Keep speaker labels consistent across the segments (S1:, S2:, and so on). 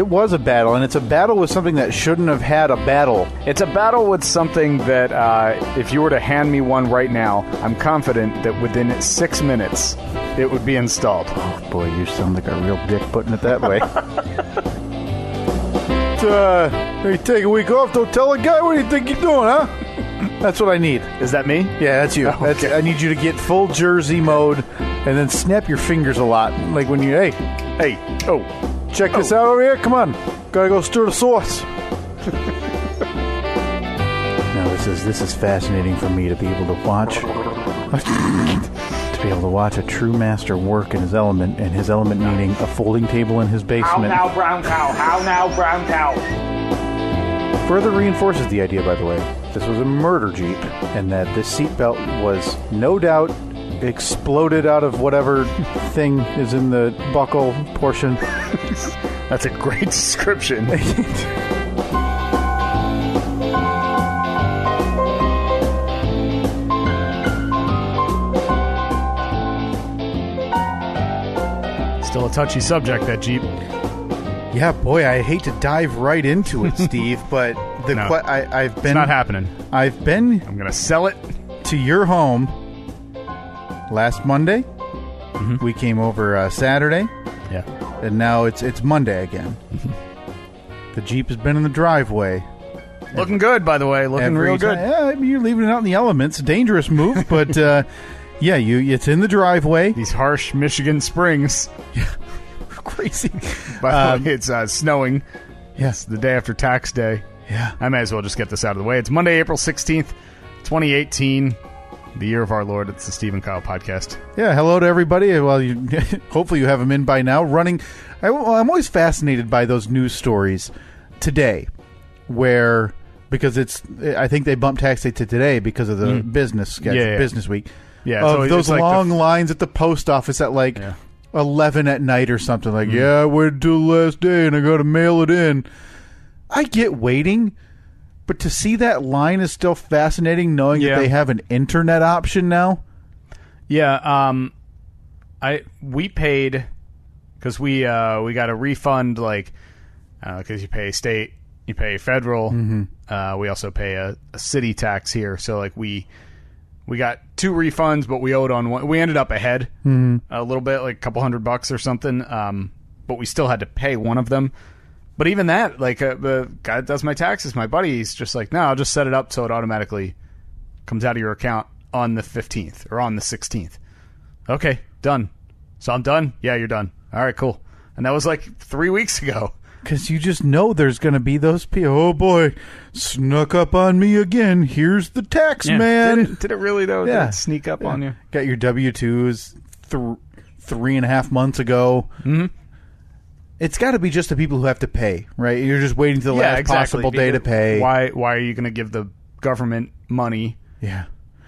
S1: It was a battle, and it's a battle with something that shouldn't have had a battle.
S2: It's a battle with something that, if you were to hand me one right now, I'm confident that within 6 minutes, it would be installed.
S1: Oh, boy, you sound like a real dick putting it that way. Hey, take a week off, don't tell a guy what do you think you're doing, huh? That's what I need.
S2: Is that me?
S1: Yeah, that's you.
S2: Oh, okay.
S1: I need you to get full Jersey mode, and then snap your fingers a lot. Like when you, hey, check this out over here. Come on, gotta go stir the sauce. Now this is fascinating for me to be able to watch. To be able to watch a true master work in his element, and his element meaning a folding table in his basement.
S2: How now, brown cow? How now, brown cow?
S1: Further reinforces the idea, by the way, this was a murder Jeep, and that this seatbelt was no doubt exploded out of whatever thing is in the buckle portion.
S2: That's a great description. Still a touchy subject, that Jeep.
S1: Yeah, boy, I hate to dive right into it, Steve, but I've been...
S2: It's not happening.
S1: I'm going
S2: to sell it
S1: to your home last Monday. Mm-hmm. We came over Saturday.
S2: Yeah.
S1: And now it's Monday again. Mm-hmm. The Jeep has been in the driveway.
S2: Looking good, by the way. Looking real good.
S1: Yeah, you're leaving it out in the elements. Dangerous move, but yeah, it's in the driveway.
S2: These harsh Michigan springs.
S1: Yeah. Crazy.
S2: By the way, it's snowing.
S1: Yes.
S2: It's the day after tax day.
S1: Yeah.
S2: I may as well just get this out of the way. It's Monday, April 16th, 2018. The year of our Lord. It's the Steve and Kyle podcast.
S1: Yeah, hello to everybody. Well, hopefully you have them in by now. I'm always fascinated by those news stories today, because I think they bumped tax day to today because of the business schedule, business week.
S2: Yeah,
S1: of those long lines at the post office at 11 at night or something. I waited until the last day and I got to mail it in. I get waiting. But to see that line is still fascinating, knowing that they have an internet option now.
S2: Yeah, we paid because we got a refund, because you pay state, you pay federal. Mm-hmm. We also pay a city tax here, so we got 2 refunds, but we owed on one. We ended up ahead a little bit, like a couple $100 or something. But we still had to pay one of them. But even that, the guy that does my taxes, my buddy, he's just like, no, I'll just set it up so it automatically comes out of your account on the 15th or on the 16th. Okay, done. So I'm done? Yeah, you're done. All right, cool. And that was 3 weeks ago.
S1: Because you just know there's going to be those people. Oh, boy, snuck up on me again. Here's the tax man.
S2: Did it really, though?
S1: Yeah.
S2: Did it sneak up on you?
S1: Got your W-2s 3.5 months ago.
S2: Mm-hmm.
S1: It's got to be just the people who have to pay, right? You're just waiting to the last possible day to pay.
S2: Why are you going to give the government money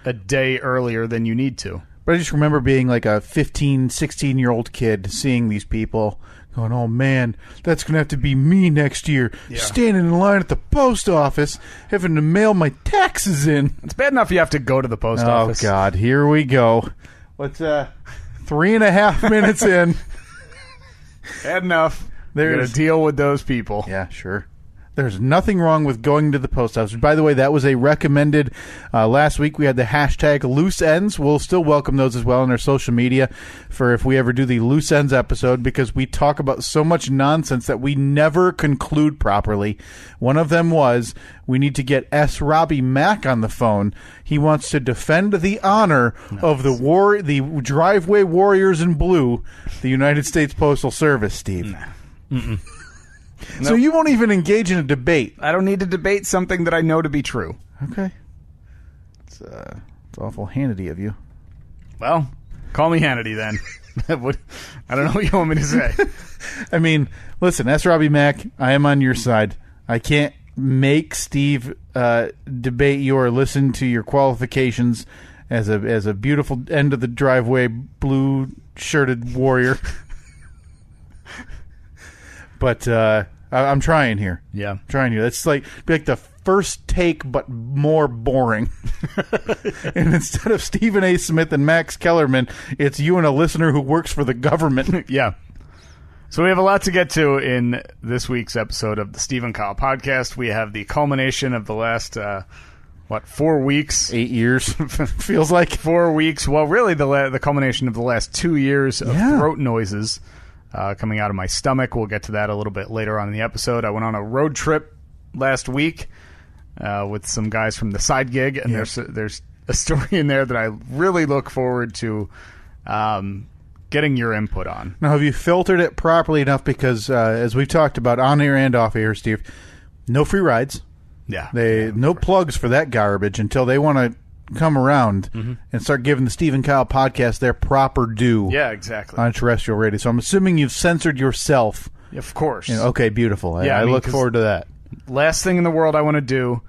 S2: a day earlier than you need to?
S1: But I just remember being like a 15, 16-year-old kid seeing these people going, oh, man, that's going to have to be me next year. Yeah. Standing in line at the post office, having to mail my taxes in.
S2: It's bad enough you have to go to the post office.
S1: Oh, God, here we go. What's 3.5 minutes in?
S2: Bad enough. You're going to deal with those people.
S1: Yeah, sure. There's nothing wrong with going to the post office. By the way, that was a recommended. Last week we had the hashtag loose ends. We'll still welcome those as well on our social media for if we ever do the loose ends episode, because we talk about so much nonsense that we never conclude properly. One of them was we need to get S. Robbie Mack on the phone. He wants to defend the honor of the driveway warriors in blue, the United States Postal Service, Steve.
S2: Mm-mm.
S1: So nope. You won't even engage in a debate.
S2: I don't need to debate something that I know to be true.
S1: Okay. It's awful Hannity of you.
S2: Well, call me Hannity then. I don't know what you want me to say.
S1: I mean, listen, S. Robbie Mack, I am on your side. I can't make Steve debate you or listen to your qualifications as a beautiful end of the driveway blue-shirted warrior. But I'm trying here.
S2: Yeah.
S1: I'm trying here. That's be like the first take, but more boring. And instead of Stephen A. Smith and Max Kellerman, it's you and a listener who works for the government.
S2: Yeah. So we have a lot to get to in this week's episode of the Steve and Kyle podcast. We have the culmination of the last, 4 weeks?
S1: 8 years, feels like.
S2: 4 weeks. Well, really the culmination of the last 2 years of throat noises coming out of my stomach. We'll get to that a little bit later on in the episode. I went on a road trip last week with some guys from the side gig, and there's a story in there that I really look forward to getting your input on.
S1: Now, have you filtered it properly enough? Because as we've talked about on air and off air, Steve, no free rides.
S2: Yeah.
S1: No plugs for that garbage until they want to come around and start giving the Steve and Kyle podcast their proper due.
S2: Yeah, exactly.
S1: On terrestrial radio. So I'm assuming you've censored yourself.
S2: Of course.
S1: Okay, beautiful. I look forward to that.
S2: Last thing in the world I want to do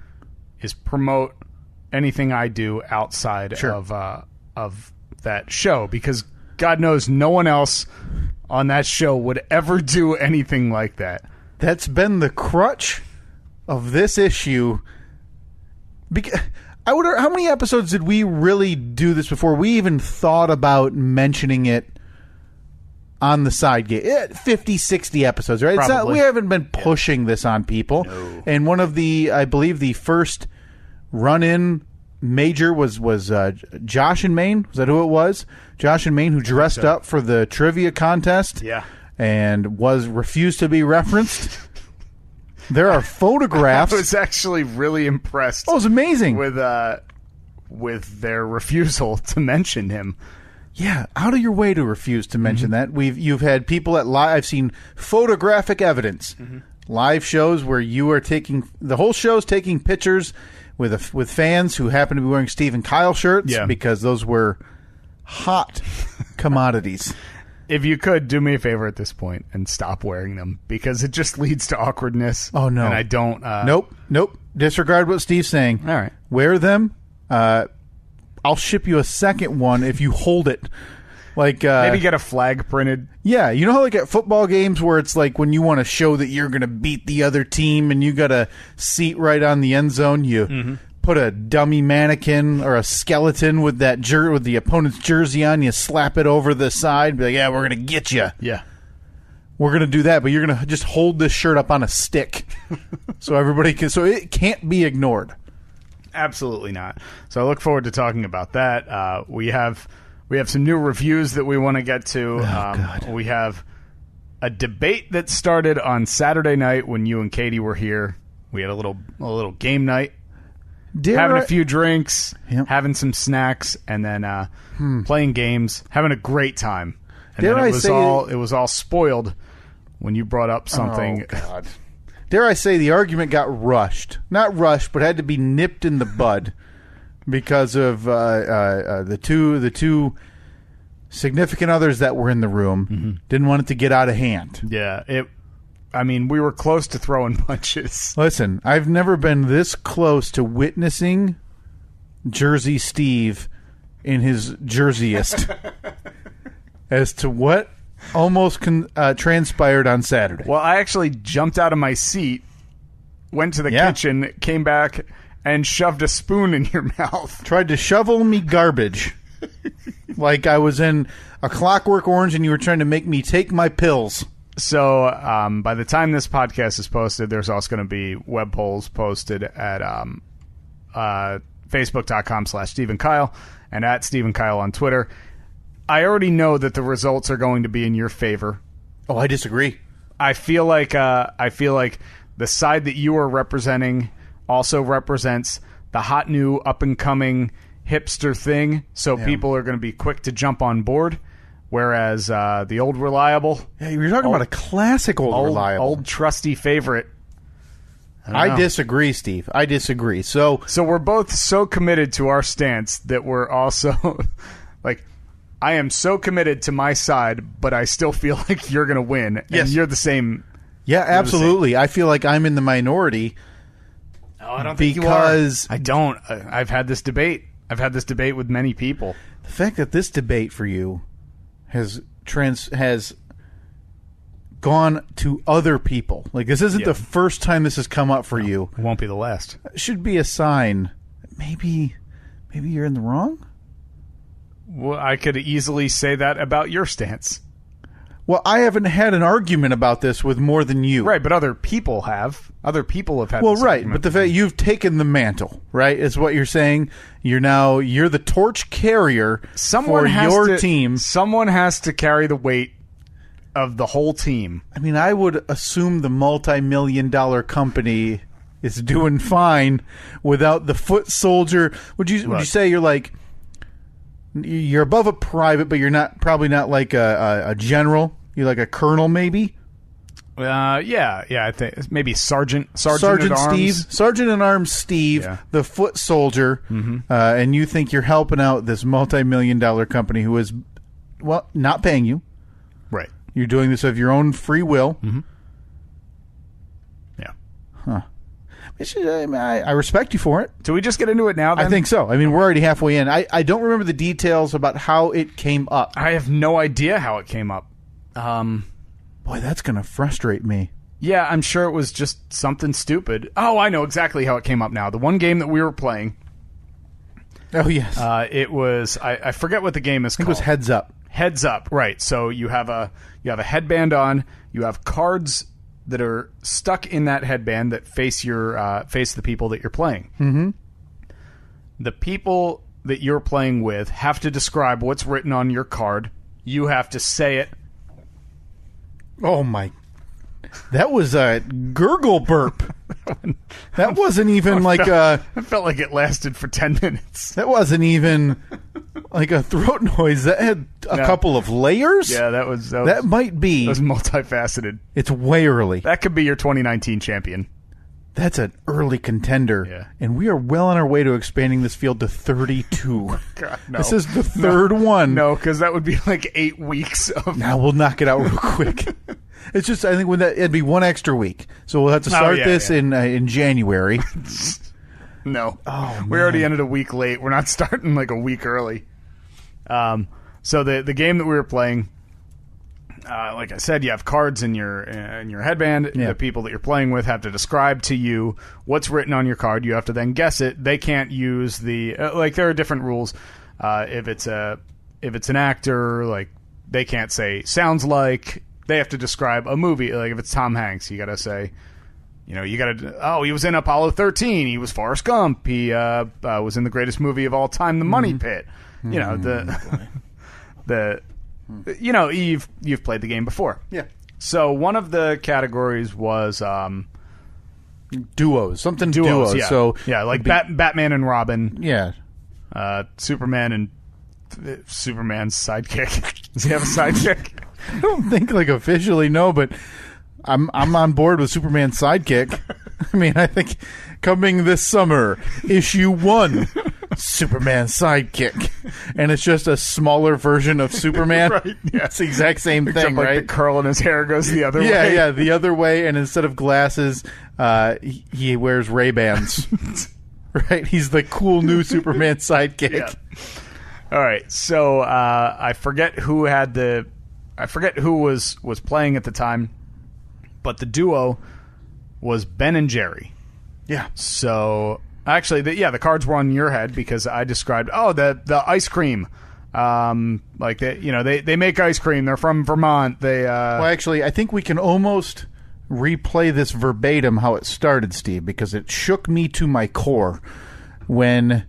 S2: is promote anything I do outside of that show, because God knows no one else on that show would ever do anything like that.
S1: That's been the crutch of this issue. I wonder, how many episodes did we really do this before we even thought about mentioning it on the side gate? 50, 60 episodes, right? It's not, we haven't been pushing this on people.
S2: No.
S1: And one of the, I believe the first run-in major was Josh in Maine. Was that who it was? Josh in Maine, who dressed up for the trivia contest.
S2: Yeah.
S1: And refused to be referenced. There are photographs.
S2: I was actually really impressed.
S1: Oh, it was amazing.
S2: With their refusal to mention him.
S1: Yeah, out of your way to refuse to mention that. You've had people at live. I've seen photographic evidence, live shows where you are taking the whole show's taking pictures with fans who happen to be wearing Steve and Kyle shirts because those were hot commodities.
S2: If you could, do me a favor at this point and stop wearing them, because it just leads to awkwardness.
S1: Oh, no.
S2: And I don't...
S1: Nope. Disregard what Steve's saying.
S2: All right.
S1: Wear them. I'll ship you a second one if you hold it. Like
S2: maybe get a flag printed.
S1: Yeah, you know how like at football games where it's like when you want to show that you're going to beat the other team and you got a seat right on the end zone, you put a dummy mannequin or a skeleton with that with the opponent's jersey on, you slap it over the side, be like, yeah, we're going to get you.
S2: Yeah.
S1: We're going to do that, but you're going to just hold this shirt up on a stick so it can't be ignored.
S2: Absolutely not. So I look forward to talking about that. We have some new reviews that we want to get to.
S1: God.
S2: We have a debate that started on Saturday night when you and Katie were here. We had a little game night. Having a few drinks, having some snacks, and then playing games, having a great time. And then it was all spoiled when you brought up something.
S1: Oh, God. Dare I say the argument got rushed. Not rushed, but had to be nipped in the bud because of the two significant others that were in the room. Didn't want it to get out of hand.
S2: Yeah, we were close to throwing punches.
S1: Listen, I've never been this close to witnessing Jersey Steve in his jerseyest as to what almost transpired on Saturday.
S2: Well, I actually jumped out of my seat, went to the kitchen, came back, and shoved a spoon in your mouth.
S1: Tried to shovel me garbage like I was in A Clockwork Orange and you were trying to make me take my pills.
S2: So by the time this podcast is posted, there's also going to be web polls posted at Facebook.com/Steve and Kyle and at Steve and Kyle on Twitter. I already know that the results are going to be in your favor.
S1: Oh, I disagree.
S2: I feel like the side that you are representing also represents the hot new up and coming hipster thing. So people are going to be quick to jump on board. Whereas the old reliable...
S1: Yeah, you're talking about a classic old reliable.
S2: Old trusty favorite.
S1: I disagree, Steve. I disagree. So
S2: we're both so committed to our stance that we're also... like, I am so committed to my side, but I still feel like you're going to win.
S1: Yes.
S2: And you're the same...
S1: Yeah, absolutely. I feel like I'm in the minority.
S2: No, I don't think you are. I don't. I've had this debate. I've had this debate with many people.
S1: The fact that this debate for you has gone to other people. Like, this isn't the first time this has come up for you.
S2: It won't be the last.
S1: It should be a sign. Maybe you're in the wrong?
S2: Well, I could easily say that about your stance.
S1: Well, I haven't had an argument about this with more than you.
S2: Right, but other people have. Other people have had
S1: Well,
S2: this
S1: right,
S2: argument.
S1: but the fact you've taken the mantle, right, is what you're saying. You're the torch carrier for your team.
S2: Someone has to carry the weight of the whole team.
S1: I mean, I would assume the multi-million-dollar company is doing fine without the foot soldier. Would you say you're above a private, but you're probably not like a general? You're like a colonel, maybe?
S2: Yeah. I think maybe Sergeant
S1: Sergeant
S2: at
S1: Steve,
S2: Arms.
S1: Sergeant at Arms Steve,
S2: Yeah.
S1: the foot soldier, and you think you're helping out this multi-million-dollar company who is, well, not paying you.
S2: Right.
S1: You're doing this of your own free will.
S2: Yeah.
S1: Huh. I respect you for it.
S2: Do we just get into it now, then?
S1: I think so. I mean, we're already halfway in. I don't remember the details about how it came up.
S2: I have no idea how it came up.
S1: Boy, that's going to frustrate me.
S2: Yeah, I'm sure it was just something stupid. Oh, I know exactly how it came up now. The one game that we were playing.
S1: Oh, yes.
S2: It was... I forget what the game is called.
S1: It was Heads Up.
S2: Heads Up, right. So you have a headband on. You have cards that are stuck in that headband that face the people that you're playing.
S1: Mm-hmm.
S2: The people that you're playing with have to describe what's written on your card. You have to say it.
S1: Oh, my... That was a gurgle burp. That wasn't even like a...
S2: I felt like it lasted for 10 minutes.
S1: That wasn't even like a throat noise. That had a couple of layers.
S2: Yeah, that was
S1: might be...
S2: That was multifaceted.
S1: It's way early.
S2: That could be your 2019 champion.
S1: That's an early contender.
S2: Yeah.
S1: And we are well on our way to expanding this field to 32.
S2: God, no.
S1: This is the third one.
S2: No, because that would be like 8 weeks of...
S1: Now we'll knock it out real quick. It's just, I think it'd be one extra week. So we'll have to start this in January.
S2: No.
S1: Oh,
S2: we already ended a week late. We're not starting like a week early. So the game that we were playing, like I said, you have cards in your headband.
S1: Yeah.
S2: The people that you're playing with have to describe to you what's written on your card. You have to then guess it. They can't use the there are different rules. If it's an actor, like they can't say sounds like. They have to describe a movie. Like if it's Tom Hanks, you got to say, he was in Apollo 13. He was Forrest Gump. He was in the greatest movie of all time, The Money Pit. You've played the game before.
S1: Yeah.
S2: So one of the categories was
S1: duos. Something duos.
S2: Yeah.
S1: So
S2: yeah, like Batman and Robin.
S1: Yeah.
S2: Superman and Superman's sidekick. Does he have a sidekick?
S1: I don't think officially no, but I'm on board with Superman's sidekick. I mean, I think coming this summer, issue 1, Superman's sidekick, and it's just a smaller version of Superman.
S2: Right? Yeah,
S1: it's the exact same
S2: except
S1: thing,
S2: like
S1: right?
S2: The curl in his hair goes the other way.
S1: Yeah, the other way, and instead of glasses, he wears Ray-Bans. Right? He's the cool new Superman sidekick.
S2: Yeah. All right, so I forget who was playing at the time, but the duo was Ben and Jerry.
S1: Yeah.
S2: So actually, the cards were on your head because I described the ice cream. They make ice cream. They're from Vermont.
S1: Well, actually, I think we can almost replay this verbatim how it started, Steve, because it shook me to my core when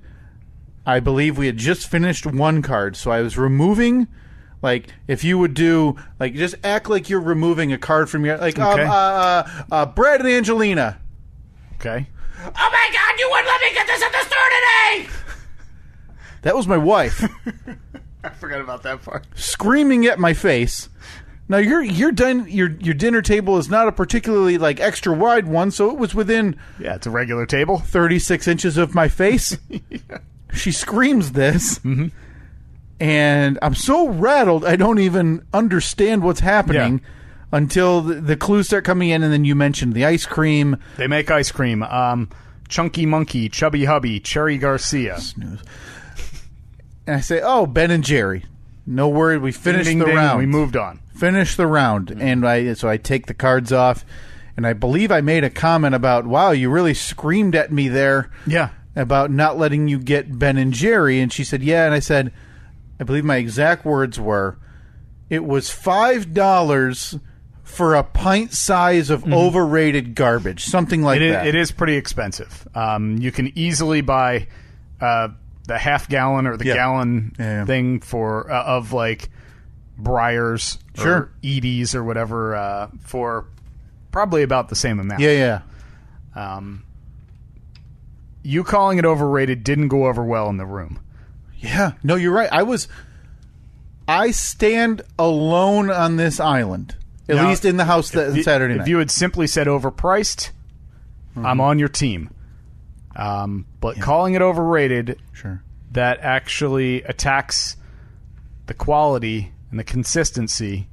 S1: I believe we had just finished one card. So I was removing. Like, if you would do, just act like you're removing a card from your, Brad and Angelina.
S2: Okay.
S3: Oh my God, you wouldn't let me get this at the store today!
S1: That was my wife.
S2: I forgot about that part.
S1: Screaming at my face. Now, your dinner table is not a particularly, extra wide one, so it was within...
S2: Yeah, it's a regular table.
S1: 36 inches of my face. Yeah. She screams this.
S2: Mm-hmm.
S1: And I'm so rattled, I don't even understand what's happening until the clues start coming in, and then you mentioned the ice cream.
S2: They make ice cream. Chunky Monkey, Chubby Hubby, Cherry Garcia.
S1: Snooze. And I say, Ben and Jerry. No worry, we finished the round.
S2: We moved on.
S1: Finished the round. Mm-hmm. And so I take the cards off, and I believe I made a comment about, wow, you really screamed at me there.
S2: Yeah.
S1: About not letting you get Ben and Jerry. And she said, yeah. And I said... I believe my exact words were, it was $5 for a pint size of overrated garbage, something like that.
S2: It is pretty expensive. You can easily buy the half gallon or the gallon thing for of like Breyers or Edie's or whatever for probably about the same amount.
S1: Yeah.
S2: You calling it overrated didn't go over well in the room.
S1: Yeah. No, you're right. I stand alone on this island, at least in the house Saturday night.
S2: If you had simply said overpriced, I'm on your team. But calling it overrated, that actually attacks the quality and the consistency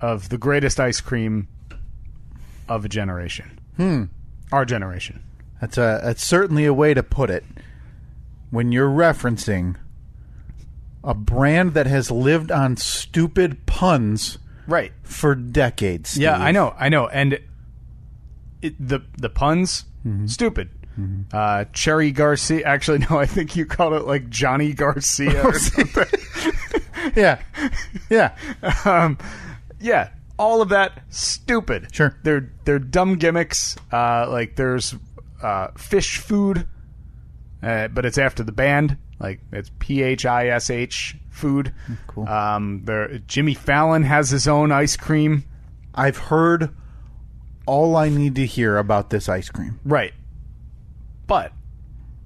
S2: of the greatest ice cream of a generation. Our generation.
S1: That's certainly a way to put it. When you're referencing a brand that has lived on stupid puns for decades. Steve.
S2: Yeah, I know. And the puns, stupid. Cherry Garcia. Actually, no, I think you called it like Johnny Garcia or something.
S1: Yeah.
S2: Yeah, all of that, stupid.
S1: Sure.
S2: They're dumb gimmicks. Like there's fish food, but it's after the band. Like it's PHISH food.
S1: Cool.
S2: Jimmy Fallon has his own ice cream.
S1: I've heard all I need to hear about this ice cream.
S2: Right. But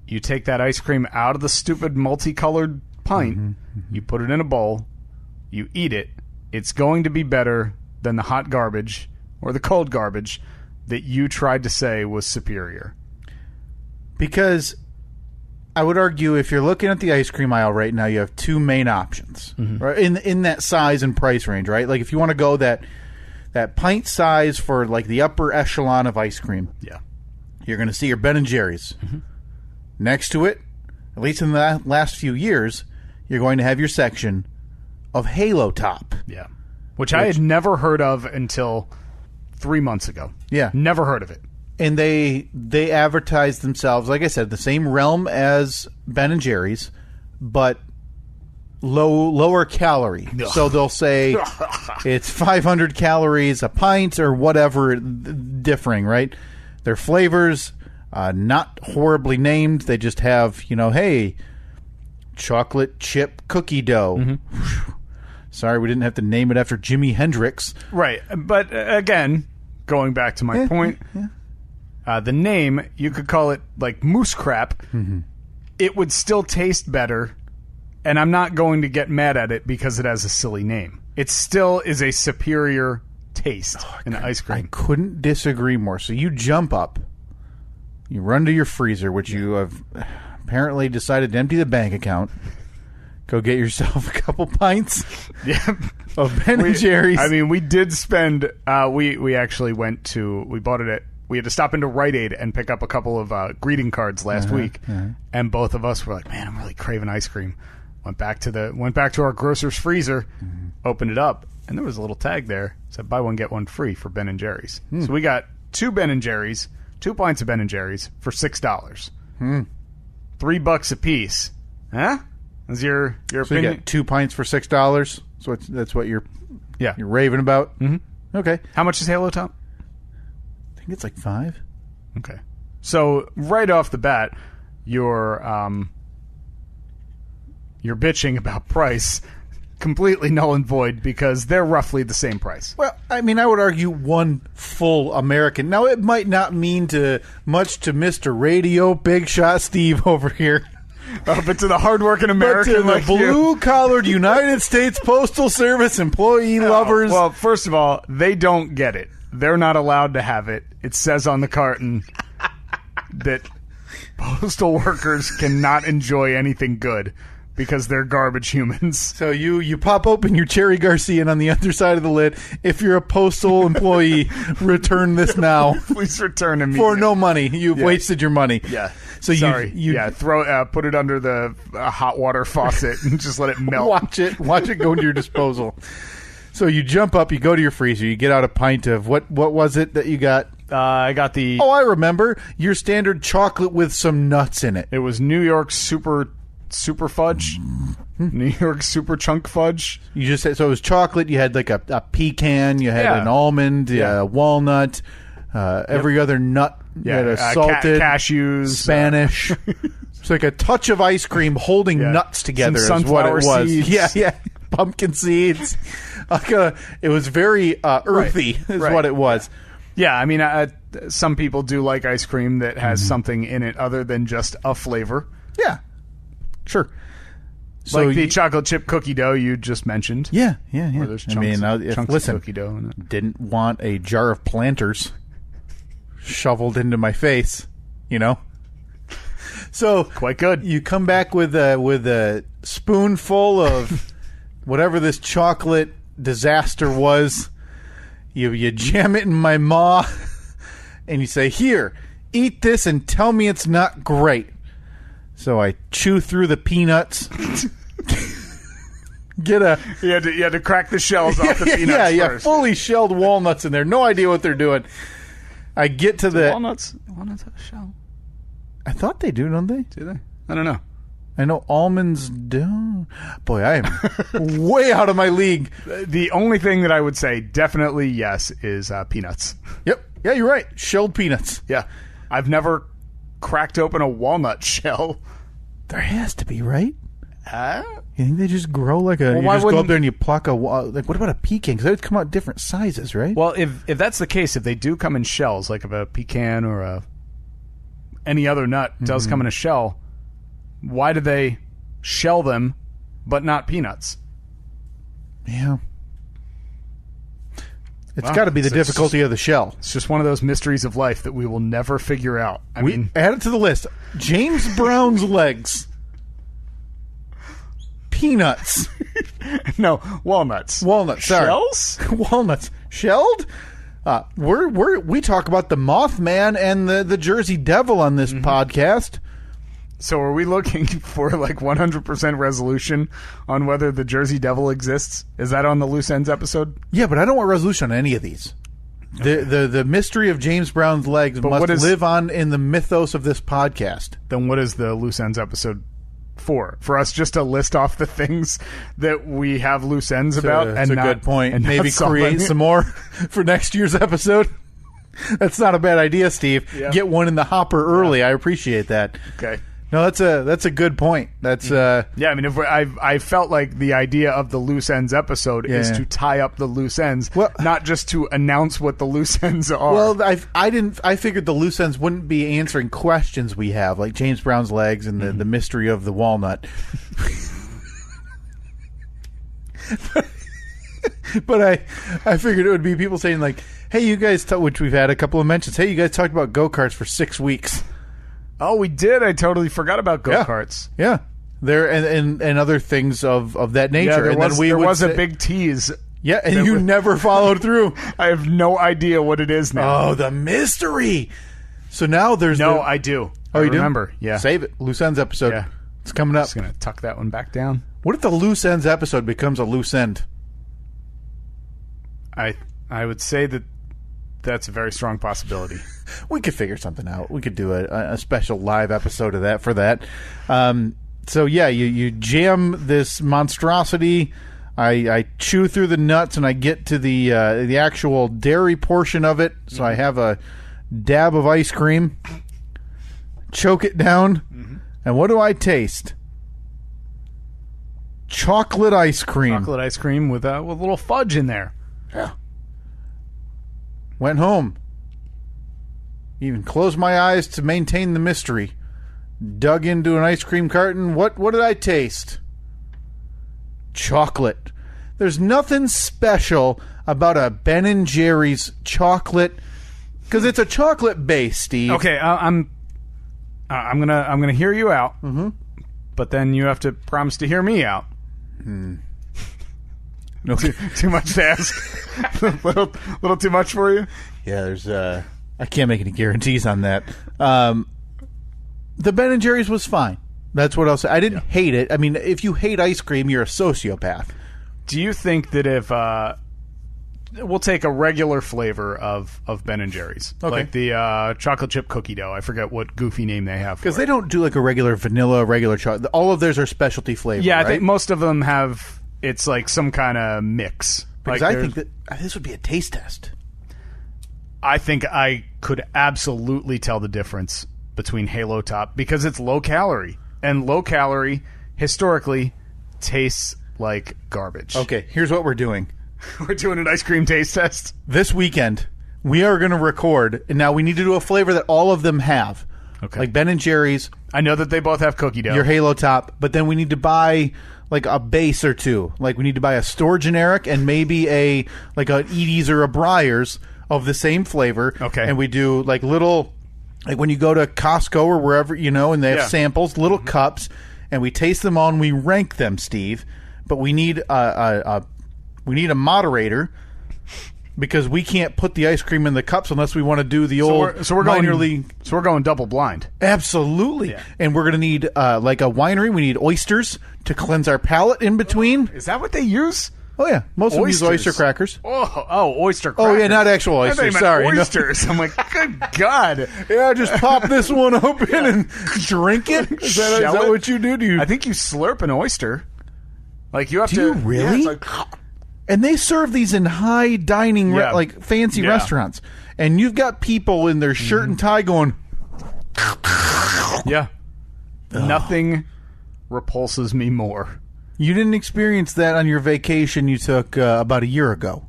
S2: you take that ice cream out of the stupid multicolored pint, you put it in a bowl, you eat it, it's going to be better than the hot garbage or the cold garbage that you tried to say was superior.
S1: Because I would argue if you're looking at the ice cream aisle right now, you have two main options right? in that size and price range, right? Like if you want to go that pint size for like the upper echelon of ice cream, you're going to see your Ben & Jerry's. Next to it, at least in the last few years, you're going to have your section of Halo Top.
S2: Yeah. Which I had never heard of until 3 months ago.
S1: Yeah.
S2: Never heard of it.
S1: And they advertise themselves, like I said, the same realm as Ben & Jerry's, but lower calorie. So they'll say it's 500 calories a pint or whatever, differing, right? Their flavors, not horribly named. They just have, hey, chocolate chip cookie dough. Sorry, we didn't have to name it after Jimi Hendrix.
S2: Right. But again, going back to my point, the name, you could call it like moose crap. It would still taste better, and I'm not going to get mad at it because it has a silly name. It still is a superior taste in ice cream.
S1: I couldn't disagree more. So you jump up, you run to your freezer, which you have apparently decided to empty the bank account. Go get yourself a couple pints of Ben & Jerry's.
S2: I mean, we did spend. We actually went to. We bought it at. We had to stop into Rite Aid and pick up a couple of greeting cards last week, and both of us were like, "Man, I'm really craving ice cream." Went back to our grocer's freezer, opened it up, and there was a little tag there. It said, "Buy one get one free" for Ben & Jerry's. So we got 2 Ben & Jerry's, 2 pints of Ben & Jerry's for $6. $3 a piece. Huh? Is your
S1: so
S2: opinion?
S1: you got 2 pints for $6. So that's what you're raving about. Okay.
S2: How much is Halo Top?
S1: I think it's like $5.
S2: Okay. So right off the bat, you're bitching about price, completely null and void because they're roughly the same price.
S1: Well, I mean, I would argue one full American. Now, it might not mean much to Mr. Radio, Big Shot Steve over here.
S2: But to the hardworking American,
S1: but to the
S2: like
S1: blue-collared United States Postal Service employee lovers.
S2: Well, first of all, they don't get it. They're not allowed to have it. It says on the carton that postal workers cannot enjoy anything good because they're garbage humans.
S1: So you pop open your Cherry Garcia, and on the other side of the lid, if you're a postal employee, return this now.
S2: Please return immediately.
S1: For no money. You've wasted your money.
S2: Yeah.
S1: So
S2: Sorry.
S1: You
S2: put it under the hot water faucet and just let it melt.
S1: Watch it go into your disposal. So you jump up, you go to your freezer, you get out a pint of what was it that you got?
S2: I got the...
S1: Oh, I remember. Your standard chocolate with some nuts in it.
S2: It was New York super fudge. New York Super Chunk Fudge.
S1: You just said, so it was chocolate. You had like a pecan. You had an almond, a walnut, every other nut. You had a salted
S2: cashews,
S1: Spanish. It's like a touch of ice cream holding nuts together.
S2: Some
S1: is what it was.
S2: seeds.
S1: Yeah. Pumpkin seeds. It was very earthy. What it was.
S2: Yeah, I mean, some people do like ice cream that has something in it other than just a flavor.
S1: Yeah, sure. So
S2: like the chocolate chip cookie dough you just mentioned.
S1: Yeah.
S2: Where there's chunks of cookie dough in it.
S1: Didn't want a jar of Planters shoveled into my face, So
S2: quite good.
S1: You come back with a spoonful of whatever this chocolate disaster was. You jam it in my maw, and you say, "Here, eat this and tell me it's not great." So I chew through the peanuts. You
S2: had to crack the shells off the peanuts first.
S1: Fully shelled walnuts in there. No idea what they're doing. I get to the
S2: walnuts have a shell.
S1: I thought they do, don't they?
S2: Do they? I don't know.
S1: I know almonds do. Boy, I am way out of my league.
S2: The only thing that I would say definitely yes is peanuts.
S1: Yep. Yeah, you're right. Shelled peanuts.
S2: Yeah. I've never cracked open a walnut shell.
S1: There has to be, right? You think they just grow like a...
S2: Well,
S1: you just go up there and you pluck a... Like, what about a pecan? Because they would come out different sizes, right?
S2: Well, if that's the case, if they do come in shells, like if a pecan or any other nut does come in a shell, why do they shell them but not peanuts?
S1: Yeah. It's got to be the difficulty of the shell.
S2: It's just one of those mysteries of life that we will never figure out. I mean,
S1: add it to the list. James Brown's legs. Peanuts.
S2: No, walnuts.
S1: Walnuts. Sorry.
S2: Shells?
S1: Walnuts. Shelled? We talk about the Mothman and the Jersey Devil on this podcast.
S2: So are we looking for like 100% resolution on whether the Jersey Devil exists? Is that on the Loose Ends episode?
S1: Yeah, but I don't want resolution on any of these. The mystery of James Brown's legs must live on in the mythos of this podcast.
S2: Then what is the Loose Ends episode for? For us just to list off the things that we have loose ends about?
S1: That's a good point.
S2: And
S1: maybe create some more for next year's episode. That's not a bad idea, Steve.
S2: Yeah.
S1: Get one in the hopper early. Yeah. I appreciate that.
S2: Okay.
S1: No, that's a good point. That's
S2: yeah. I mean, I felt like the idea of the Loose Ends episode is to tie up the loose ends, not just to announce what the loose ends are.
S1: Well, I figured the loose ends wouldn't be answering questions we have, like James Brown's legs and the mystery of the walnut. But I figured it would be people saying like, "Hey, you guys," which we've had a couple of mentions. "Hey, you guys talked about go-karts for 6 weeks."
S2: Oh, we did. I totally forgot about go-karts.
S1: Yeah. There and other things of that nature.
S2: Yeah, there was
S1: a
S2: big tease.
S1: Yeah, and you never followed through.
S2: I have no idea what it is now.
S1: Oh, the mystery. So now there's
S2: I do.
S1: Oh, you
S2: remember?
S1: Do?
S2: Yeah.
S1: Save it. Loose Ends episode.
S2: Yeah.
S1: It's coming up.
S2: I'm just going to tuck that one back down.
S1: What if the Loose Ends episode becomes a loose end?
S2: I would say that's a very strong possibility.
S1: We could figure something out. We could do a special live episode of that for that. So yeah, you jam this monstrosity. I chew through the nuts and I get to the actual dairy portion of it. So I have a dab of ice cream, choke it down, and what do I taste? Chocolate ice cream.
S2: Chocolate ice cream with a little fudge in there.
S1: Yeah. Went home. Even closed my eyes to maintain the mystery. Dug into an ice cream carton. What did I taste? Chocolate. There's nothing special about a Ben & Jerry's chocolate, because it's a chocolate base, Steve.
S2: Okay, I'm gonna hear you out. But then you have to promise to hear me out.
S1: No,
S2: too much to ask. little too much for you.
S1: Yeah, there's I can't make any guarantees on that. The Ben & Jerry's was fine. That's what I'll say. I didn't hate it. I mean, if you hate ice cream, you're a sociopath.
S2: Do you think that if we'll take a regular flavor of Ben and Jerry's,
S1: Okay.
S2: like the chocolate chip cookie dough. I forget what goofy name they have
S1: Because they don't do like a regular vanilla, regular chocolate. All of theirs are specialty flavor.
S2: Yeah, I
S1: right?
S2: think most of them have. It's like some kind of mix.
S1: Because
S2: Like
S1: I think that this would be a taste test.
S2: I think I could absolutely tell the difference between Halo Top because it's low calorie, and low calorie historically tastes like garbage.
S1: Okay, here's what we're doing.
S2: We're doing an ice cream taste test.
S1: This weekend, we are going to record, and now we need to do a flavor that all of them have.
S2: Okay.
S1: Like Ben and Jerry's,
S2: I know that they both have cookie dough.
S1: your Halo Top, but then we need to buy like a base or two. Like we need to buy a store generic and maybe a like an Edie's or a Breyers of the same flavor.
S2: Okay.
S1: And we do like little, like when you go to Costco or wherever, and they have
S2: Yeah.
S1: samples, little cups, and we taste them all and we rank them, Steve. But we need a moderator because we can't put the ice cream in the cups unless we want to do the old
S2: So we're going
S1: minor league.
S2: So we're going double blind.
S1: Absolutely.
S2: Yeah.
S1: And we're going to need like a winery. We need oysters to cleanse our palate in between.
S2: Is that what they use?
S1: Oh, yeah. Most of them use
S2: Oysters.
S1: oyster crackers.
S2: Oyster
S1: Oh,
S2: crackers.
S1: yeah, not actual
S2: I thought you
S1: oysters.
S2: meant
S1: Sorry. No.
S2: oysters. I'm like, good God.
S1: Yeah, just pop this one open and drink it. Is that
S2: Shell it?
S1: what you do? Do you?
S2: I think you slurp an oyster. Like you have
S1: Do
S2: to.
S1: you really?
S2: Yeah, it's like,
S1: And they serve these in high dining,
S2: Yeah.
S1: like fancy
S2: Yeah.
S1: restaurants. And you've got people in their shirt and tie going,
S2: yeah. Nothing repulses me more.
S1: you didn't experience that on your vacation you took about a year ago.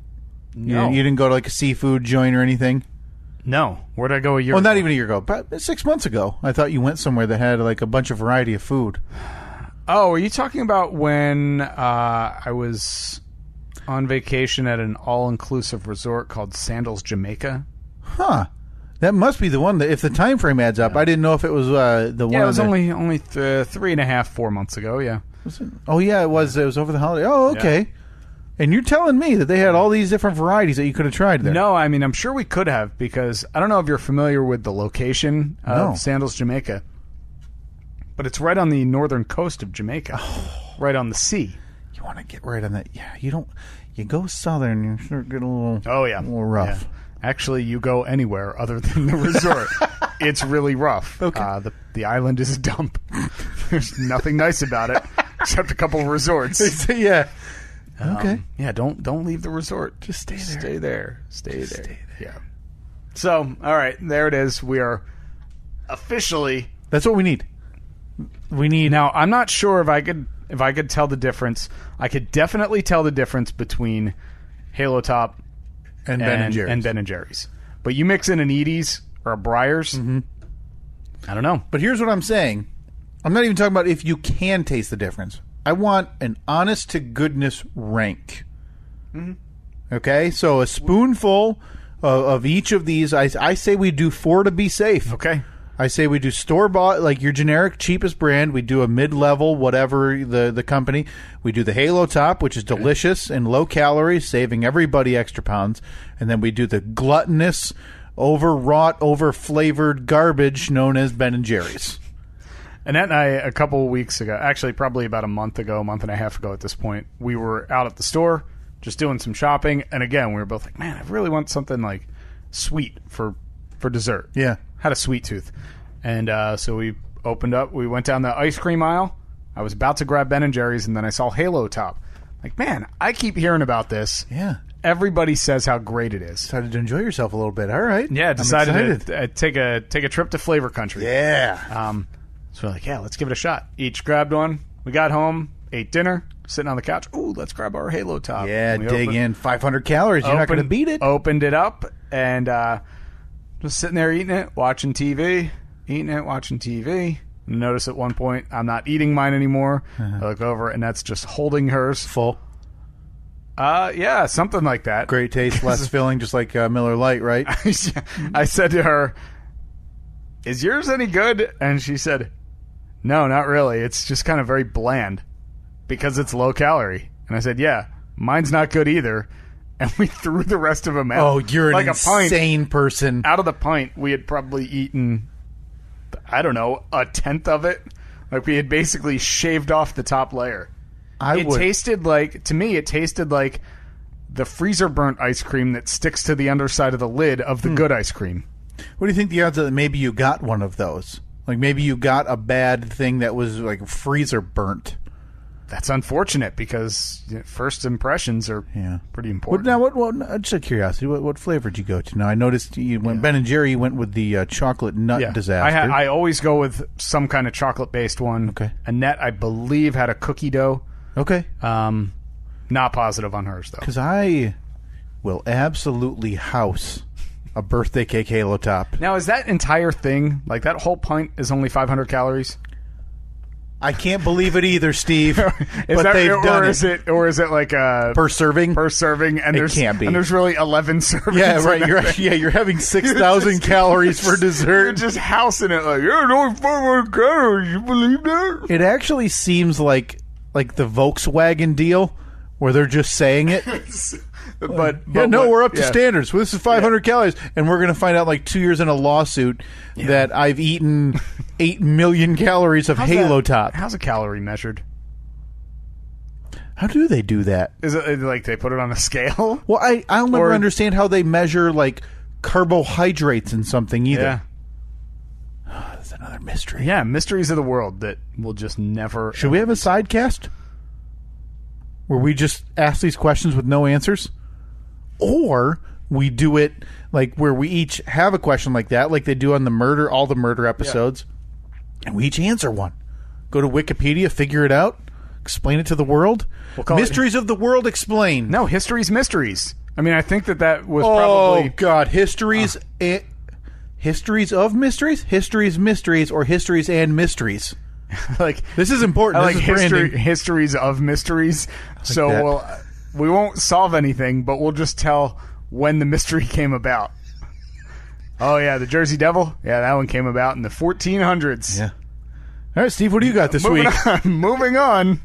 S2: No.
S1: You didn't go to like a seafood joint or anything?
S2: No. Where'd I go a year
S1: Well,
S2: ago?
S1: not even a year ago, but 6 months ago. I thought you went somewhere that had like a bunch of variety of food.
S2: Oh, are you talking about when I was on vacation at an all-inclusive resort called Sandals, Jamaica?
S1: Huh. That must be the one that, if the time frame adds up, I didn't know if it was the one.
S2: Yeah, it was
S1: that-
S2: only 3.5, 4 months ago, yeah.
S1: Was it? Oh, yeah, it was. It was over the holiday. Oh, okay. And you're telling me that they had all these different varieties that you could have tried there.
S2: No, I mean, I'm sure we could have, because I don't know if you're familiar with the location of
S1: No.
S2: Sandals, Jamaica, but it's right on the northern coast of Jamaica, right on the sea.
S1: You want to get right on that. Yeah, you don't. You go southern, you sure get a little,
S2: Oh, yeah.
S1: a little rough.
S2: Yeah. Actually, you go anywhere other than the resort. It's really rough.
S1: Okay.
S2: The island is a dump. There's nothing nice about it, except a couple of resorts.
S1: Yeah. Okay.
S2: Yeah, don't leave the resort.
S1: Just stay there.
S2: Stay there. Stay there. Yeah. So, all right, there it is. We are officially.
S1: That's what we need. We need.
S2: Now, I'm not sure if I could tell the difference. I could definitely tell the difference between Halo Top
S1: and Ben and Jerry's.
S2: Ben and Jerry's. But you mix in an Edie's or a Breyers, I don't know.
S1: But here's what I'm saying. I'm not even talking about if you can taste the difference. I want an honest to goodness rank. Okay, so a spoonful of each of these. I say we do 4 to be safe.
S2: Okay.
S1: I say we do store bought, like your generic cheapest brand. We do a mid level, whatever the company. We do the Halo Top, which is delicious and low calories, saving everybody extra pounds. And then we do the gluttonous, overwrought, overflavored garbage known as Ben and Jerry's.
S2: Annette and I, a couple of weeks ago, actually probably about a month and a half ago at this point, we were out at the store just doing some shopping. And again, we were both like, man, I really want something like sweet for dessert.
S1: Yeah.
S2: Had a sweet tooth. And so we opened up. We went down the ice cream aisle. I was about to grab Ben and Jerry's, and then I saw Halo Top. Like, man, I keep hearing about this.
S1: Yeah.
S2: Everybody says how great it is.
S1: Decided to enjoy yourself a little bit. All right.
S2: Yeah, decided
S1: I'm
S2: to take a trip to Flavor Country.
S1: Yeah.
S2: So we're like, yeah, let's give it a shot. Each grabbed one. We got home, ate dinner, sitting on the couch. Ooh, let's grab our Halo Top.
S1: Yeah,
S2: And we
S1: dig in 500 calories. You're not going to beat it.
S2: Opened it up and just sitting there eating it, watching TV, Notice at one point I'm not eating mine anymore. I look over and that's just holding hers.
S1: Full.
S2: Yeah, something like that.
S1: Great taste, less filling, just like Miller Lite, right?
S2: I said to her, "Is yours any good?" And she said, "No, not really. It's just kind of very bland because it's low calorie." And I said, "Yeah, mine's not good either." And we threw the rest of them out.
S1: Oh, you're an
S2: like
S1: insane person.
S2: Out of the pint, we had probably eaten, I don't know, a tenth of it. Like we had basically shaved off the top layer. It tasted like, to me, it tasted like the freezer burnt ice cream that sticks to the underside of the lid of the good ice cream.
S1: What do you think the odds are that maybe you got one of those? Like maybe you got a bad thing that was like freezer burnt.
S2: That's unfortunate because first impressions are pretty important.
S1: Now, what? Just out of curiosity, what flavor did you go to? Now, I noticed you went Ben and Jerry. You went with the chocolate nut disaster.
S2: I always go with some kind of chocolate-based one.
S1: Okay.
S2: Annette, I believe, had a cookie dough.
S1: Okay.
S2: Not positive on hers, though.
S1: Because I will absolutely house a birthday cake Halo Top.
S2: Now, is that entire thing, like that whole pint is only 500 calories?
S1: I can't believe it either, Steve. But they've done it.
S2: Or is it like a
S1: per serving?
S2: Per serving, and
S1: it can't be.
S2: And there's really 11 servings.
S1: Yeah, right. You're having 6,000 calories for dessert.
S2: You're just housing it like, yeah, it's only 500 calories. You believe that?
S1: It actually seems like the Volkswagen deal, where they're just saying it.
S2: But
S1: we're up to standards. Well, this is 500 calories, and we're going to find out like 2 years in a lawsuit that I've eaten 8 million calories of Halo Top.
S2: How's a calorie measured?
S1: How do they do that?
S2: Is it like they put it on a scale?
S1: Well, I'll never understand how they measure like carbohydrates in something either.
S2: Yeah.
S1: That's another mystery.
S2: Yeah, mysteries of the world that will just never...
S1: Should we have a sidecast where we just ask these questions with no answers? Or we do it like where we each have a question like that, like they do on all the murder episodes, and we each answer one. Go to Wikipedia, figure it out, explain it to the world. Mysteries of the World Explained.
S2: No, History's Mysteries. I mean, I think that was probably...
S1: Oh, God. Histories of Mysteries? Histories Mysteries or Histories and Mysteries.
S2: Like
S1: this is important.
S2: I
S1: this
S2: like
S1: is
S2: histories of mysteries. So we won't solve anything, but we'll just tell when the mystery came about. Oh yeah, the Jersey Devil. Yeah, that one came about in the 1400s.
S1: Yeah. All right, Steve, what do you got this week?
S2: Moving on.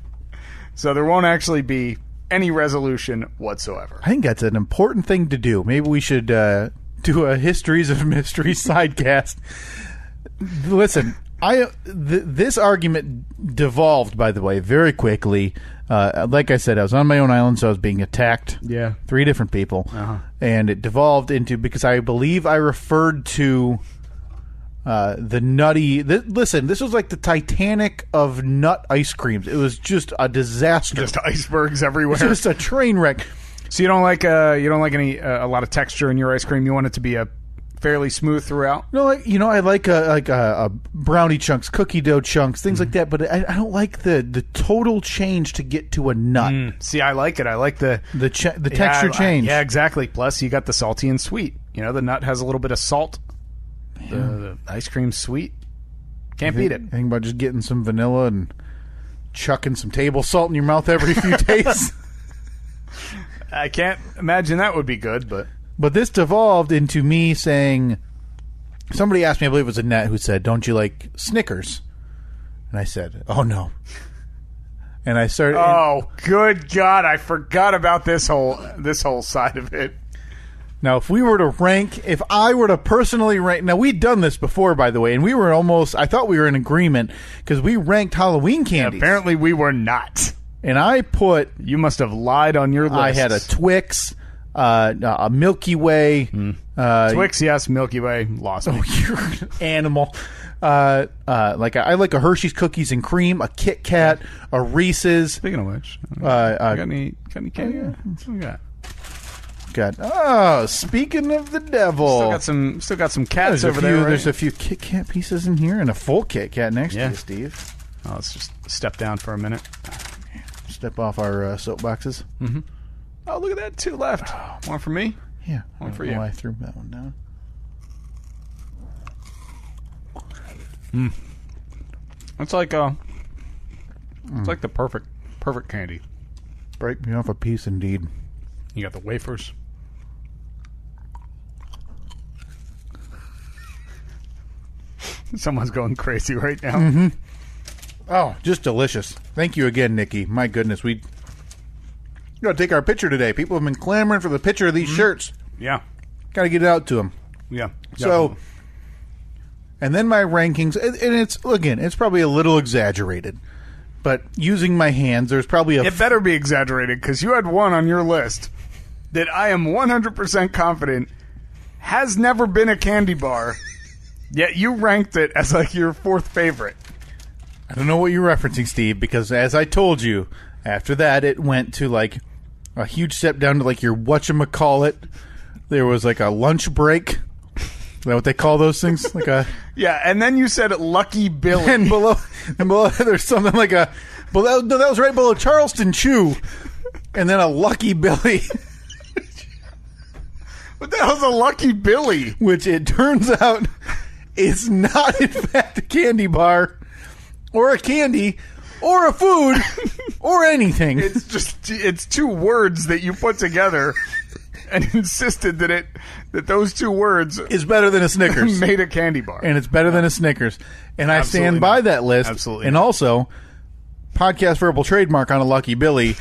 S2: So there won't actually be any resolution whatsoever.
S1: I think that's an important thing to do. Maybe we should do a Histories of Mystery sidecast. Listen. This argument devolved, by the way, very quickly. Like I said, I was on my own island, so I was being attacked.
S2: Yeah.
S1: 3 different people. And it devolved into, because I believe I referred to the nutty... listen, this was like the Titanic of nut ice creams. It was just a disaster.
S2: Just icebergs everywhere.
S1: Just a train wreck.
S2: So you don't like a lot of texture in your ice cream? You want it to be a fairly smooth throughout?
S1: No, I like a brownie chunks, cookie dough chunks, things like that. But I don't like the total change to get to a nut.
S2: See, I like it. I like the
S1: texture change.
S2: Yeah, exactly. Plus, you got the salty and sweet. You know, the nut has a little bit of salt. The ice cream's sweet. Can't beat it.
S1: Think about just getting some vanilla and chucking some table salt in your mouth every few days.
S2: I can't imagine that would be good, but...
S1: But this devolved into me saying, somebody asked me, I believe it was Annette, who said, "Don't you like Snickers?" And I said, "Oh, no." And I started...
S2: Oh, good God, I forgot about this whole side of it.
S1: Now, if I were to personally rank... Now, we'd done this before, by the way, and we were I thought we were in agreement, because we ranked Halloween candies.
S2: Apparently, we were not.
S1: And I put...
S2: You must have lied on your list.
S1: I had a Twix... a Milky Way.
S2: Twix, yes. Milky Way, lost me.
S1: Oh, you're an animal. I like a Hershey's Cookies and Cream, a Kit Kat, a Reese's.
S2: Speaking of which, got any candy? What we got?
S1: Speaking of the devil.
S2: Still got some cats over there, right?
S1: There's a few Kit Kat pieces in here and a full Kit Kat next to you, Steve.
S2: Oh, let's just step down for a minute.
S1: Step off our soapboxes.
S2: Mm-hmm. Oh, look at that. 2 left. One for me?
S1: Yeah.
S2: One for you.
S1: I threw that one down.
S2: It's like it's like the perfect candy.
S1: Break me off a piece, indeed.
S2: You got the wafers. Someone's going crazy right now.
S1: Mm-hmm. Oh, just delicious. Thank you again, Nikki. My goodness, we got to take our picture today. People have been clamoring for the picture of these shirts.
S2: Yeah.
S1: Got to get it out to them.
S2: Yeah.
S1: So, and then my rankings, and it's probably a little exaggerated, but using my hands, there's probably
S2: It better be exaggerated, because you had one on your list. that I am 100% confident has never been a candy bar, yet you ranked it as like your fourth favorite.
S1: I don't know what you're referencing, Steve, because as I told you, after that it went to like a huge step down to like your whatchamacallit. There was like a lunch break. Is that what they call those things? Like a
S2: Yeah, and then you said Lucky Billy.
S1: and below there's something like a that was right below Charleston Chew, and then a Lucky Billy.
S2: What the hell's a Lucky Billy?
S1: Which it turns out is not in fact a candy bar or a candy or a food or anything.
S2: It's two words that you put together and insisted that those two words
S1: is better than a Snickers.
S2: Made a candy bar.
S1: And it's better than a Snickers. And I
S2: Absolutely
S1: stand by
S2: not.
S1: that list.
S2: Absolutely
S1: And
S2: not.
S1: also, podcast verbal trademark on a Lucky Billy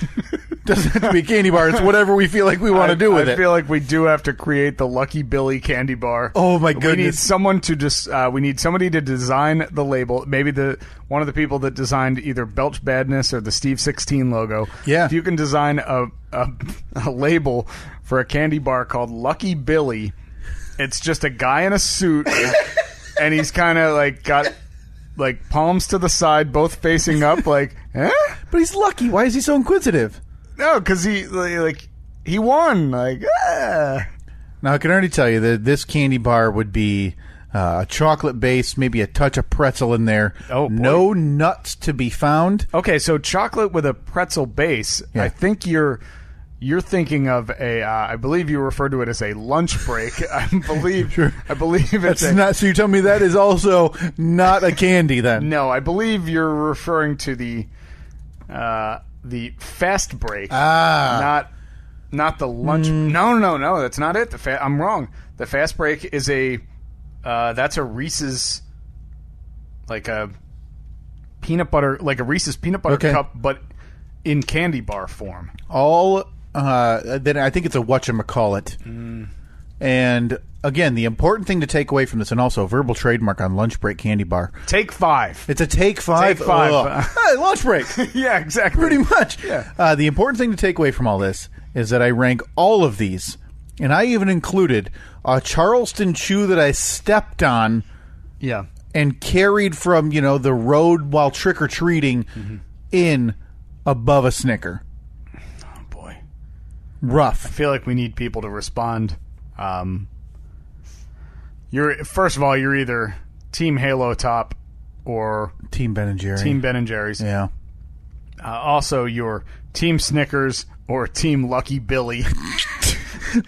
S1: doesn't have to be a candy bar. It's whatever we feel like we want to do with
S2: I
S1: it.
S2: feel like we do have to create the Lucky Billy candy bar.
S1: Oh, my
S2: We need
S1: goodness.
S2: someone to just. We need somebody to design the label. Maybe one of the people that designed either Belch Badness or the Steve 16 logo.
S1: Yeah.
S2: If you can design a label for a candy bar called Lucky Billy, it's just a guy in a suit, and he's kind of like got like palms to the side, both facing up, like, eh?
S1: But he's lucky. Why is he so inquisitive?
S2: No, because he won. Like,
S1: Now, I can already tell you that this candy bar would be a chocolate base, maybe a touch of pretzel in there.
S2: Oh, boy.
S1: No nuts to be found.
S2: Okay, so chocolate with a pretzel base.
S1: Yeah.
S2: I think you're thinking of a. I believe you referred to it as a lunch break. I believe.
S1: Sure.
S2: I believe it's
S1: That's not. So you tell me that is also not a candy then?
S2: No, I believe you're referring to the fast break. Not the lunch. No. That's not it. I'm wrong. The fast break is a. That's a Reese's. Like a peanut butter, like a Reese's peanut butter
S1: Okay.
S2: cup, but in candy bar form.
S1: Then I think it's a whatchamacallit. And again, the important thing to take away from this, and also a verbal trademark on lunch break candy bar.
S2: Take 5.
S1: It's a take five.
S2: Take 5.
S1: Ugh. Hey, lunch break.
S2: Yeah, exactly.
S1: Pretty much.
S2: Yeah.
S1: The important thing to take away from all this is that I rank all of these, and I even included a Charleston Chew that I stepped on
S2: Yeah.
S1: and carried from, the road while trick-or-treating in above a Snicker.
S2: Oh, boy.
S1: Rough.
S2: I feel like we need people to respond. First of all, you're either Team Halo Top or
S1: Team Ben and Jerry.
S2: Team Ben and Jerry's.
S1: Yeah.
S2: Also, you're Team Snickers or Team Lucky Billy.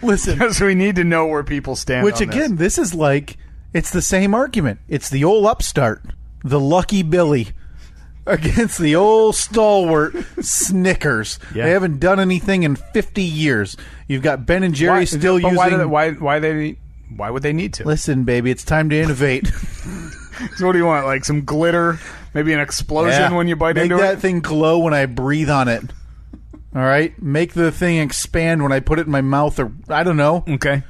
S1: Listen.
S2: Because we need to know where people stand
S1: Which,
S2: on
S1: again, this is like, it's the same argument. It's the old upstart, the Lucky Billy, against the old stalwart Snickers.
S2: Yeah.
S1: They haven't done anything in 50 years. You've got Ben and Jerry still using...
S2: Why would they need to?
S1: Listen, baby, it's time to innovate.
S2: So what do you want? Like some glitter? Maybe an explosion when you bite
S1: Make
S2: into
S1: that
S2: it?
S1: thing glow when I breathe on it. All right? Make the thing expand when I put it in my mouth, or I don't know.
S2: Okay.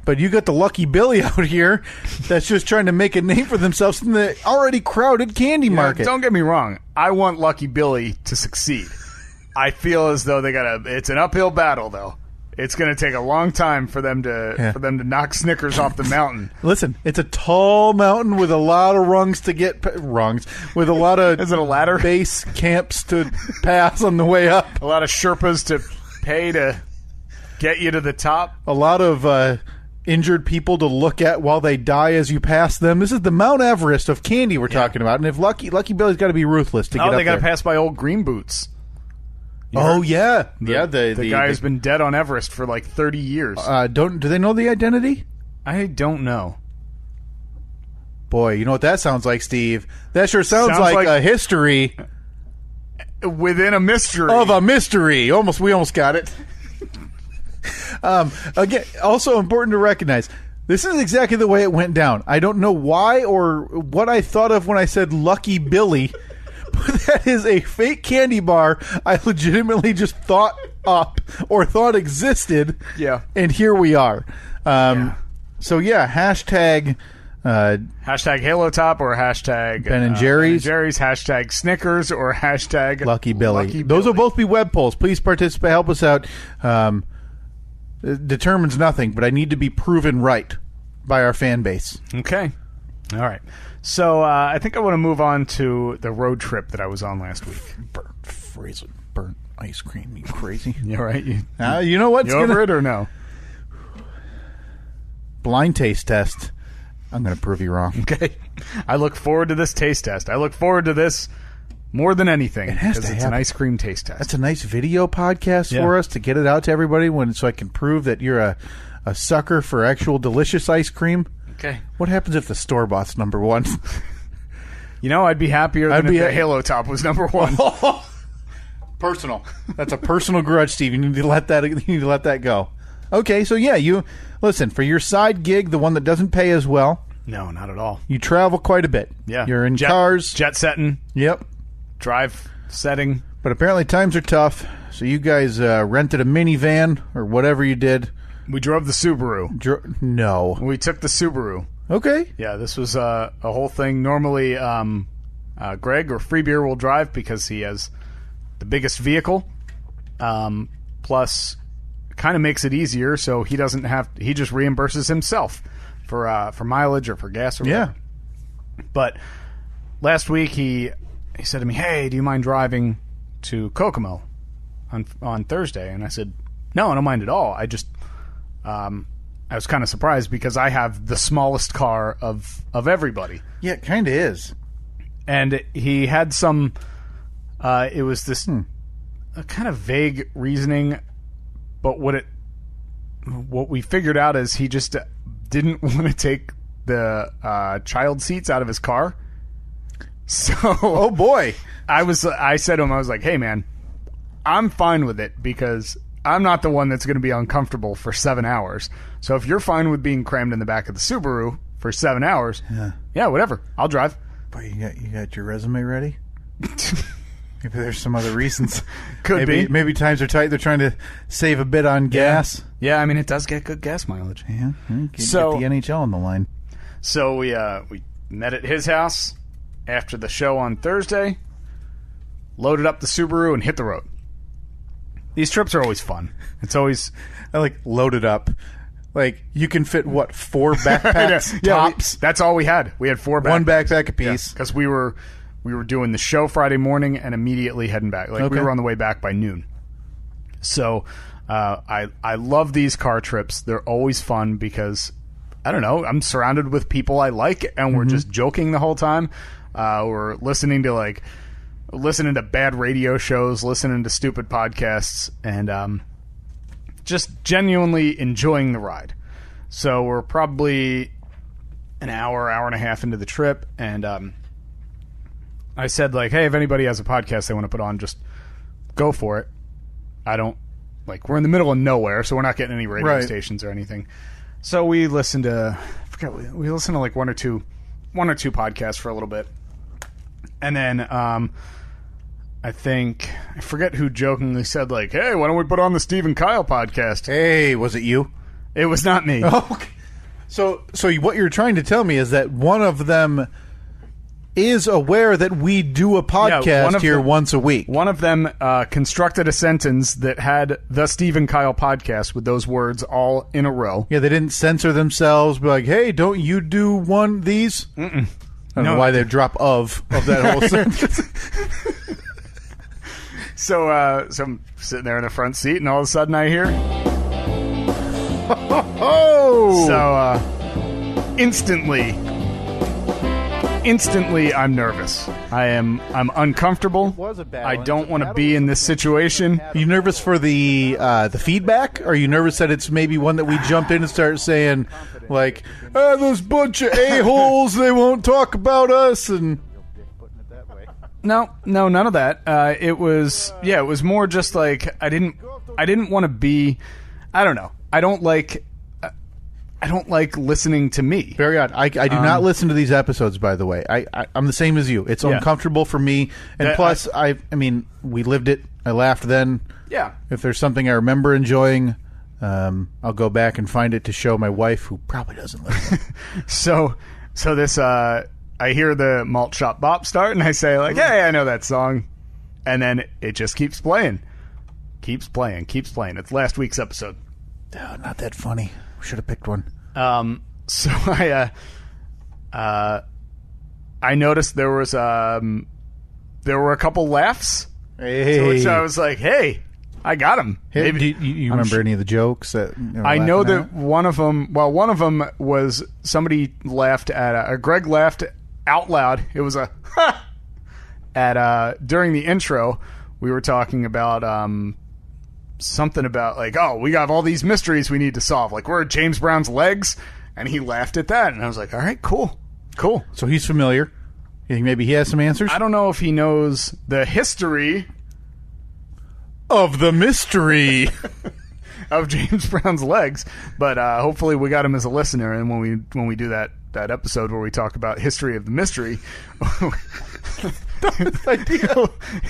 S1: But you got the Lucky Billy out here that's just trying to make a name for themselves in the already crowded candy market.
S2: Don't get me wrong. I want Lucky Billy to succeed. I feel as though it's an uphill battle, though. It's going to take a long time for them to knock Snickers off the mountain.
S1: Listen, it's a tall mountain with a lot of rungs to get with a lot of
S2: Is it a ladder?
S1: base camps to pass on the way up.
S2: A lot of Sherpas to pay to get you to the top.
S1: A lot of injured people to look at while they die as you pass them. This is the Mount Everest of candy we're talking about. And if Lucky Billy's got to be ruthless to get up
S2: they got to
S1: there.
S2: pass by old Green Boots.
S1: Oh yeah,
S2: The guy who's been dead on Everest for like 30 years.
S1: Do they know the identity?
S2: I don't know.
S1: Boy, you know what that sounds like, Steve? That sure sounds
S2: Sounds like
S1: a history
S2: Within a mystery.
S1: of a mystery. We almost got it. Again, also important to recognize, this is exactly the way it went down. I don't know why or what I thought of when I said Lucky Billy, but that is a fake candy bar I legitimately just thought up or thought existed.
S2: Yeah.
S1: And here we are. So yeah, hashtag...
S2: Hashtag Halo Top or hashtag
S1: Ben and Jerry's.
S2: Hashtag Snickers or hashtag
S1: Lucky Billy.
S2: Lucky
S1: Those
S2: Billy.
S1: will both be web polls. Please participate. Help us out. determines nothing, but I need to be proven right by our fan base.
S2: Okay. All right. So I think I want to move on to the road trip that I was on last week.
S1: Burnt ice cream, you crazy.
S2: You all right?
S1: You know what's
S2: You over it or no?
S1: Blind taste test. I'm going to prove you wrong.
S2: Okay. I look forward to this taste test. I look forward to this more than anything because it's an ice cream taste test.
S1: That's a nice video podcast for us to get it out to everybody so I can prove that you're a sucker for actual delicious ice cream.
S2: Okay.
S1: What happens if the store-bought's number one?
S2: I'd be happier than if the Halo Top was number one.
S1: Personal. That's a personal grudge, Steve. You need to let that go. Okay, so you listen, for your side gig, the one that doesn't pay as well.
S2: No, not at all.
S1: You travel quite a bit.
S2: Yeah.
S1: You're in cars.
S2: Jet setting.
S1: Yep.
S2: Drive setting.
S1: But apparently times are tough, so you guys rented a minivan or whatever you did.
S2: We drove the Subaru.
S1: No.
S2: We took the Subaru.
S1: Okay.
S2: Yeah, this was a whole thing. Normally, Greg or Free Beer will drive because he has the biggest vehicle. Plus, kind of makes it easier, so he doesn't have. He just reimburses himself for mileage or for gas or whatever. But last week he said to me, "Hey, do you mind driving to Kokomo on Thursday?" And I said, "No, I don't mind at all. I just." I was kind of surprised because I have the smallest car of everybody.
S1: Yeah, it kind of is.
S2: And he had some. It was this a kind of vague reasoning, but what we figured out is he just didn't want to take the child seats out of his car. So,
S1: oh boy,
S2: I said to him, I was like, "Hey man, I'm fine with it because I'm not the one that's going to be uncomfortable for 7 hours. So if you're fine with being crammed in the back of the Subaru for 7 hours, yeah, whatever. I'll drive."
S1: But you got your resume ready? Maybe there's some other reasons.
S2: Could be.
S1: Maybe times are tight. They're trying to save a bit on gas.
S2: Yeah, I mean, it does get good gas mileage.
S1: Yeah, get
S2: So-
S1: the NHL on the line.
S2: So we met at his house after the show on Thursday, loaded up the Subaru, and hit the road. These trips are always fun. It's always...
S1: I like loaded up. Like, you can fit, 4 backpacks tops?
S2: That's all we had. We had 4 backpacks.
S1: One backpack apiece.
S2: Because we were doing the show Friday morning and immediately heading back. Like, we were on the way back by noon. So, I love these car trips. They're always fun because, I don't know, I'm surrounded with people I like and we're just joking the whole time. We're listening to bad radio shows, listening to stupid podcasts, and just genuinely enjoying the ride. So we're probably an hour and a half into the trip, and I said, like, hey, if anybody has a podcast they want to put on, just go for it. I don't, we're in the middle of nowhere, so we're not getting any radio stations or anything. So we listened to, we listened to one or two podcasts for a little bit. And then I forget who jokingly said, hey, why don't we put on the Steve and Kyle podcast?
S1: Hey, was it you?
S2: It was not me.
S1: Oh, okay. So what you're trying to tell me is that one of them is aware that we do a podcast here once a week.
S2: One of them constructed a sentence that had the Steve and Kyle podcast with those words all in a row.
S1: Yeah, they didn't censor themselves, be like, hey, don't you do one of these?
S2: Mm-mm.
S1: I don't know why they drop of that whole sentence.
S2: So I'm sitting there in the front seat, and all of a sudden I hear...
S1: Oh!
S2: So, instantly, I'm nervous. I'm uncomfortable. I don't want to be in this situation.
S1: Are you nervous for the feedback? Or are you nervous that it's maybe one that we jump in and start saying, those bunch of a-holes, they won't talk about us, and...
S2: No, none of that. It was more just I didn't want to be, I don't know. I don't like listening to me.
S1: Very odd. I do not listen to these episodes, by the way. I'm the same as you. It's uncomfortable for me. And plus, I mean, we lived it. I laughed then.
S2: Yeah.
S1: If there's something I remember enjoying, I'll go back and find it to show my wife, who probably doesn't listen.
S2: So this, I hear the Malt Shop Bop start, and I say, hey, I know that song. And then it just keeps playing. Keeps playing. It's last week's episode.
S1: Oh, not that funny. We should have picked one.
S2: So I noticed there were a couple laughs.
S1: Hey.
S2: To which I was like, hey, I got him.
S1: Hey, do you remember any of the jokes that
S2: I know that one of them was somebody laughed at Greg laughed out loud. It was a at during the intro we were talking about something about like, oh, we got all these mysteries we need to solve, like we're at James Brown's legs, and he laughed at that, and I was like, all right, cool.
S1: So he's familiar. You think maybe he has some answers?
S2: I don't know if he knows the history
S1: of the mystery
S2: of James Brown's legs, but hopefully we got him as a listener, and when we do that episode where we talk about history of the mystery,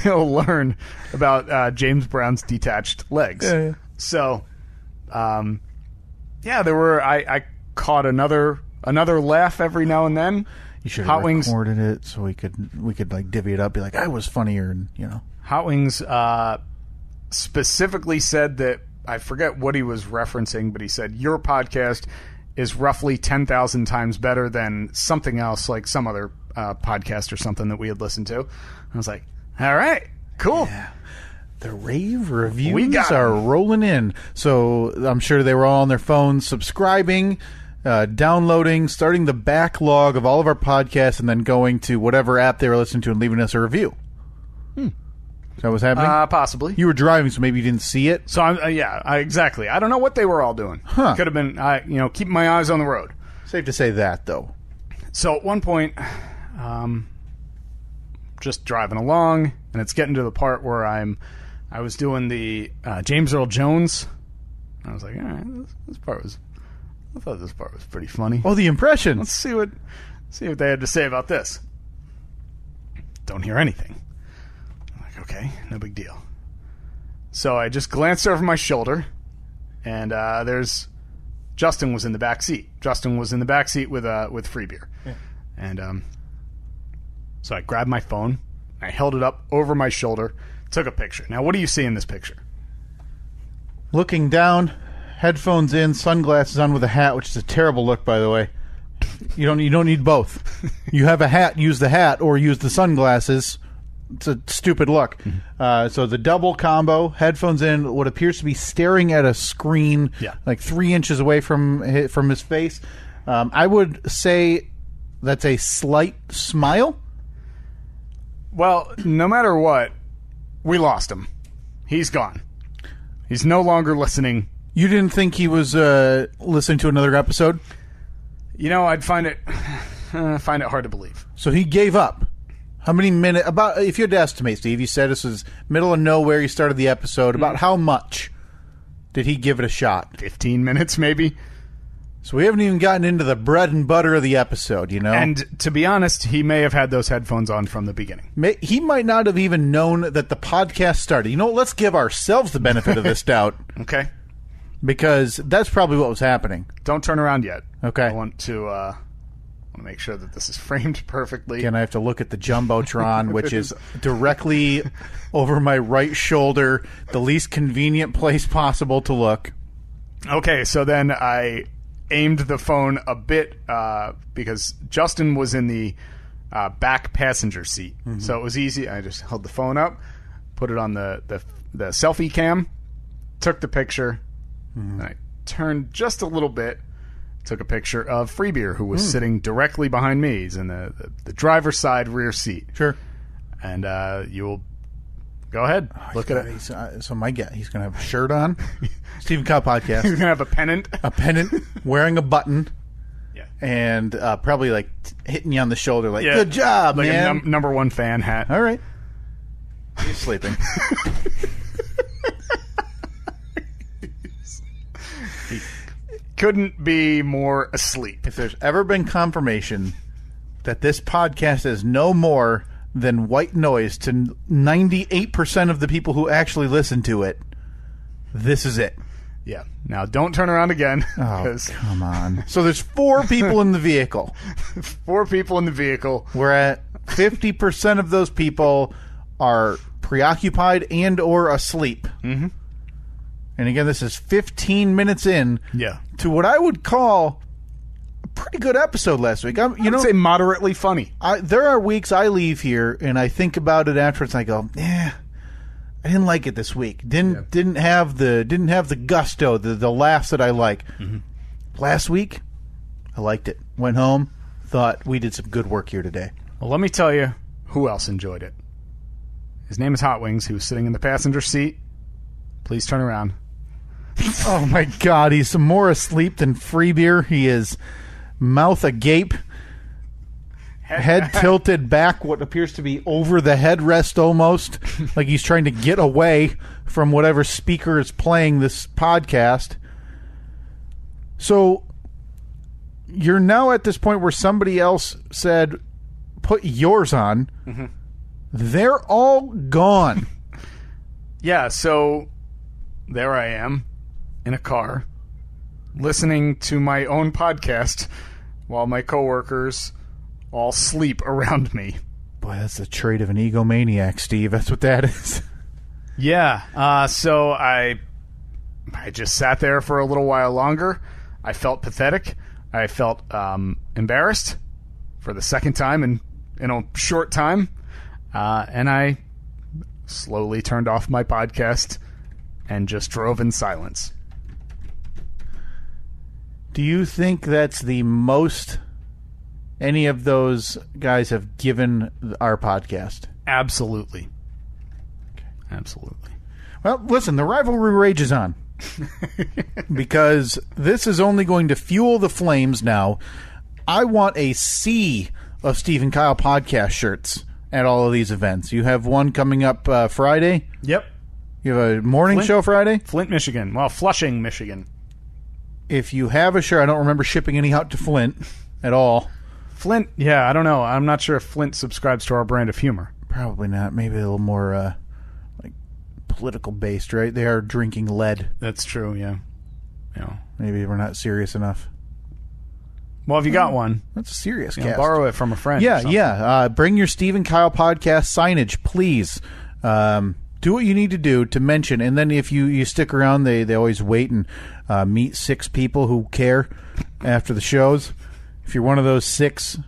S2: he'll learn about James Brown's detached legs.
S1: Yeah.
S2: So, there were. I caught another laugh every now and then.
S1: You should have recorded it so we could like divvy it up, be like, I was funnier, and
S2: Hot Wings specifically said that, I forget what he was referencing, but he said your podcast is roughly 10,000 times better than something else, like some other podcast or something that we had listened to. I was like, all right, cool.
S1: Yeah. The rave reviews are rolling in. So I'm sure they were all on their phones subscribing, downloading, starting the backlog of all of our podcasts, and then going to whatever app they were listening to and leaving us a review. Is that what's happening?
S2: Possibly.
S1: You were driving, so maybe you didn't see it.
S2: So exactly. I don't know what they were all doing. Could have been, keeping my eyes on the road.
S1: Safe to say that, though.
S2: So at one point, just driving along, and it's getting to the part where I was doing the James Earl Jones. I was like, all right, I thought this part was pretty funny.
S1: Oh, the impression.
S2: Let's see what they had to say about this. Don't hear anything. I'm like, okay, no big deal. So I just glanced over my shoulder, and Justin was in the back seat. Justin was in the back seat with free beer. Yeah. And so I grabbed my phone, I held it up over my shoulder, took a picture. Now, what do you see in this picture?
S1: Looking down, headphones in, sunglasses on with a hat, which is a terrible look, by the way. You don't need both. You have a hat, use the hat, or use the sunglasses. It's a stupid look. Mm-hmm. So the double combo, headphones in, what appears to be staring at a screen, like 3 inches away from his face. I would say that's a slight smile.
S2: Well, no matter what, we lost him. He's gone. He's no longer listening.
S1: You didn't think he was listening to another episode?
S2: I'd find it hard to believe.
S1: So he gave up. How many minutes? About, if you had to estimate, Steve, you said this was middle of nowhere. You started the episode. About how much did he give it a shot?
S2: 15 minutes, maybe.
S1: So we haven't even gotten into the bread and butter of the episode,
S2: And to be honest, he may have had those headphones on from the beginning.
S1: He might not have even known that the podcast started. Let's give ourselves the benefit of this doubt.
S2: Okay.
S1: Because that's probably what was happening.
S2: Don't turn around yet.
S1: Okay.
S2: I want to make sure that this is framed perfectly.
S1: Again, I have to look at the Jumbotron, which is directly over my right shoulder, the least convenient place possible to look.
S2: Okay, so then I aimed the phone a bit because Justin was in the back passenger seat. Mm-hmm. So it was easy. I just held the phone up, put it on the selfie cam, took the picture, and I turned just a little bit, took a picture of Freebeer, who was sitting directly behind me. He's in the driver's side rear seat.
S1: Sure.
S2: And you'll go ahead. Look at it.
S1: So my guess, he's going to have a shirt on. Stephen Cow Podcast.
S2: He's going to have a pennant.
S1: Wearing a button.
S2: Yeah.
S1: And probably like hitting you on the shoulder like, good job,
S2: like
S1: man.
S2: a number one fan hat.
S1: All right. He's sleeping.
S2: He couldn't be more asleep.
S1: If there's ever been confirmation that this podcast is no more than white noise to 98% of the people who actually listen to it, this is it.
S2: Yeah. Now, don't turn around again.
S1: Oh, come on. So there's 4 people in the vehicle.
S2: 4 people in the vehicle.
S1: We're at 50% of those people are preoccupied and or asleep.
S2: Mm-hmm.
S1: And again, this is 15 minutes in
S2: Yeah.
S1: to what I would call a pretty good episode last week.
S2: I would say moderately funny.
S1: There are weeks I leave here and I think about it afterwards and I go, I didn't like it this week. Didn't have the gusto, the laughs that I like. Mm-hmm. Last week, I liked it. Went home, thought we did some good work here today.
S2: Well, let me tell you who else enjoyed it. His name is Hot Wings. He was sitting in the passenger seat. Please turn around.
S1: Oh my God, he's more asleep than free beer. He is mouth agape, head tilted back, what appears to be over the headrest almost, like he's trying to get away from whatever speaker is playing this podcast. So you're now at this point where somebody else said, put yours on. Mm-hmm. They're all gone.
S2: Yeah, so there I am in a car listening to my own podcast while my coworkers all sleep around me.
S1: Boy, that's the trait of an egomaniac, Steve. That's what that is.
S2: Yeah, so I just sat there for a little while longer. I felt pathetic. I felt embarrassed for the second time in a short time. And I slowly turned off my podcast and just drove in silence.
S1: Do you think that's the most any of those guys have given our podcast?
S2: Absolutely. Okay. Absolutely.
S1: Well, listen, the rivalry rages on. Because this is only going to fuel the flames now. I want a sea of Steve and Kyle podcast shirts at all of these events. You have one coming up Friday?
S2: Yep.
S1: You have a morning show Friday?
S2: Flint, Michigan. Well, Flushing, Michigan.
S1: If you have a shirt, I don't remember shipping any out to Flint at all.
S2: Flint, yeah, I don't know. I'm not sure if Flint subscribes to our brand of humor.
S1: Probably not. Maybe a little more like political based, right? They are drinking lead.
S2: That's true, yeah.
S1: Maybe we're not serious enough.
S2: Well, if you got one,
S1: that's a serious cast.
S2: Borrow it from a friend.
S1: Yeah. Bring your Steve and Kyle podcast signage, please. Do what you need to do to mention, and then if you stick around, they always wait and meet 6 people who care after the shows. If you're one of those 6,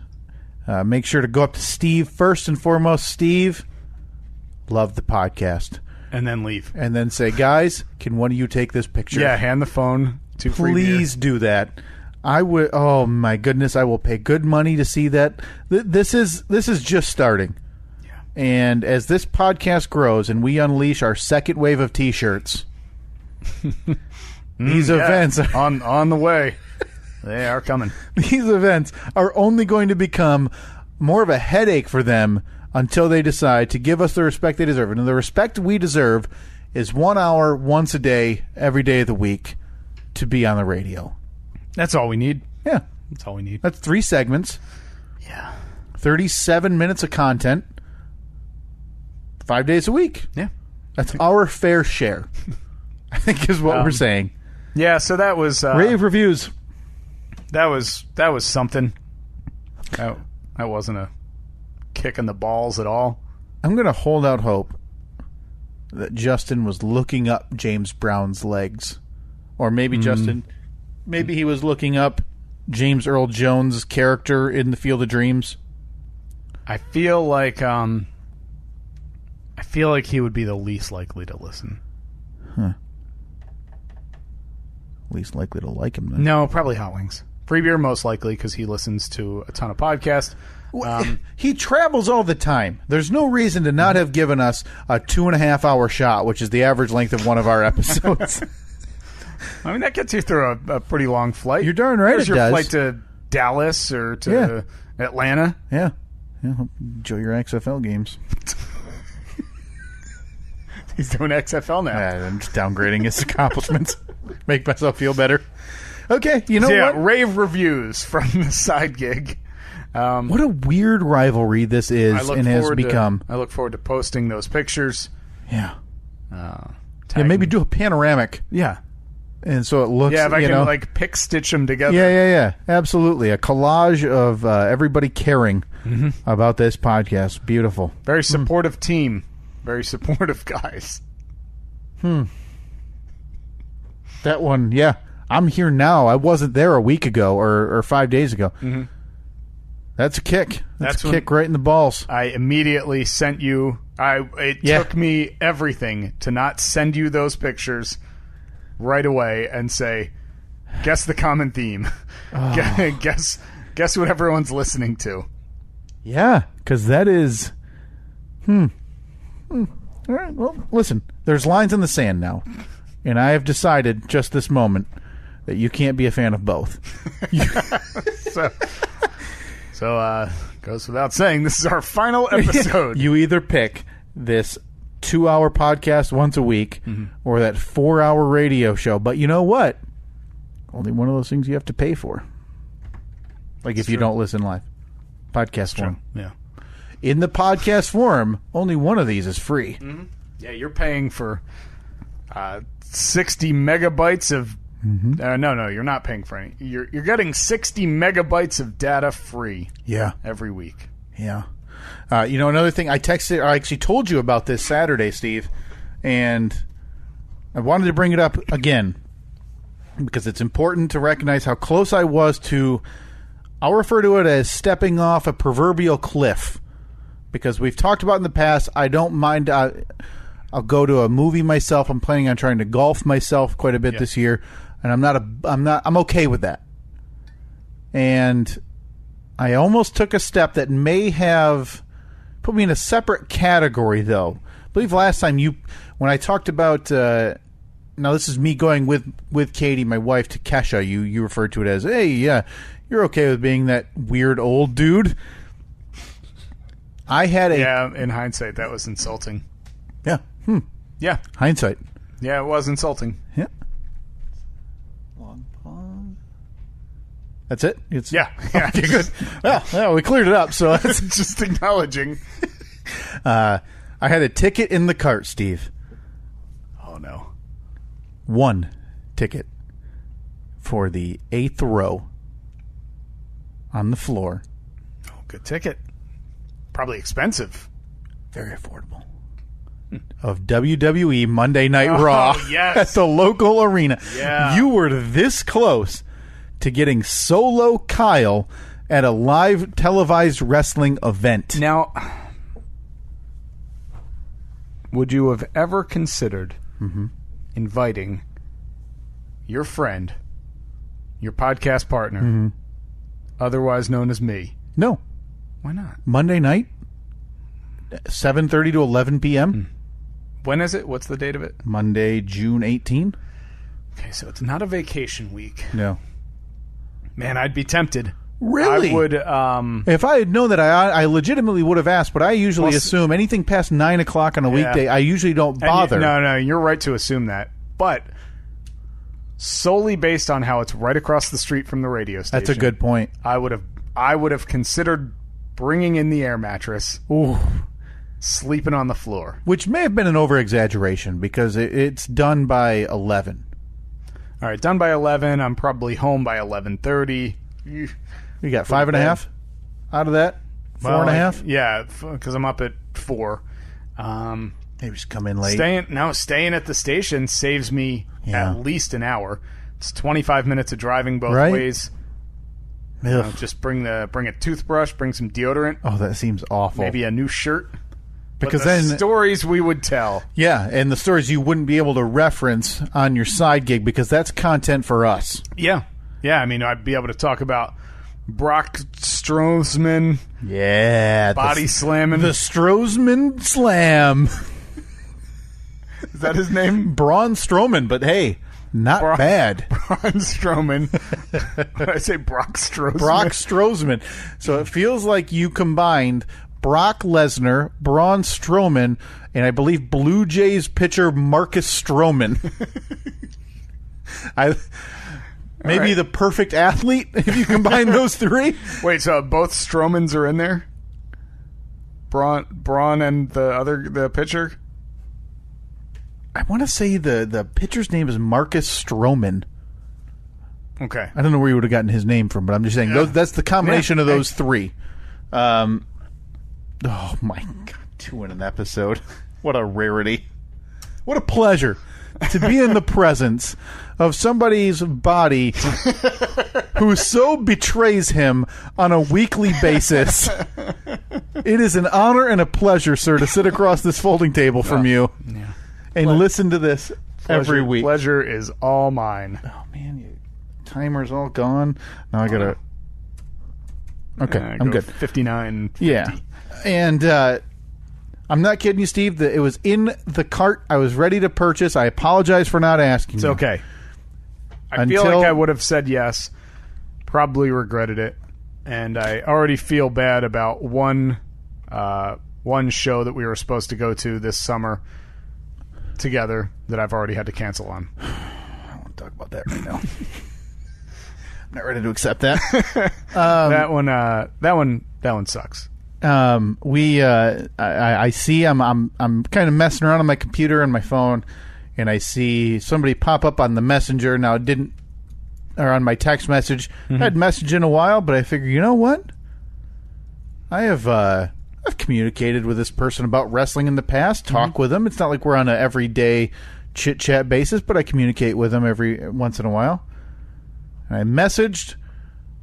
S1: make sure to go up to Steve first and foremost. Steve, love the podcast.
S2: And then leave.
S1: And then say, guys, can one of you take this picture?
S2: Yeah, hand the phone to
S1: Please do that. I would. Oh my goodness, I will pay good money to see that. This is just starting. Yeah. And as this podcast grows and we unleash our second wave of T-shirts, these events are
S2: on the way. They are coming.
S1: These events are only going to become more of a headache for them until they decide to give us the respect they deserve. And the respect we deserve is 1 hour, once a day, every day of the week to be on the radio.
S2: That's all we need.
S1: Yeah.
S2: That's all we need.
S1: That's 3 segments.
S2: Yeah.
S1: 37 minutes of content. 5 days a week.
S2: Yeah.
S1: That's our fair share, I think is what we're saying.
S2: Yeah, so that was...
S1: rave reviews.
S2: That was something. That wasn't a kick in the balls at all.
S1: I'm going to hold out hope that Justin was looking up James Brown's legs. Or maybe maybe he was looking up James Earl Jones' character in The Field of Dreams.
S2: I feel like he would be the least likely to listen.
S1: Huh. Least likely to like him, then.
S2: No, probably Hot Wings. Free Beer, most likely, because he listens to a ton of podcasts.
S1: He travels all the time. There's no reason to not have given us a 2.5-hour shot, which is the average length of one of our episodes.
S2: I mean, that gets you through a pretty long flight.
S1: You're darn right.
S2: There's your flight to Dallas or to Atlanta.
S1: Yeah. Enjoy your XFL games.
S2: He's doing XFL now.
S1: Yeah, I'm just downgrading his accomplishments. Make myself feel better. Okay, you know what?
S2: Rave reviews from the side gig.
S1: What a weird rivalry this is and has become.
S2: I look forward to posting those pictures.
S1: Yeah. Maybe do a panoramic.
S2: Yeah.
S1: And so it looks,
S2: if I can pick stitch them together.
S1: Yeah. Absolutely. A collage of everybody caring about this podcast. Beautiful.
S2: Very supportive team. Very supportive guys.
S1: That one, yeah. I'm here now. I wasn't there a week ago or 5 days ago.
S2: Mm-hmm.
S1: That's a kick. That's a kick right in the balls.
S2: I immediately sent you. It took me everything to not send you those pictures right away and say, guess the common theme. Oh. Guess what everyone's listening to.
S1: Yeah, because that is... All right, well, listen. There's lines in the sand now. And I have decided just this moment that you can't be a fan of both.
S2: So goes without saying, this is our final episode.
S1: You either pick this 2-hour podcast once a week or that 4-hour radio show. But you know what? Only one of those things you have to pay for. Like if you don't listen live. Podcast form.
S2: Yeah.
S1: In the podcast form, only one of these is free.
S2: Mm-hmm. Yeah, you're paying for 60 megabytes of... no, you're not paying for any. You're getting 60 megabytes of data free.
S1: Yeah,
S2: every week.
S1: Yeah. Another thing, I actually told you about this Saturday, Steve, and I wanted to bring it up again because it's important to recognize how close I was to. I'll refer to it as stepping off a proverbial cliff because we've talked about in the past. I don't mind. I'll go to a movie myself. I'm planning on trying to golf myself quite a bit this year. And I'm okay with that. And I almost took a step that may have put me in a separate category, though. I believe last time when I talked about, now this is me going with Katie, my wife, to Kesha, you referred to it as, hey, yeah, you're okay with being that weird old dude.
S2: Yeah, in hindsight, that was insulting.
S1: Yeah.
S2: Yeah.
S1: Hindsight.
S2: Yeah, it was insulting.
S1: Yeah. That's it?
S2: Yeah.
S1: Okay, good. Well, we cleared it up, so that's
S2: just acknowledging.
S1: I had a ticket in the cart, Steve.
S2: Oh, no.
S1: One ticket for the 8th row on the floor.
S2: Oh, good ticket. Probably expensive.
S1: Very affordable. Of WWE Monday Night Raw at the local arena.
S2: Yeah.
S1: You were this close to getting Solo Kyle at a live televised wrestling event.
S2: Now, would you have ever considered inviting your friend, your podcast partner, otherwise known as me?
S1: No.
S2: Why not?
S1: Monday night, 7:30 to 11 p.m.
S2: When is it? What's the date of it?
S1: Monday, June 18.
S2: Okay, so it's not a vacation week.
S1: No.
S2: Man, I'd be tempted.
S1: Really?
S2: I would.
S1: If I had known that, I legitimately would have asked, but I usually assume anything past 9 o'clock on a weekday, I usually don't bother.
S2: No, you're right to assume that. But solely based on how it's right across the street from the radio station.
S1: That's a good point.
S2: I would have considered bringing in the air mattress.
S1: Ooh.
S2: Sleeping on the floor.
S1: Which may have been an over-exaggeration because it's done by 11.
S2: All right, done by 11. I'm probably home by 11:30.
S1: You got 5.5 out of that? 4.5?
S2: Yeah, because I'm up at 4.
S1: Maybe just come in late.
S2: Staying at the station saves me at least an hour. It's 25 minutes of driving both ways. Just bring a toothbrush, bring some deodorant.
S1: Oh, that seems awful.
S2: Maybe a new shirt.
S1: Because
S2: then stories we would tell.
S1: Yeah, and the stories you wouldn't be able to reference on your side gig because that's content for us.
S2: Yeah. I mean, I'd be able to talk about Brock Strowman.
S1: Yeah.
S2: Body slamming.
S1: The Strowman Slam.
S2: Is that his name?
S1: Braun Strowman, but hey, not bad.
S2: Braun Strowman. What did I say? Brock Strowman.
S1: Brock Strowman. So it feels like you combined Brock Lesnar, Braun Strowman, and I believe Blue Jays pitcher Marcus Stroman. Maybe the perfect athlete if you combine those three.
S2: Wait, so both Strowmans are in there? Braun and the pitcher?
S1: I want to say the pitcher's name is Marcus Stroman.
S2: Okay.
S1: I don't know where you would have gotten his name from, but I'm just saying that's the combination of those three. Oh, my God. 2 in an episode. What a rarity. What a pleasure. to be in the presence of somebody's body who so betrays him on a weekly basis. It is an honor and a pleasure, sir, to sit across this folding table from you and listen to this every week.
S2: Pleasure is all mine.
S1: Oh, man, your timer's all gone. Now I got to... Okay, I'm good.
S2: 59. 50.
S1: Yeah. And I'm not kidding you, Steve. It was in the cart. I was ready to purchase. I apologize for not asking
S2: It's
S1: you.
S2: okay. I feel like I would have said yes. Probably regretted it. And I already feel bad about one show that we were supposed to go to this summer together that I've already had to cancel on.
S1: I don't want to talk about that right now. I'm not ready to accept that.
S2: That one sucks.
S1: I see I'm kind of messing around on my computer and my phone, and I see somebody pop up on the messenger. Now it didn't, or on my text message. I hadn't messaged in a while, but I figure, you know what? I've communicated with this person about wrestling in the past. Talk with them. It's not like we're on an everyday chit chat basis, but I communicate with them every once in a while. And I messaged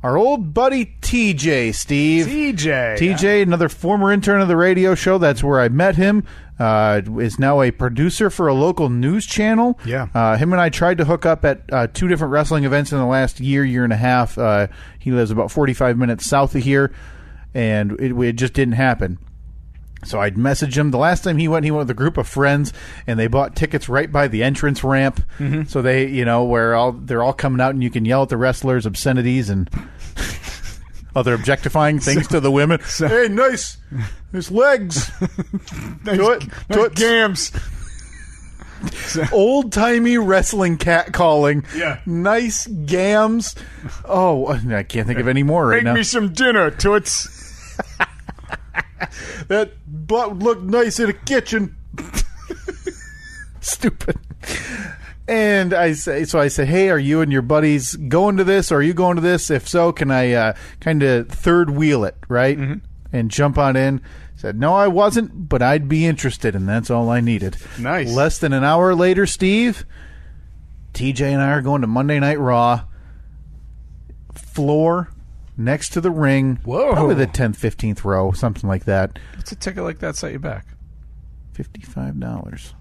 S1: our old buddy TJ, Steve. TJ, another former intern of the radio show. That's where I met him. Is now a producer for a local news channel.
S2: Yeah.
S1: Him and I tried to hook up at 2 different wrestling events in the last year and a half. He lives about 45 minutes south of here, and it just didn't happen. So I'd message him. The last time he went with a group of friends, and they bought tickets right by the entrance ramp. So they, where they're all coming out, and you can yell at the wrestlers obscenities and other objectifying things to the women. Hey, nice legs.
S2: nice gams.
S1: Old timey wrestling cat calling.
S2: Yeah.
S1: Nice gams. Oh, I can't think of any more right now.
S2: Make me some dinner, toots.
S1: That butt looked nice in a kitchen. Stupid. And I say, hey, are you and your buddies going to this, or are you going to this? If so, can I kind of third wheel it, right? And jump on in. Said, no, I wasn't, but I'd be interested, and that's all I needed.
S2: Nice.
S1: Less than an hour later, Steve, TJ and I are going to Monday Night Raw. Floor next to the ring.
S2: Whoa.
S1: Probably the 10th, 15th row, something like that.
S2: What's a ticket like that set you back?
S1: $55.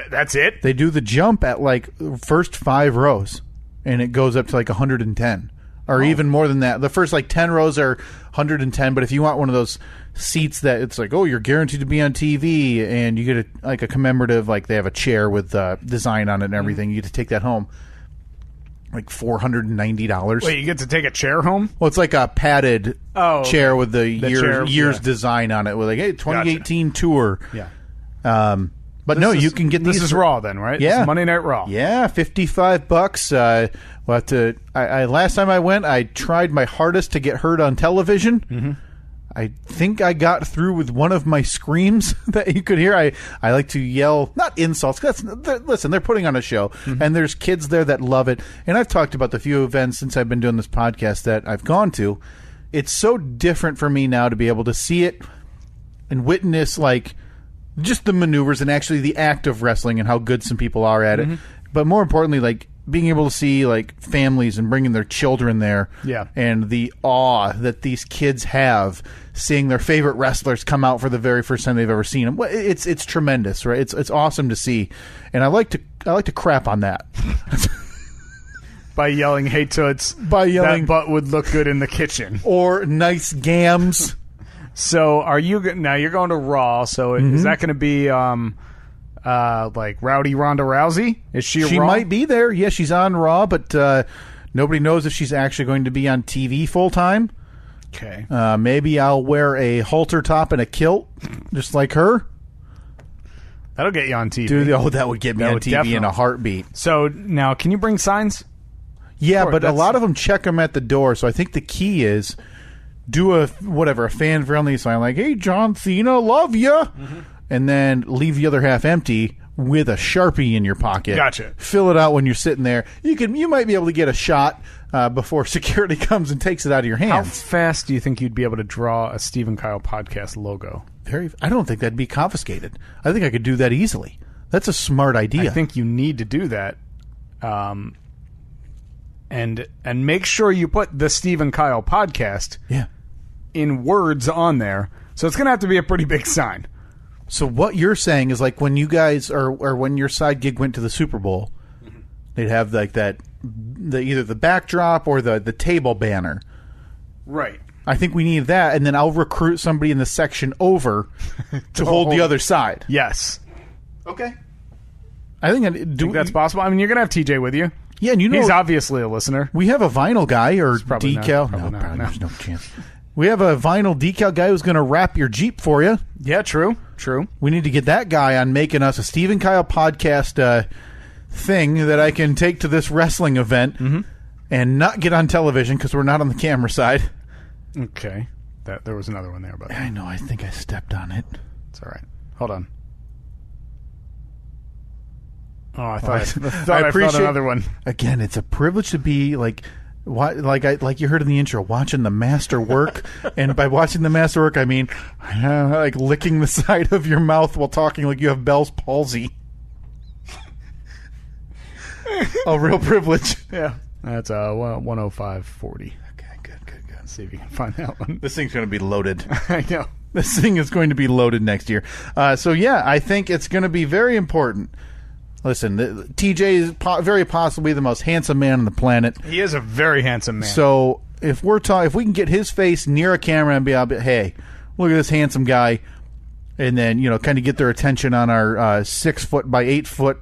S2: That's it?
S1: They do the jump at like first 5 rows, and it goes up to like 110, or even more than that. The first like 10 rows are 110, but if you want one of those seats that it's like, oh, you're guaranteed to be on TV, and you get a commemorative, like they have a chair with design on it and everything, you get to take that home. Like $490.
S2: Wait, you get to take a chair home?
S1: Well, it's like a padded chair with the year's design on it. With like, hey, 2018 tour.
S2: Yeah.
S1: But no, you can get these.
S2: This is Raw then, right?
S1: Yeah.
S2: This is Monday Night Raw.
S1: Yeah, $55. We'll have to. Last time I went, I tried my hardest to get heard on television. I think I got through with one of my screams that you could hear. I like to yell, not insults. Listen, they're putting on a show, and there's kids there that love it. And I've talked about the few events since I've been doing this podcast that I've gone to. It's so different for me now to be able to see it and witness like just the maneuvers and actually the act of wrestling and how good some people are at it. But more importantly, like being able to see like families and bringing their children there, and the awe that these kids have seeing their favorite wrestlers come out for the very first time they've ever seen them. It's tremendous, right? It's awesome to see, and I like to crap on that
S2: by yelling, "Hey toots!"
S1: By yelling,
S2: that butt would look good in the kitchen,
S1: or nice gams.
S2: So are you now? You're going to Raw. So is that going to be like Rowdy Ronda Rousey? Is she?
S1: She
S2: Raw?
S1: might be there. Yeah, she's on Raw, but nobody knows if she's actually going to be on TV full time.
S2: Okay.
S1: Maybe I'll wear a halter top and a kilt, just like her.
S2: That'll get you on TV.
S1: That would get me on TV in a heartbeat.
S2: So now, can you bring signs?
S1: Yeah, but a lot of them check them at the door. So I think the key is do a fan-friendly sign like, "Hey, John Cena, love ya," and then leave the other half empty with a Sharpie in your pocket.
S2: Gotcha.
S1: Fill it out when you're sitting there. You might be able to get a shot before security comes and takes it out of your hands.
S2: How fast do you think you'd be able to draw a Steve and Kyle podcast logo?
S1: I don't think that'd be confiscated. I think I could do that easily. That's a smart idea.
S2: I think you need to do that. And make sure you put the Steve and Kyle podcast in words on there. So it's going to have to be a pretty big sign.
S1: So what you're saying is like when you guys or when your side gig went to the Super Bowl, they'd have like that either the backdrop or the table banner.
S2: Right.
S1: I think we need that, and then I'll recruit somebody in the section over to hold the other side.
S2: Yes.
S1: Okay. I think
S2: that's possible. I mean, you're going to have TJ with you.
S1: Yeah, and
S2: he's obviously a listener.
S1: We have a vinyl guy or decal.
S2: Probably not.
S1: There's no chance. We have a vinyl decal guy who's going to wrap your Jeep for you.
S2: Yeah, true.
S1: We need to get that guy on making us a Steve and Kyle podcast thing that I can take to this wrestling event and not get on television because we're not on the camera side.
S2: Okay. There was another one there, but
S1: I know. I think I stepped on it.
S2: It's all right. Hold on. Oh, I thought I found another one.
S1: Again, it's a privilege to be like you heard in the intro, watching the master work. And by watching the master work, I mean like licking the side of your mouth while talking like you have Bell's palsy. A real privilege.
S2: Yeah. That's 105.40.
S1: Okay, good.
S2: Let's see if you can find that one.
S1: This thing's going to be loaded.
S2: I know.
S1: This thing is going to be loaded next year. So, yeah, I think it's going to be very important. Listen, TJ is very possibly the most handsome man on the planet.
S2: He is a very handsome man.
S1: So if if we can get his face near a camera and be able to, hey, look at this handsome guy, and then kind of get their attention on our 6 foot by 8 foot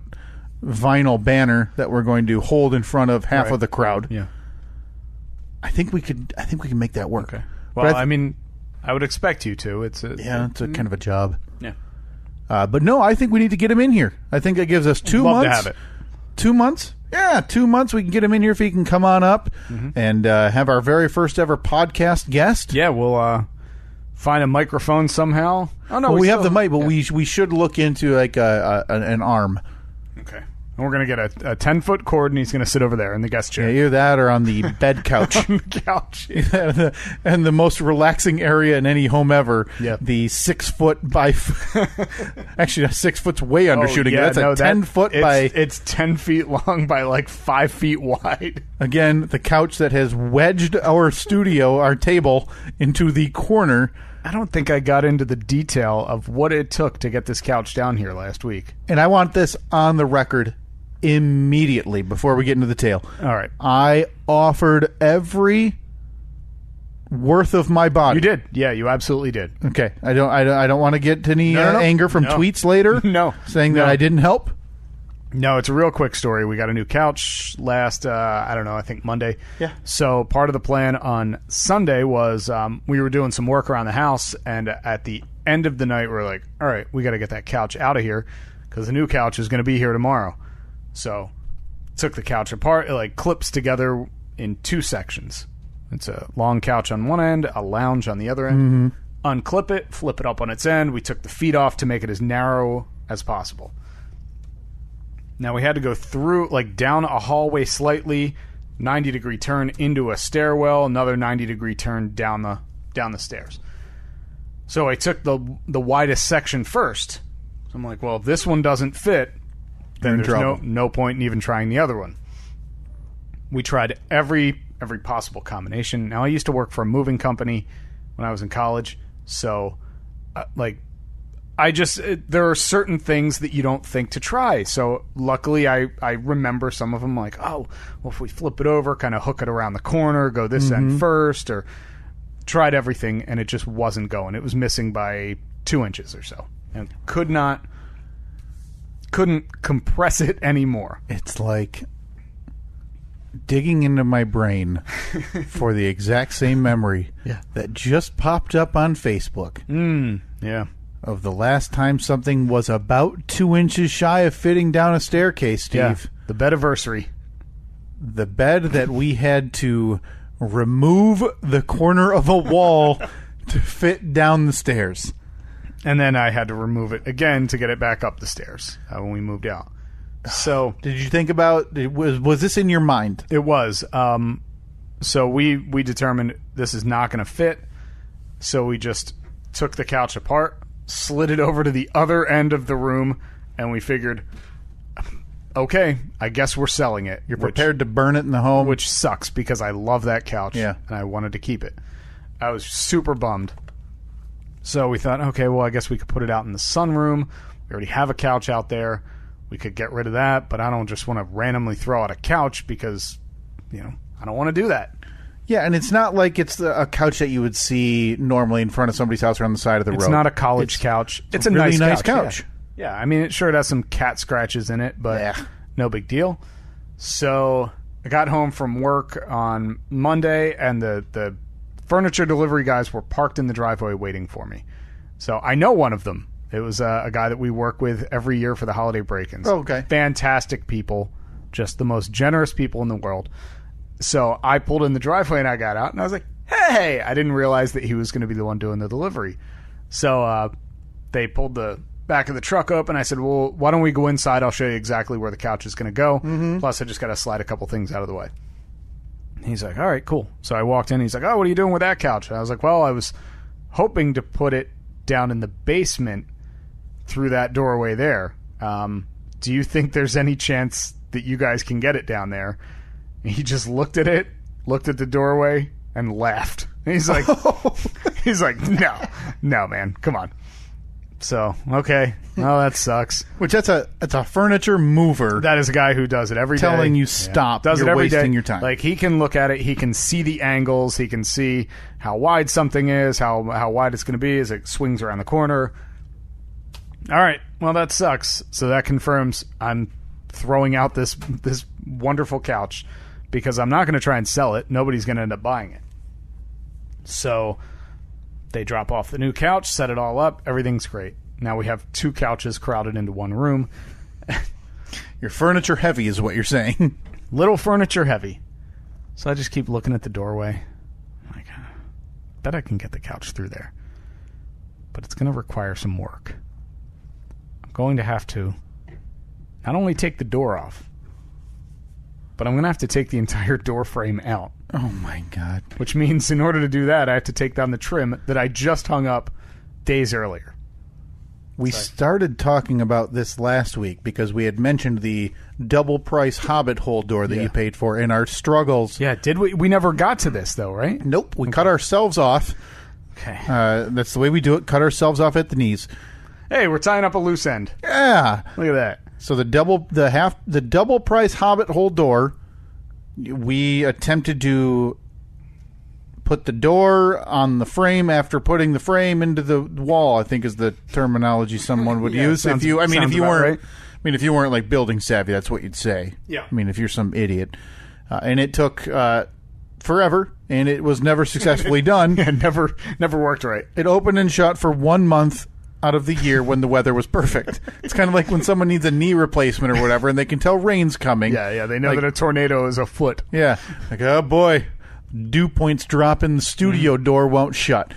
S1: vinyl banner that we're going to hold in front of half of the crowd.
S2: Yeah,
S1: I think we can make that work.
S2: Okay. Well, I mean, I would expect you to. It's a
S1: kind of a job.
S2: Yeah.
S1: But no, I think we need to get him in here. I think that gives us 2 months.
S2: Love to have it.
S1: 2 months? Yeah, 2 months. We can get him in here if he can come on up and have our very first ever podcast guest.
S2: Yeah, we'll find a microphone somehow. Oh no,
S1: we have the mic, but we should look into like an arm.
S2: Okay. And we're going to get a 10-foot cord, and he's going to sit over there in the guest chair.
S1: Yeah, either that or on the bed couch.
S2: On the couch.
S1: And the most relaxing area in any home ever,
S2: yep.
S1: The 6 foot by... Actually, 6 foot's way undershooting.
S2: Yeah,
S1: that's 10 foot by...
S2: It's 10 feet long by like 5 feet wide.
S1: Again, the couch that has wedged our studio, our table, into the corner.
S2: I don't think I got into the detail of what it took to get this couch down here last week.
S1: And I want this on the record immediately before we get into the tale.
S2: All right.
S1: I offered every worth of my body.
S2: You did. Yeah, you absolutely did.
S1: Okay. I don't want to get any anger from tweets later.
S2: No.
S1: Saying that I didn't help.
S2: No, it's a real quick story. We got a new couch last, I think Monday.
S1: Yeah.
S2: So part of the plan on Sunday was we were doing some work around the house, and at the end of the night, we were like, all right, we got to get that couch out of here because the new couch is going to be here tomorrow. So took the couch apart. It like clips together in 2 sections. It's a long couch on one end, a lounge on the other end. Unclip it, flip it up on its end. We took the feet off to make it as narrow as possible. Now we had to go through, like down a hallway slightly, 90-degree turn into a stairwell, another 90-degree turn down the stairs. So I took the widest section first. So I'm like, well, if this one doesn't fit, then there's no point in even trying the other one. We tried every possible combination. Now I used to work for a moving company when I was in college, so there are certain things that you don't think to try. So luckily I remember some of them, like, oh, well, if we flip it over, kind of hook it around the corner, go this end first, or tried everything, and it just wasn't going. It was missing by 2 inches or so, and couldn't compress it anymore.
S1: It's like digging into my brain for the exact same memory that just popped up on Facebook.
S2: Yeah.
S1: Of the last time something was about 2 inches shy of fitting down a staircase, Steve.
S2: Yeah, the bediversary.
S1: The bed that we had to remove the corner of a wall to fit down the stairs.
S2: And then I had to remove it again to get it back up the stairs when we moved out. So
S1: did you think about, was this in your mind?
S2: It was. So we determined this is not going to fit. So we just took the couch apart, slid it over to the other end of the room, and we figured, okay, I guess we're selling it.
S1: You're prepared to burn it in the home?
S2: Which sucks because I love that couch,
S1: yeah,
S2: and I wanted to keep it. I was super bummed. So we thought, okay, well, I guess we could put it out in the sunroom. We already have a couch out there. We could get rid of that, but I don't just want to randomly throw out a couch because, I don't want to do that.
S1: Yeah, and it's not like it's a couch that you would see normally in front of somebody's house or on the side of the road.
S2: It's not a college couch. It's a
S1: really nice
S2: couch. Yeah, I mean, it sure has some cat scratches in it, but no big deal. So I got home from work on Monday, and the furniture delivery guys were parked in the driveway waiting for me. So I know one of them. It was a guy that we work with every year for the holiday break-ins.
S1: Oh, okay.
S2: Fantastic people. Just the most generous people in the world. So I pulled in the driveway and I got out and I was like, hey! I didn't realize that he was going to be the one doing the delivery. So they pulled the back of the truck up and I said, well, why don't we go inside? I'll show you exactly where the couch is going to go. Mm-hmm. Plus, I just got to slide a couple things out of the way. He's like, all right, cool. So I walked in. He's like, oh, what are you doing with that couch? And I was like, well, I was hoping to put it down in the basement through that doorway there. Do you think there's any chance that you guys can get it down there? And he just looked at it, looked at the doorway, and laughed. And he's like, no, man, come on. So, okay. Oh, that sucks.
S1: Which that's a furniture mover.
S2: That is a guy who does it every day.
S1: Telling you stop.
S2: Does
S1: You're
S2: it every
S1: wasting
S2: day.
S1: your time.
S2: Like, he can look at it. He can see the angles. He can see how wide something is, how wide it's going to be as it swings around the corner. All right. Well, that sucks. So that confirms I'm throwing out this wonderful couch because I'm not going to try and sell it. Nobody's going to end up buying it. So they drop off the new couch, set it all up. Everything's great. Now we have 2 couches crowded into one room.
S1: You're furniture heavy is what you're saying.
S2: Little furniture heavy. So I just keep looking at the doorway. I'm like, bet I can get the couch through there. But it's going to require some work. I'm going to have to not only take the door off, but I'm going to have to take the entire door frame out.
S1: Oh, my God.
S2: Which means in order to do that, I have to take down the trim that I just hung up days earlier.
S1: We started talking about this last week because we had mentioned the double price Hobbit hole door that you paid for in our struggles.
S2: Yeah, did we? We never got to this, though, right?
S1: Nope. We cut ourselves off.
S2: Okay.
S1: That's the way we do it. Cut ourselves off at the knees.
S2: Hey, we're tying up a loose end.
S1: Yeah.
S2: Look at that.
S1: So the double price Hobbit hole door, we attempted to put the door on the frame after putting the frame into the wall, I think is the terminology someone would use. If you weren't like building savvy, that's what you'd say.
S2: Yeah.
S1: I mean, if you're some idiot. And it took forever, and it was never successfully done.
S2: Yeah, never worked right.
S1: It opened and shut for 1 month out of the year when the weather was perfect. It's kind of like when someone needs a knee replacement or whatever, and they can tell rain's coming.
S2: Yeah, they know that a tornado is afoot.
S1: Yeah. Like, oh boy, dew points dropping, the studio door won't shut.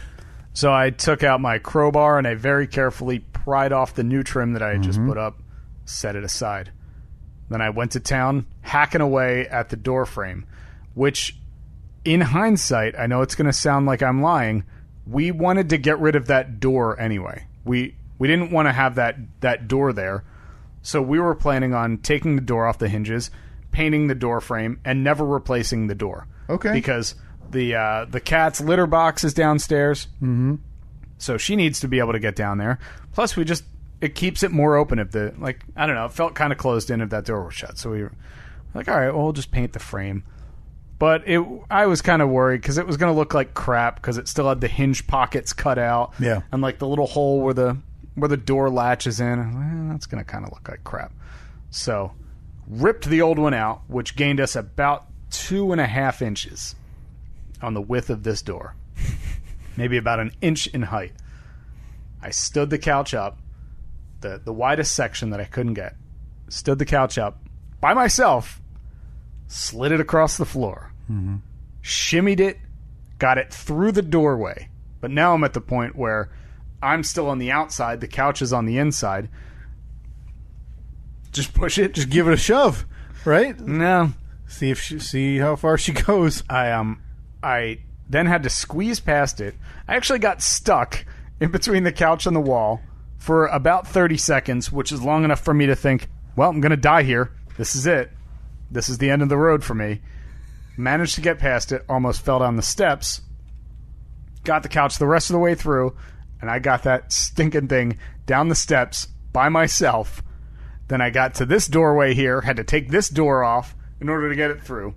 S2: So I took out my crowbar and I very carefully pried off the new trim that I had just put up, set it aside. Then I went to town, hacking away at the door frame, which, in hindsight, I know it's going to sound like I'm lying, we wanted to get rid of that door anyway. We didn't want to have that door there, so we were planning on taking the door off the hinges, painting the door frame, and never replacing the door.
S1: Okay.
S2: Because the cat's litter box is downstairs, so she needs to be able to get down there. Plus, it keeps it more open if I don't know, it felt kind of closed in if that door was shut. So we were like, all right, well, we'll just paint the frame. But I was kind of worried because it was going to look like crap because it still had the hinge pockets cut out.
S1: Yeah.
S2: And like the little hole where the door latches in. I was like, that's going to kind of look like crap. So ripped the old one out, which gained us about 2.5 inches on the width of this door. Maybe about 1 inch in height. I stood the couch up, the widest section that I couldn't get. Stood the couch up by myself, slid it across the floor, shimmied it, got it through the doorway. But now I'm at the point where I'm still on the outside, the couch is on the inside. Just push it.
S1: Just give it a shove, right?
S2: No.
S1: See how far she goes.
S2: I then had to squeeze past it. I actually got stuck in between the couch and the wall for about 30 seconds, which is long enough for me to think, well, I'm going to die here. This is it. This is the end of the road for me. Managed to get past it, almost fell down the steps, got the couch the rest of the way through, and I got that stinking thing down the steps by myself. Then I got to this doorway here, had to take this door off in order to get it through.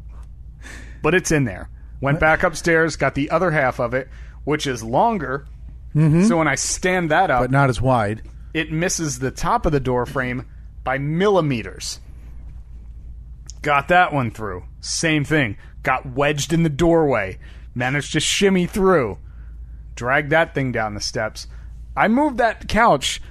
S2: But it's in there. Went back upstairs, got the other half of it, which is longer. So when I stand that up,
S1: But not as wide.
S2: it misses the top of the door frame by millimeters. Got that one through. Same thing. Got wedged in the doorway. Managed to shimmy through. Dragged that thing down the steps. I moved that couch.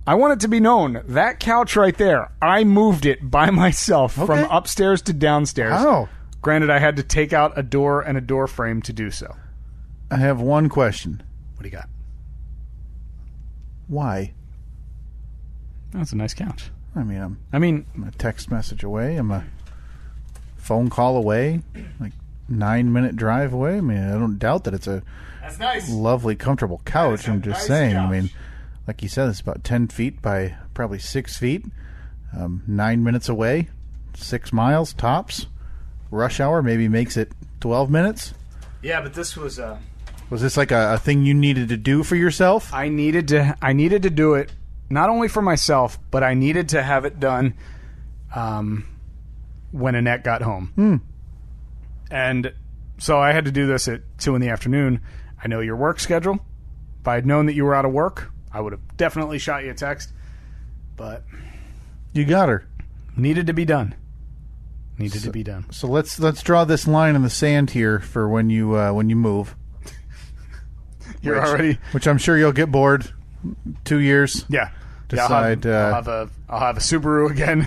S2: I want it to be known, that couch right there, I moved it by myself from upstairs to downstairs.
S1: Oh.
S2: Granted, I had to take out a door and a door frame to do so.
S1: I have one question.
S2: What do you got?
S1: Why?
S2: That's a nice couch.
S1: I mean,
S2: I mean,
S1: I'm a text message away. I'm a phone call away. Like 9-minute drive away. I mean, I don't doubt that it's a
S2: that's nice.
S1: lovely, comfortable couch. I'm just
S2: nice
S1: saying. I
S2: couch.
S1: mean, like you said, it's about 10 feet by probably 6 feet. 9 minutes away. 6 miles tops. Rush hour maybe makes it 12 minutes.
S2: Yeah, but this was
S1: Was this like a thing you needed to do for yourself?
S2: I needed to do it not only for myself, but I needed to have it done when Annette got home. And so I had to do this at 2 in the afternoon. I know your work schedule. If I had known that you were out of work, I would have definitely shot you a text. But
S1: You got her.
S2: needed to be done. Needed to be done.
S1: So let's draw this line in the sand here for when you move.
S2: You're already
S1: Which I'm sure you'll get bored. 2 years.
S2: yeah.
S1: Decide.
S2: I'll have a Subaru again.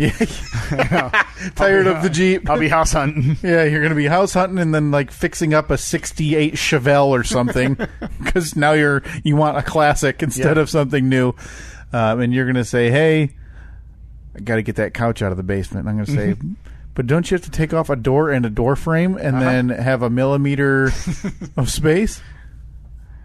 S1: Tired of the Jeep.
S2: I'll be house hunting.
S1: Yeah, you're going to be house hunting and then like fixing up a 68 Chevelle or something because now you want a classic instead of something new. And you're going to say, hey, I got to get that couch out of the basement. And I'm going to say, but don't you have to take off a door and a door frame and then have a millimeter of space?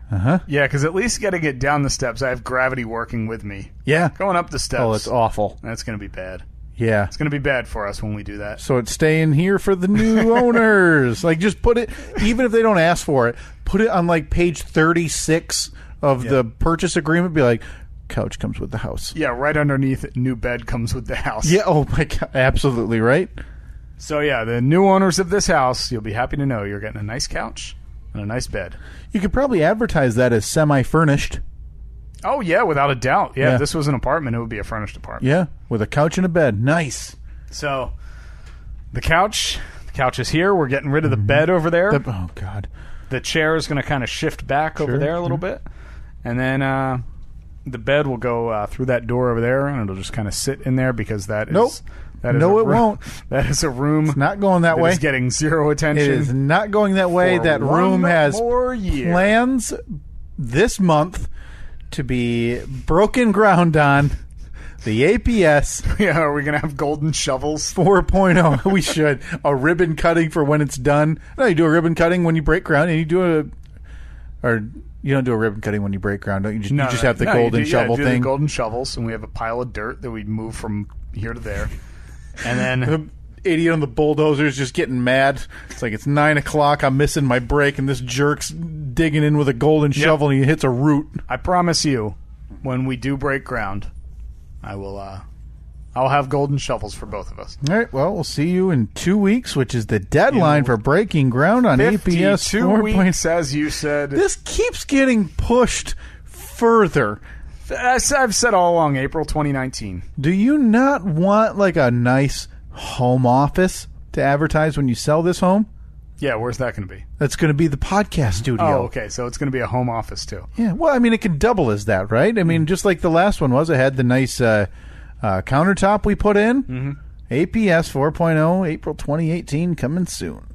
S2: Yeah, because at least getting it down the steps, I have gravity working with me.
S1: Yeah.
S2: Going up the steps.
S1: Oh, it's awful.
S2: That's going to be bad.
S1: Yeah.
S2: It's going to be bad for us when we do that.
S1: So it's staying here for the new owners. Like, just put it, even if they don't ask for it, put it on like page 36 of the purchase agreement. Be like, couch comes with the house.
S2: Yeah, right underneath it, new bed comes with the house.
S1: Yeah. Oh my God. Absolutely right.
S2: So yeah, the new owners of this house, you'll be happy to know you're getting a nice couch and a nice bed.
S1: You could probably advertise that as semi-furnished.
S2: Oh yeah, without a doubt. Yeah,
S1: Yeah.
S2: if this was an apartment, it would be a furnished apartment.
S1: Yeah. With a couch and a bed. Nice.
S2: So the couch is here. We're getting rid of the bed over there.
S1: Oh God.
S2: The chair is going to kind of shift back over there a little bit. And then the bed will go through that door over there, and it'll just kind of sit in there because that is...
S1: Nope.
S2: That is
S1: No,
S2: a
S1: it
S2: room,
S1: won't.
S2: That is a room
S1: It's not going that
S2: that
S1: way.
S2: is getting zero attention.
S1: It is not going that way.
S2: for
S1: That
S2: one
S1: room has
S2: more year.
S1: plans this month to be broken ground on. The APS
S2: Yeah, are we going to have golden shovels?
S1: 4.0. We should. A ribbon cutting for when it's done. No, you do a ribbon cutting when you break ground, and you do you don't do a ribbon cutting when you break ground. Don't you? You just have the golden shovel
S2: do
S1: thing.
S2: The golden shovels, and we have a pile of dirt that we move from here to there. And then
S1: The idiot on the bulldozer is just getting mad. It's like it's 9 o'clock. I'm missing my break, and this jerk's digging in with a golden shovel, and he hits a root.
S2: I promise you, when we do break ground, I'll have golden shovels for both of us.
S1: All right. Well, we'll see you in 2 weeks, which is the deadline for breaking ground on APS
S2: 52
S1: 4.
S2: weeks, as you said.
S1: This keeps getting pushed further.
S2: As I've said all along, April 2019.
S1: Do you not want like a nice home office to advertise when you sell this home?
S2: Yeah, where's that going to be?
S1: That's going to be the podcast studio.
S2: Oh, okay. So it's going to be a home office, too.
S1: Yeah. Well, I mean, it can double as that, right? I mean, just like the last one was, it had the nice countertop we put in.
S2: Mm-hmm.
S1: APS 4.0, April 2018, coming soon.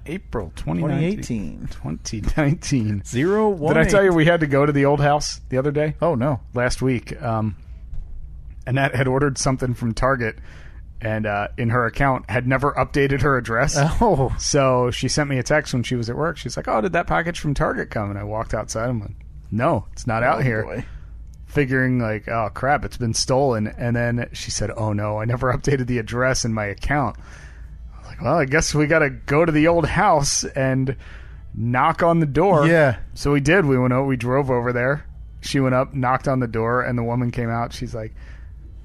S2: April 2019. 2019.
S1: 018.
S2: Did I tell you we had to go to the old house the other day?
S1: Oh, no.
S2: Last week. Annette had ordered something from Target, and in her account had never updated her address.
S1: Oh.
S2: So she sent me a text when she was at work. She's like, oh, did that package from Target come? And I walked outside. I'm like, no, it's not out here.
S1: Boy.
S2: figuring like, oh crap, it's been stolen. And then she said, oh no, I never updated the address in my account. I was like, well, I guess we got to go to the old house and knock on the door.
S1: Yeah.
S2: So we did. We went out. We drove over there. She went up, knocked on the door, and the woman came out. She's like,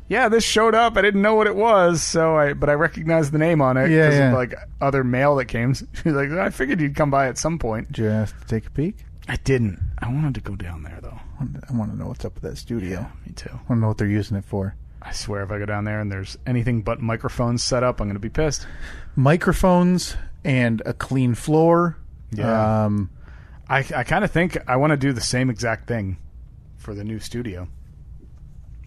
S2: yeah, this showed up. I didn't know what it was, but I recognized the name on it because of like other mail that came. She's like, I figured you'd come by at some point.
S1: Did you ask to take a peek?
S2: I didn't. I wanted to go down there though.
S1: I want to know what's up with that studio.
S2: Yeah, me too.
S1: I want to know what they're using it for.
S2: I swear, if I go down there and there's anything but microphones set up, I'm going to be pissed.
S1: Microphones and a clean floor.
S2: Yeah. I kind of think I want to do the same exact thing for the new studio.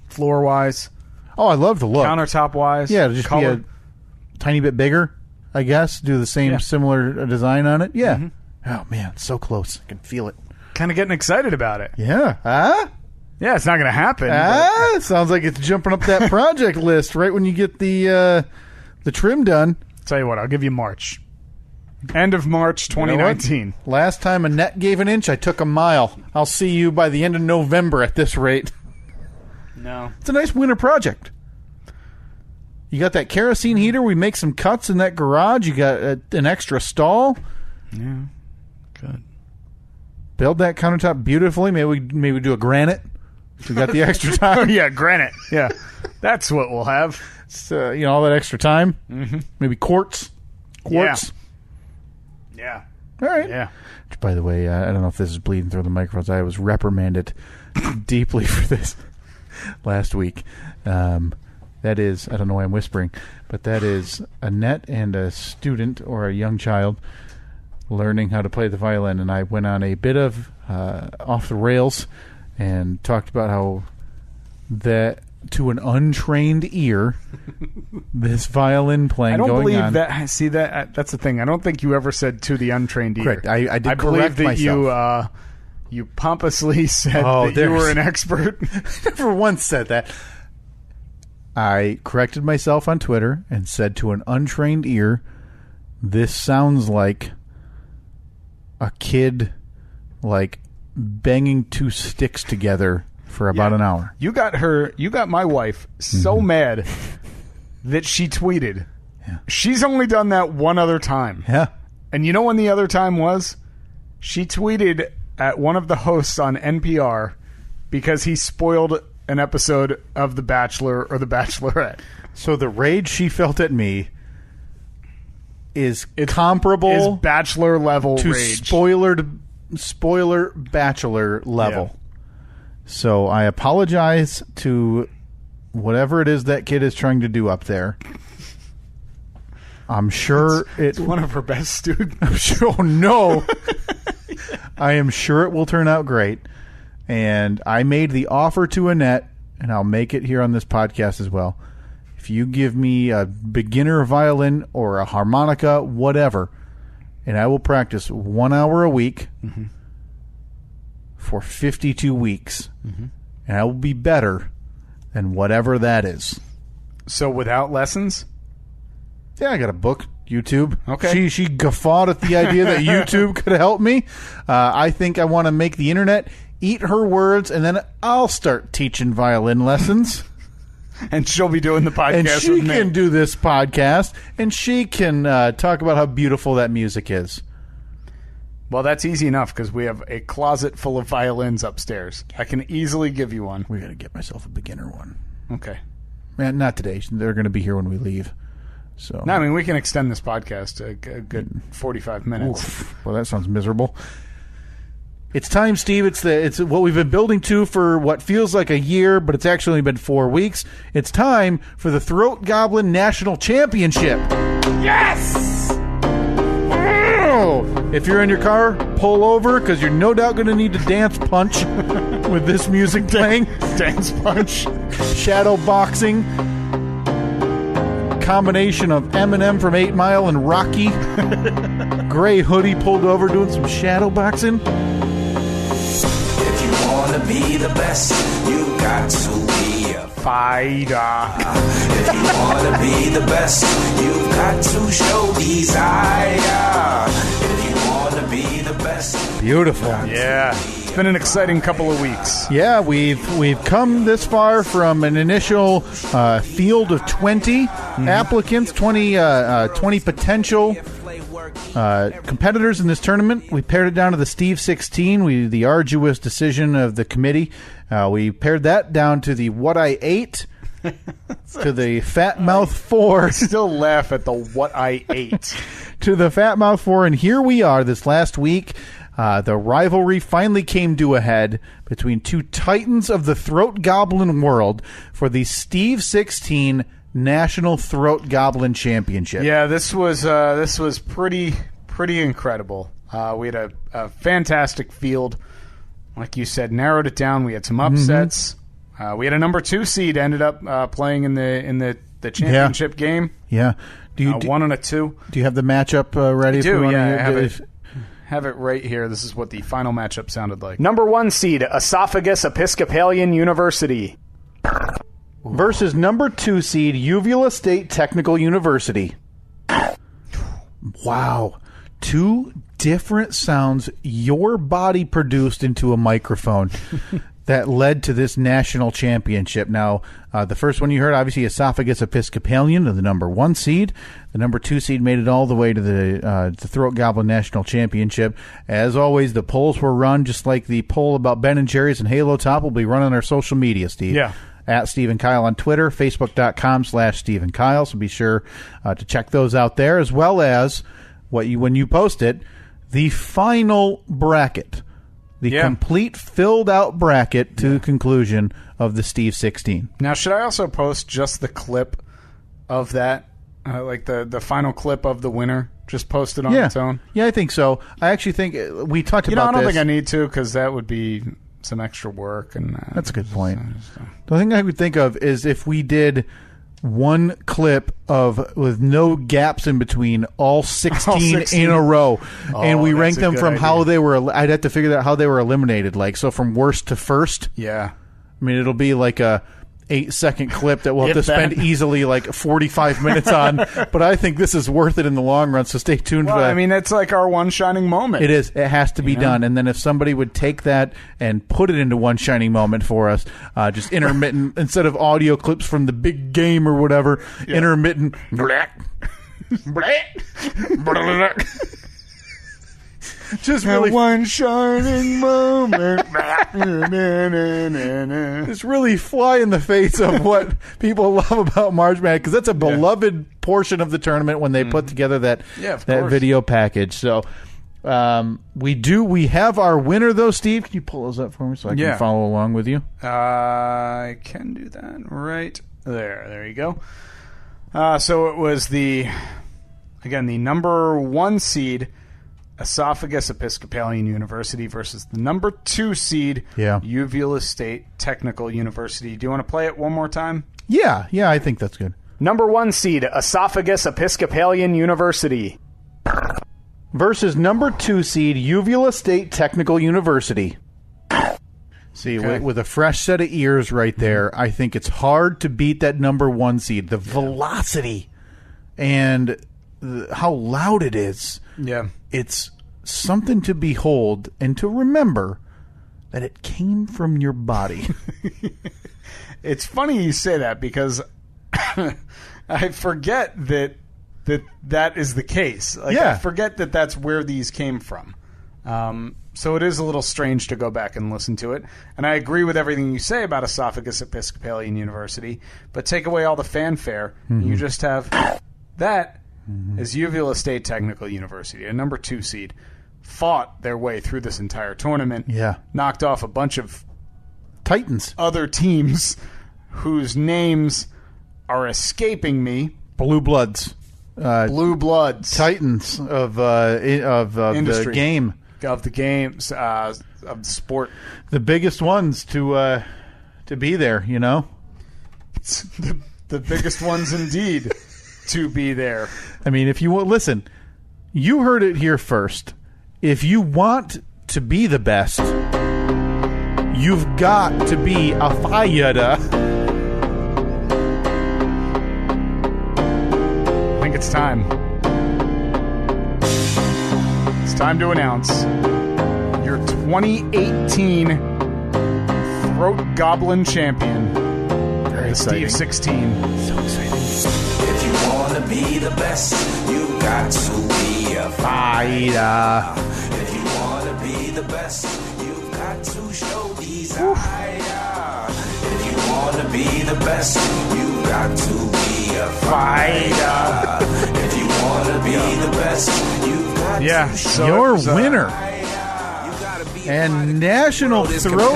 S2: Floor-wise.
S1: Oh, I love the look.
S2: Countertop-wise.
S1: Yeah, it'll just be a tiny bit bigger, I guess. Do the same similar design on it. Yeah. Mm-hmm. Oh, man, so close. I can feel it.
S2: Kind of getting excited about it.
S1: Yeah.
S2: Yeah, it's not going to happen.
S1: It sounds like it's jumping up that project list right when you get the trim done.
S2: Tell you what, I'll give you March. End of March 2019.
S1: You know, last time a net gave an inch, I took a mile. I'll see you by the end of November at this rate.
S2: No.
S1: It's a nice winter project. You got that kerosene heater. We make some cuts in that garage. You got an extra stall.
S2: Yeah. Good.
S1: Build that countertop beautifully. Maybe we do a granite. We got the extra time.
S2: Oh, yeah, granite. Yeah. That's what we'll have.
S1: It's, all that extra time.
S2: Mm-hmm.
S1: Maybe quartz.
S2: Yeah.
S1: All right.
S2: Yeah.
S1: Which, by the way, I don't know if this is bleeding through the microphones. I was reprimanded deeply for this last week. That is, I don't know why I'm whispering, but that is Annette and a student or a young child learning how to play the violin, and I went on a bit of off the rails and talked about how that to an untrained ear, this violin playing going on.
S2: I don't believe that. See, that's the thing. I don't think you ever said to the untrained ear.
S1: Correct. I did
S2: I
S1: correct
S2: believe that
S1: myself.
S2: You pompously said that you were an expert.
S1: I never once said that. I corrected myself on Twitter and said to an untrained ear, this sounds like a kid like banging two sticks together for about an hour.
S2: You got my wife so mad that she tweeted.
S1: Yeah.
S2: She's only done that one other time.
S1: Yeah.
S2: And you know when the other time was? She tweeted at one of the hosts on NPR because he spoiled an episode of The Bachelor or The Bachelorette.
S1: So the rage she felt at me is comparable
S2: is Bachelor level
S1: to
S2: rage.
S1: Spoiler Bachelor level. Yeah. So I apologize to whatever it is that kid is trying to do up there. I'm sure
S2: it's one of her best students.
S1: I'm sure. Oh, no. I am sure it will turn out great. And I made the offer to Annette, and I'll make it here on this podcast as well. If you give me a beginner violin or a harmonica, whatever, and I will practice 1 hour a week for 52 weeks, and I will be better than whatever that is.
S2: So without lessons?
S1: Yeah, I got a book, YouTube.
S2: Okay.
S1: She guffawed at the idea that YouTube could help me. I think I want to make the internet eat her words, and then I'll start teaching violin lessons.
S2: And she'll be doing the podcast
S1: and she
S2: with me.
S1: can do this podcast, and she can talk about how beautiful that music is.
S2: Well, that's easy enough because we have a closet full of violins upstairs. I can easily give you one.
S1: We got to get myself a beginner one.
S2: Okay.
S1: Man, not today. They're going to be here when we leave. So.
S2: No, I mean, we can extend this podcast to a good 45 minutes.
S1: Oof. Well, that sounds miserable. It's time, Steve. It's what we've been building to for what feels like a year, but it's actually been 4 weeks. It's time for the Throat Goblin National Championship.
S3: Yes!
S1: Oh! If you're in your car, pull over, because you're no doubt going to need to dance punch with this music playing.
S2: Dance punch.
S1: Shadow boxing. Combination of Eminem from 8 Mile and Rocky. Gray hoodie pulled over doing some shadow boxing.
S4: If you want to be the best, you got to be a
S2: fighter.
S4: If you want to be the best, you've got to show desire. If you want to be the best,
S1: beautiful.
S2: Yeah. been an exciting couple of weeks.
S1: Yeah, we've come this far from an initial field of 20 applicants, 20 potential competitors in this tournament. We pared it down to the Steve 16, the arduous decision of the committee. We pared that down to the What I Ate, to the Fat Mouth 4.
S2: I still laugh at the What I Ate.
S1: To the Fat Mouth 4, and here we are this last week. The rivalry finally came to a head between two titans of the throat goblin world for the Steve 16 National Throat Goblin Championship.
S2: Yeah, this was pretty incredible. We had a fantastic field, like you said, narrowed it down. We had some upsets. We had a number 2 seed ended up playing in the championship game.
S1: Yeah,
S2: 1 and a 2.
S1: Do you have the matchup ready?
S2: I do. Yeah,
S1: I
S2: have it right here. This is what the final matchup sounded like.
S5: Number 1 seed, Esophagus Episcopalian University.
S1: Versus number 2 seed, Uvula State Technical University. Wow. 2 different sounds your body produced into a microphone that led to this national championship. Now, the first one you heard, obviously, Esophagus Episcopalian, the number 1 seed. The number 2 seed made it all the way to the Throat Goblin National Championship. As always, the polls were run just like the poll about Ben & Jerry's and Halo Top will be run on our social media, Steve.
S2: Yeah.
S1: At Steve and Kyle on Twitter, Facebook.com/Steve and Kyle. So be sure to check those out there, as well as when you post it, the final bracket. The complete filled-out bracket to the conclusion of the Steve 16.
S2: Now, should I also post just the clip of that? Like the final clip of the winner? Just post it on its own?
S1: Yeah, I think so. I actually think we talked about this.
S2: I don't think I need to, because that would be some extra work. And
S1: that's a good point. The thing I would think of is if we did one clip with no gaps in between, all 16 in a row, and we ranked them from how they were. I'd have to figure out how they were eliminated, so from worst to first.
S2: Yeah,
S1: I mean, it'll be like a 8-second clip that we'll have to spend easily 45 minutes on. But I think this is worth it in the long run, so stay tuned for that.
S2: I mean, it's like our one shining moment.
S1: It is. It has to be done. And then if somebody would take that and put it into one shining moment for us, just intermittent, instead of audio clips from the big game or whatever, intermittent. Just really
S2: one shining moment.
S1: Just really fly in the face of what people love about March Madness, because that's a beloved portion of the tournament when they put together that video package. So we have our winner though. Steve, can you pull those up for me so I can follow along with you?
S2: I can do that right there. There you go. So it was the number 1 seed, Esophagus Episcopalian University, versus the number 2 seed, Uvula State Technical University. Do you want to play it one more time?
S1: Yeah, I think that's good.
S5: Number 1 seed, Esophagus Episcopalian University.
S1: Versus number 2 seed, Uvula State Technical University. See, with a fresh set of ears right there, I think it's hard to beat that number 1 seed. The velocity and how loud it is.
S2: Yeah.
S1: It's something to behold and to remember that it came from your body.
S2: It's funny you say that, because I forget that is the case. I forget that that's where these came from. So it is a little strange to go back and listen to it. And I agree with everything you say about Esophagus Episcopalian University, but take away all the fanfare, and you just have that as Uvula State Technical University, a number 2 seed, fought their way through this entire tournament.
S1: Yeah.
S2: Knocked off a bunch of
S1: Titans.
S2: Other teams whose names are escaping me.
S1: Blue Bloods.
S2: Blue Bloods.
S1: Titans of the game.
S2: Of the games, of the sport.
S1: The biggest ones to be there, you know?
S2: It's the biggest ones indeed to be there.
S1: I mean, if you want, listen, you heard it here first. If you want to be the best, you've got to be a fighter.
S2: I think it's time. It's time to announce your 2018 Throat Goblin champion, Steve 16.
S1: So exciting.
S4: If you wanna be the best, you got to be a
S1: Fighter.
S4: If you wanna be the best, you've got to show desire. If you wanna be the best, you got to be a fighter. If you wanna be the best, you've got to show
S1: Your
S4: desire.
S1: winner and national throat.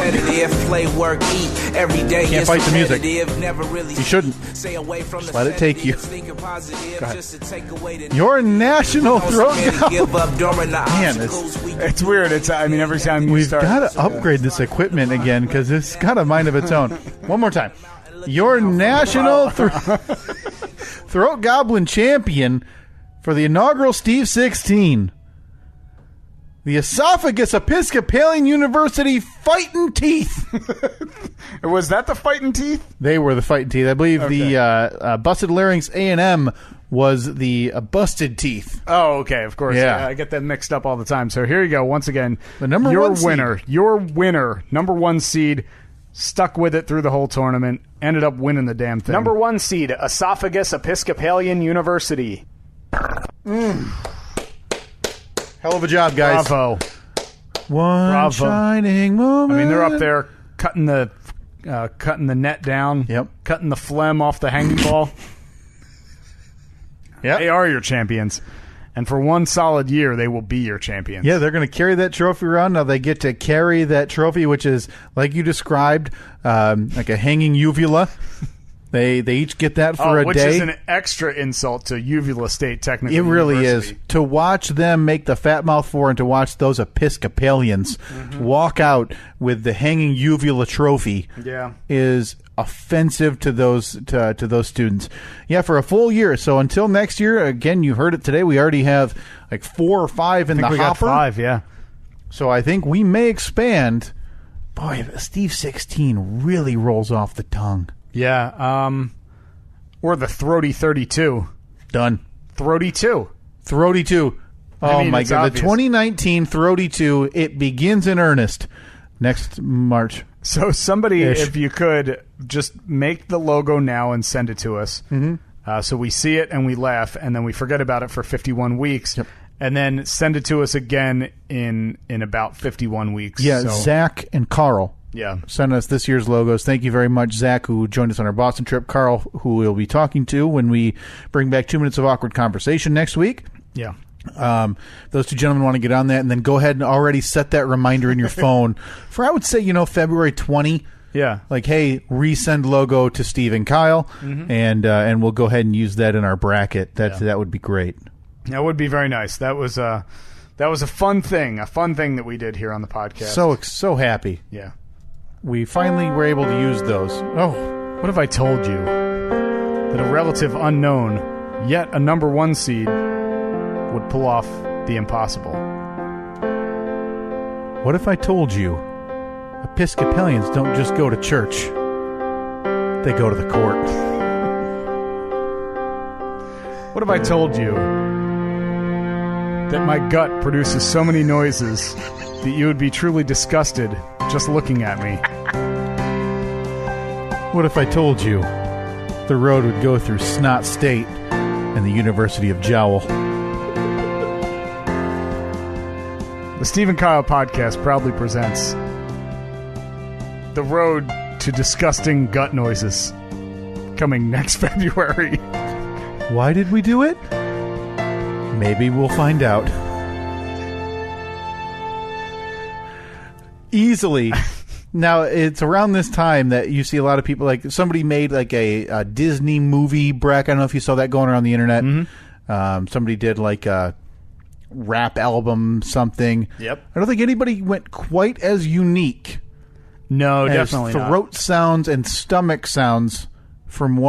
S4: Play, work, eat every day.
S1: Can't fight the music.
S4: Never really
S1: You shouldn't.
S4: stay away from
S1: Just let it take you.
S4: Go ahead.
S1: Your national throat goblin.
S4: Give up during the
S1: Man,
S2: It's weird. Every time you
S1: We've
S2: start,
S1: got to upgrade this equipment again because it's got a mind of its own. One more time. Your national throat goblin champion for the inaugural Steve 16. The Esophagus Episcopalian University Fighting Teeth.
S2: Was that the fighting teeth?
S1: They were the Fighting Teeth. I believe the Busted Larynx A&M was the Busted Teeth.
S2: Oh, okay, of course.
S1: Yeah.
S2: I get that mixed up all the time. So here you go. Once again,
S1: The number
S2: your
S1: one seed.
S2: winner, your winner, number one seed, stuck with it through the whole tournament, ended up winning the damn thing.
S5: Number one seed, Esophagus Episcopalian University.
S1: Hell of a job, guys.
S2: Bravo.
S1: One
S2: Bravo.
S1: shining moment.
S2: I mean, they're up there cutting the net down.
S1: Yep.
S2: Cutting the phlegm off the hanging ball.
S1: Yep.
S2: They are your champions. And for one solid year, they will be your champions.
S1: Yeah, they're going to carry that trophy around. Now they get to carry that trophy, which is, like you described, like a hanging uvula. They each get that for a
S2: which
S1: day.
S2: is an extra insult to Uvula State Technical
S1: It really
S2: University.
S1: is. To watch them make the Fat Mouth 4 and to watch those Episcopalians walk out with the hanging uvula trophy
S2: Yeah.
S1: is offensive to those to those students. Yeah, for a full year. So until next year, again, you heard it today, we already have like 4 or 5 in
S2: I think
S1: the
S2: we got
S1: hopper.
S2: 5, yeah.
S1: So I think we may expand. Boy, Steve 16 really rolls off the tongue.
S2: Yeah. Or the Throaty 32.
S1: Done.
S2: Throaty 2.
S1: Throaty 2. Oh,
S2: I mean,
S1: my
S2: it's
S1: God.
S2: obvious.
S1: The 2019 Throaty 2, it begins in earnest next March.
S2: So somebody,
S1: Ish.
S2: if you could, just make the logo now and send it to us. Mm-hmm. So we see it and we laugh, and then we forget about it for 51 weeks.
S1: Yep.
S2: And then send it to us again in about 51 weeks.
S1: Yeah,
S2: So,
S1: Zach and Carl
S2: yeah.
S1: sent us this year's logos. Thank you very much, Zach, who joined us on our Boston trip. Carl, who we'll be talking to when we bring back 2 minutes of awkward conversation next week.
S2: Yeah.
S1: Those two gentlemen want to get on that, and then go ahead and already set that reminder in your phone for, I would say, February 20.
S2: Yeah.
S1: Like, hey, resend logo to Steve and Kyle, and we'll go ahead and use that in our bracket. That would be great.
S2: That would be very nice. That was a fun thing, that we did here on the podcast.
S1: So happy
S2: yeah.
S1: we finally were able to use those. Oh,
S2: What if I told you that a relative unknown, yet a number one seed, would pull off the impossible?
S1: what if I told you Episcopalians don't just go to church, they go to the court?
S2: What if I told you that my gut produces so many noises that you would be truly disgusted just looking at me?
S1: What if I told you the road would go through Snot State and the University of Jowl?
S2: The Steve and Kyle podcast proudly presents The Road to Disgusting Gut Noises, coming next February.
S1: Why did we do it? Maybe we'll find out. Easily. Now, it's around this time that you see a lot of people, like somebody made like a Disney movie bracket. I don't know if you saw that going around the internet. Somebody did like a rap album something.
S2: Yep.
S1: I don't think anybody went quite as unique
S2: No,
S1: as
S2: definitely not.
S1: throat sounds and stomach sounds from from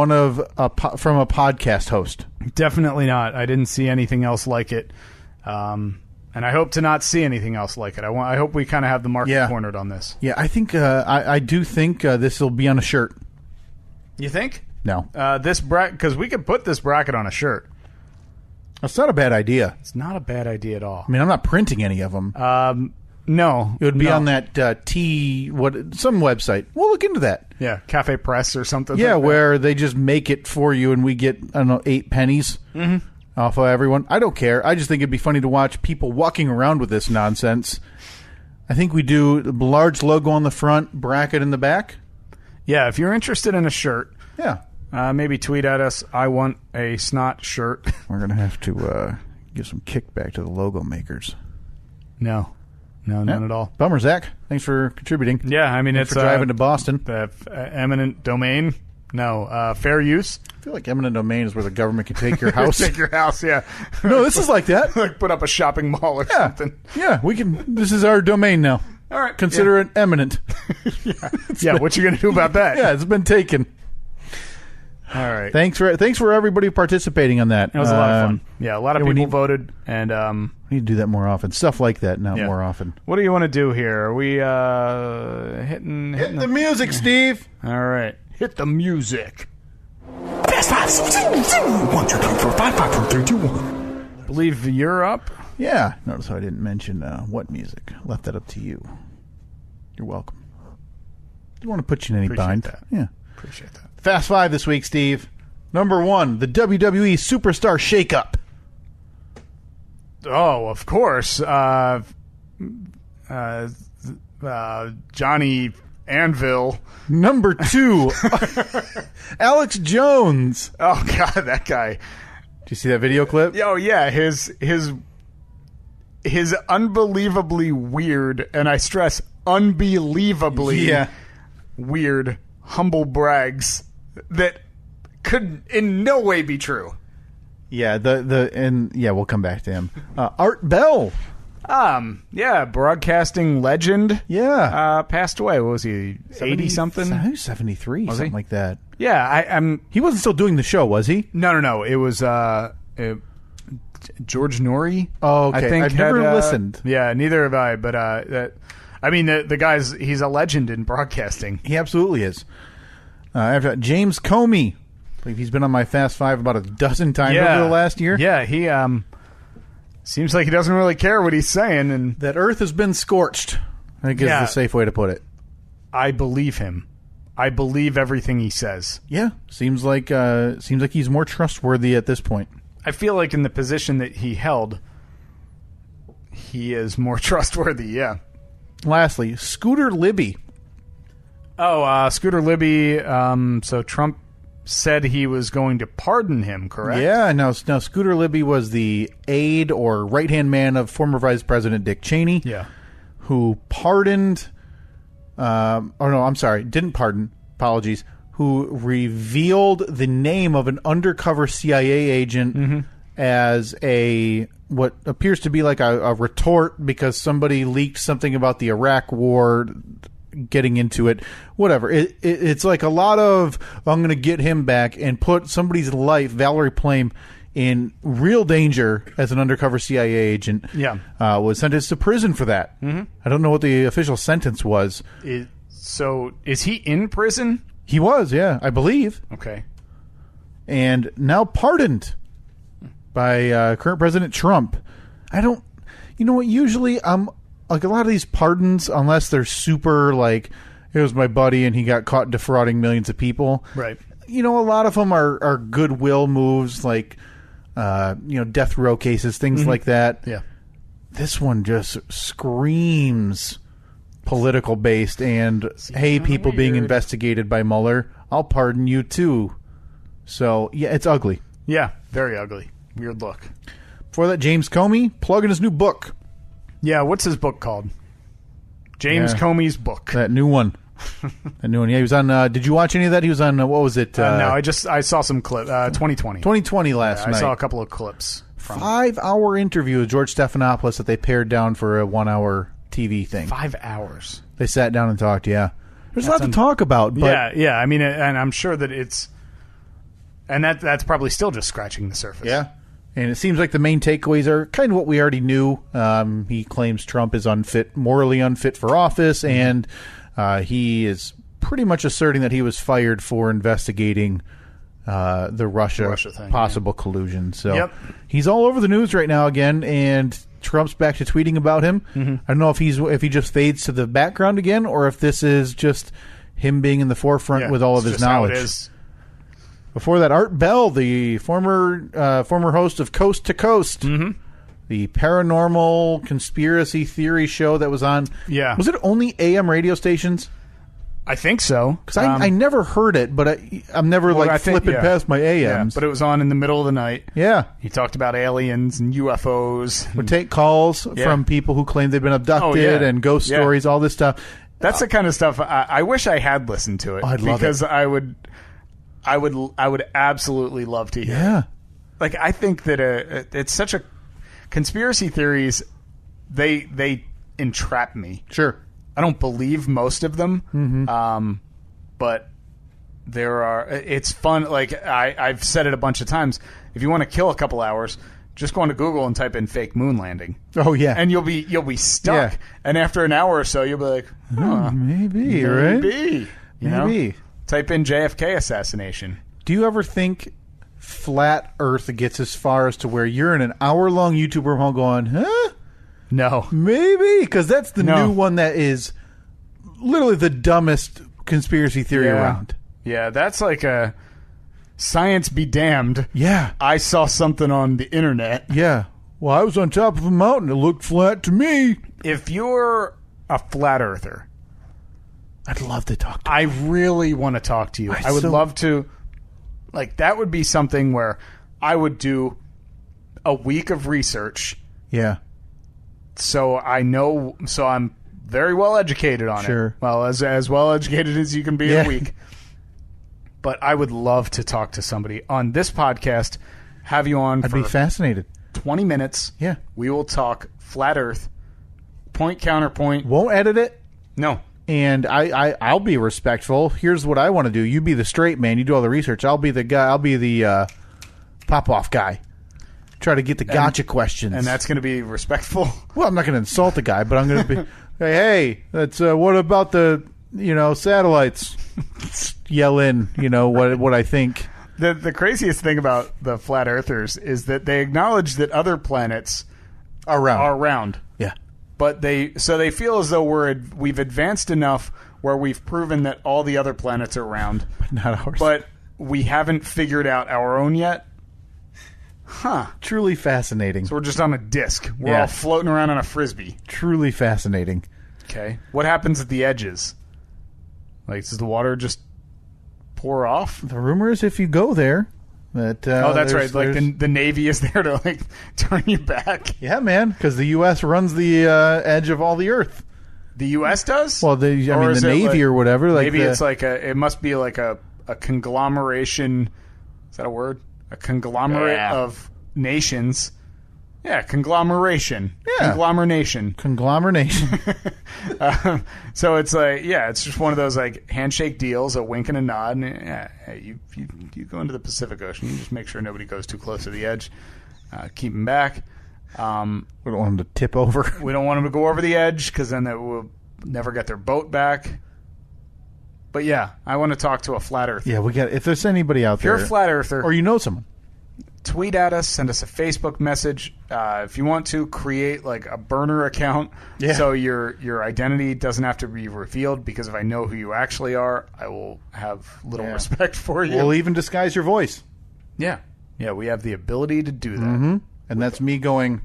S1: a podcast host.
S2: Definitely not. I didn't see anything else like it. And I hope to not see anything else like it. I hope we kind of have the market cornered on this.
S1: Yeah, I think I do think this will be on a shirt.
S2: You think?
S1: No,
S2: This bracket, because we could put this bracket on a shirt.
S1: that's not a bad idea.
S2: It's not a bad idea at all.
S1: I mean, I'm not printing any of them.
S2: No.
S1: It would be
S2: no.
S1: on that some website. We'll look into that.
S2: Yeah, Cafe Press or something.
S1: Yeah,
S2: like that.
S1: where they just make it for you and we get, I don't know, 8 pennies off of everyone. I don't care. I just think it'd be funny to watch people walking around with this nonsense. I think we do the large logo on the front, bracket in the back.
S2: Yeah, if you're interested in a shirt,
S1: Yeah.
S2: maybe tweet at us. I want a snot shirt.
S1: We're going to have to give some kickback to the logo makers.
S2: No, none at all.
S1: Bummer, Zach. Thanks for contributing.
S2: Yeah, I mean,
S1: Thanks
S2: it's
S1: for driving to Boston.
S2: the eminent domain. No, fair use.
S1: I feel like eminent domain is where the government can take your house.
S2: Take your house, yeah.
S1: No, this is like that.
S2: Like put up a shopping mall or
S1: Yeah.
S2: something.
S1: Yeah, we can. This is our domain now.
S2: All right.
S1: Consider it eminent.
S2: Yeah, what you going to do about that?
S1: Yeah, it's been taken.
S2: All right.
S1: Thanks for everybody participating on that.
S2: It was a lot of fun. Yeah, a lot of
S1: we
S2: people
S1: need-
S2: voted. And
S1: We need to do that more often. Stuff like that, not
S2: Yeah.
S1: more often.
S2: what do you want to do here? Are we hitting
S1: The music, Steve.
S2: All right. Hit the music.
S3: Fast 5, 1, 2, 3, 4, 5, 5, 4, 3, 2, 1.
S2: Believe you're up.
S1: Yeah. Notice how I didn't mention what music. Left that up to you. You're welcome. Don't want to put you in any
S2: Appreciate
S1: bind.
S2: that.
S1: Yeah.
S2: Appreciate that.
S1: Fast 5 this week, Steve. Number 1, the WWE Superstar Shakeup.
S2: Oh, of course. Johnny Anvil.
S1: Number 2, Alex Jones.
S2: Oh God, that guy.
S1: Did you see that video clip?
S2: Oh yeah, his unbelievably weird, and I stress unbelievably weird humble brags that could in no way be true.
S1: Yeah, we'll come back to him. Art Bell.
S2: Yeah, broadcasting legend.
S1: Yeah.
S2: Passed away. What was he? 80 something?
S1: He was 73,
S2: Was
S1: something
S2: he?
S1: like that.
S2: Yeah, I'm.
S1: He wasn't still doing the show, was he?
S2: No. It was George Norrie.
S1: Oh, okay.
S2: I think
S1: I've never listened.
S2: Yeah, neither have I. But I mean, the guy's he's a legend in broadcasting.
S1: He absolutely is. I've got James Comey. I believe he's been on my Fast Five about a dozen times over the last year.
S2: Yeah, he seems like he doesn't really care what he's saying, and
S1: That Earth has been scorched, I think is the safe way to put it.
S2: I believe him. I believe everything he says.
S1: Yeah, seems like he's more trustworthy at this point.
S2: I feel like in the position that he held, he is more trustworthy. Yeah.
S1: Lastly, Scooter Libby.
S2: Oh, Scooter Libby. So Trump said he was going to pardon him, correct?
S1: Yeah, now Scooter Libby was the aide or right-hand man of former Vice President Dick Cheney.
S2: Yeah.
S1: Who pardoned, didn't pardon, apologies, who revealed the name of an undercover CIA agent as what appears to be like a retort because somebody leaked something about the Iraq war, getting into it, whatever. It's like a lot of, I'm going to get him back and put somebody's life, Valerie Plame, in real danger as an undercover CIA agent.
S2: Yeah.
S1: Was sentenced to prison for that. I don't know what the official sentence was.
S2: So is he in prison?
S1: He was, yeah, I believe.
S2: Okay.
S1: And now pardoned by current President Trump. You know what, usually like a lot of these pardons, unless they're super like, it was my buddy and he got caught defrauding millions of people.
S2: Right.
S1: You know, a lot of them are goodwill moves, like, death row cases, things like that.
S2: Yeah.
S1: This one just screams political based and, hey, people being
S2: weird.
S1: investigated by Mueller, I'll pardon you too. So, yeah, it's ugly.
S2: Yeah. Very ugly. Weird look.
S1: Before that, James Comey plugging his new book.
S2: Yeah. What's his book called? James Comey's book.
S1: That new one. Yeah, he was on, did you watch any of that? He was on, what was it?
S2: No, I saw some clip. 2020.
S1: 2020 last
S2: I
S1: night.
S2: saw a couple of clips from
S1: 5-hour interview with George Stephanopoulos that they pared down for a 1-hour TV thing.
S2: 5 hours.
S1: They sat down and talked, yeah. There's a lot to talk about, but...
S2: Yeah. I mean, and I'm sure that it's... And that's probably still just scratching the surface.
S1: Yeah. And it seems like the main takeaways are kind of what we already knew. He claims Trump is morally unfit for office, and he is pretty much asserting that he was fired for investigating the Russia
S2: thing,
S1: possible collusion. So he's all over the news right now again, and Trump's back to tweeting about him. I don't know if he just fades to the background again, or if this is just him being in the forefront with all of his knowledge. How it is. Before that, Art Bell, the former host of Coast to Coast, the paranormal conspiracy theory show that was on.
S2: Yeah,
S1: was it only AM radio stations?
S2: I think so.
S1: Because I never heard it, but I'm never flipping past my AMs.
S2: Yeah, but it was on in the middle of the night.
S1: Yeah.
S2: He talked about aliens and UFOs.
S1: Would take calls from people who claim they've been abducted and ghost stories, all this stuff.
S2: That's the kind of stuff I wish I had listened to it.
S1: I'd love
S2: because
S1: it.
S2: I would absolutely love to hear it. Like, I think that it's such a... Conspiracy theories, they entrap me.
S1: Sure.
S2: I don't believe most of them, but there are. It's fun. Like I've said it a bunch of times. If you want to kill a couple hours, just go onto Google and type in "fake moon landing."
S1: Oh yeah,
S2: and you'll be stuck. Yeah. And after an hour or so, you'll be like,
S1: maybe, right?
S2: Maybe. Type in JFK assassination.
S1: Do you ever think flat Earth gets as far as to where you're in an hour-long YouTube wormhole going, huh?
S2: No.
S1: Maybe, because that's the new one that is literally the dumbest conspiracy theory around.
S2: Yeah, that's like a science be damned.
S1: Yeah.
S2: I saw something on the internet.
S1: Yeah. Well, I was on top of a mountain. It looked flat to me.
S2: If you're a flat earther,
S1: I'd love to talk to you.
S2: I really want to talk to you. I would love to. Like, that would be something where I would do a week of research.
S1: Yeah.
S2: So I'm very well educated on it. Well, as well educated as you can be in a week. But I would love to talk to somebody on this podcast, have you on
S1: I'd be fascinated.
S2: 20 minutes.
S1: Yeah.
S2: We will talk flat earth, point counterpoint.
S1: Won't edit it.
S2: No.
S1: And I'll be respectful. Here's what I want to do. You be the straight man. You do all the research. I'll be the guy. I'll be the pop-off guy. Try to get the gotcha questions.
S2: And that's going to be respectful?
S1: Well, I'm not going to insult the guy, but I'm going to be, hey, that's what about the, satellites? Yell in, what I think.
S2: The craziest thing about the flat earthers is that they acknowledge that other planets
S1: are
S2: round.
S1: Yeah.
S2: But they feel as though we've advanced enough where we've proven that all the other planets are round.
S1: But not ours.
S2: But we haven't figured out our own yet. Huh.
S1: Truly fascinating.
S2: So we're just on a disc. We're all floating around on a frisbee.
S1: Truly fascinating.
S2: Okay. What happens at the edges? Like, does the water just pour off?
S1: The rumor is if you go there... That,
S2: that's right. Like the Navy is there to turn you back.
S1: Yeah, man, because the U.S. runs the edge of all the Earth.
S2: The U.S. does?
S1: Well, the Navy or whatever.
S2: Maybe it's it must be like a conglomeration. Is that a word? A conglomerate of nations. Yeah, conglomeration.
S1: Yeah.
S2: Conglomeration. So it's it's just one of those handshake deals, a wink and a nod, and you go into the Pacific Ocean. You just make sure nobody goes too close to the edge. Keep them back.
S1: We don't want them to tip over.
S2: We don't want them to go over the edge because then they will never get their boat back. But yeah, I want to talk to a flat earther.
S1: Yeah, if there's anybody out there,
S2: if you're a flat earther,
S1: or you know someone,
S2: tweet at us, send us a Facebook message. If you want to, create a burner account so your identity doesn't have to be revealed, because if I know who you actually are, I will have little respect for you.
S1: We'll even disguise your voice.
S2: Yeah. Yeah, we have the ability to do that.
S1: Mm-hmm. And that's me going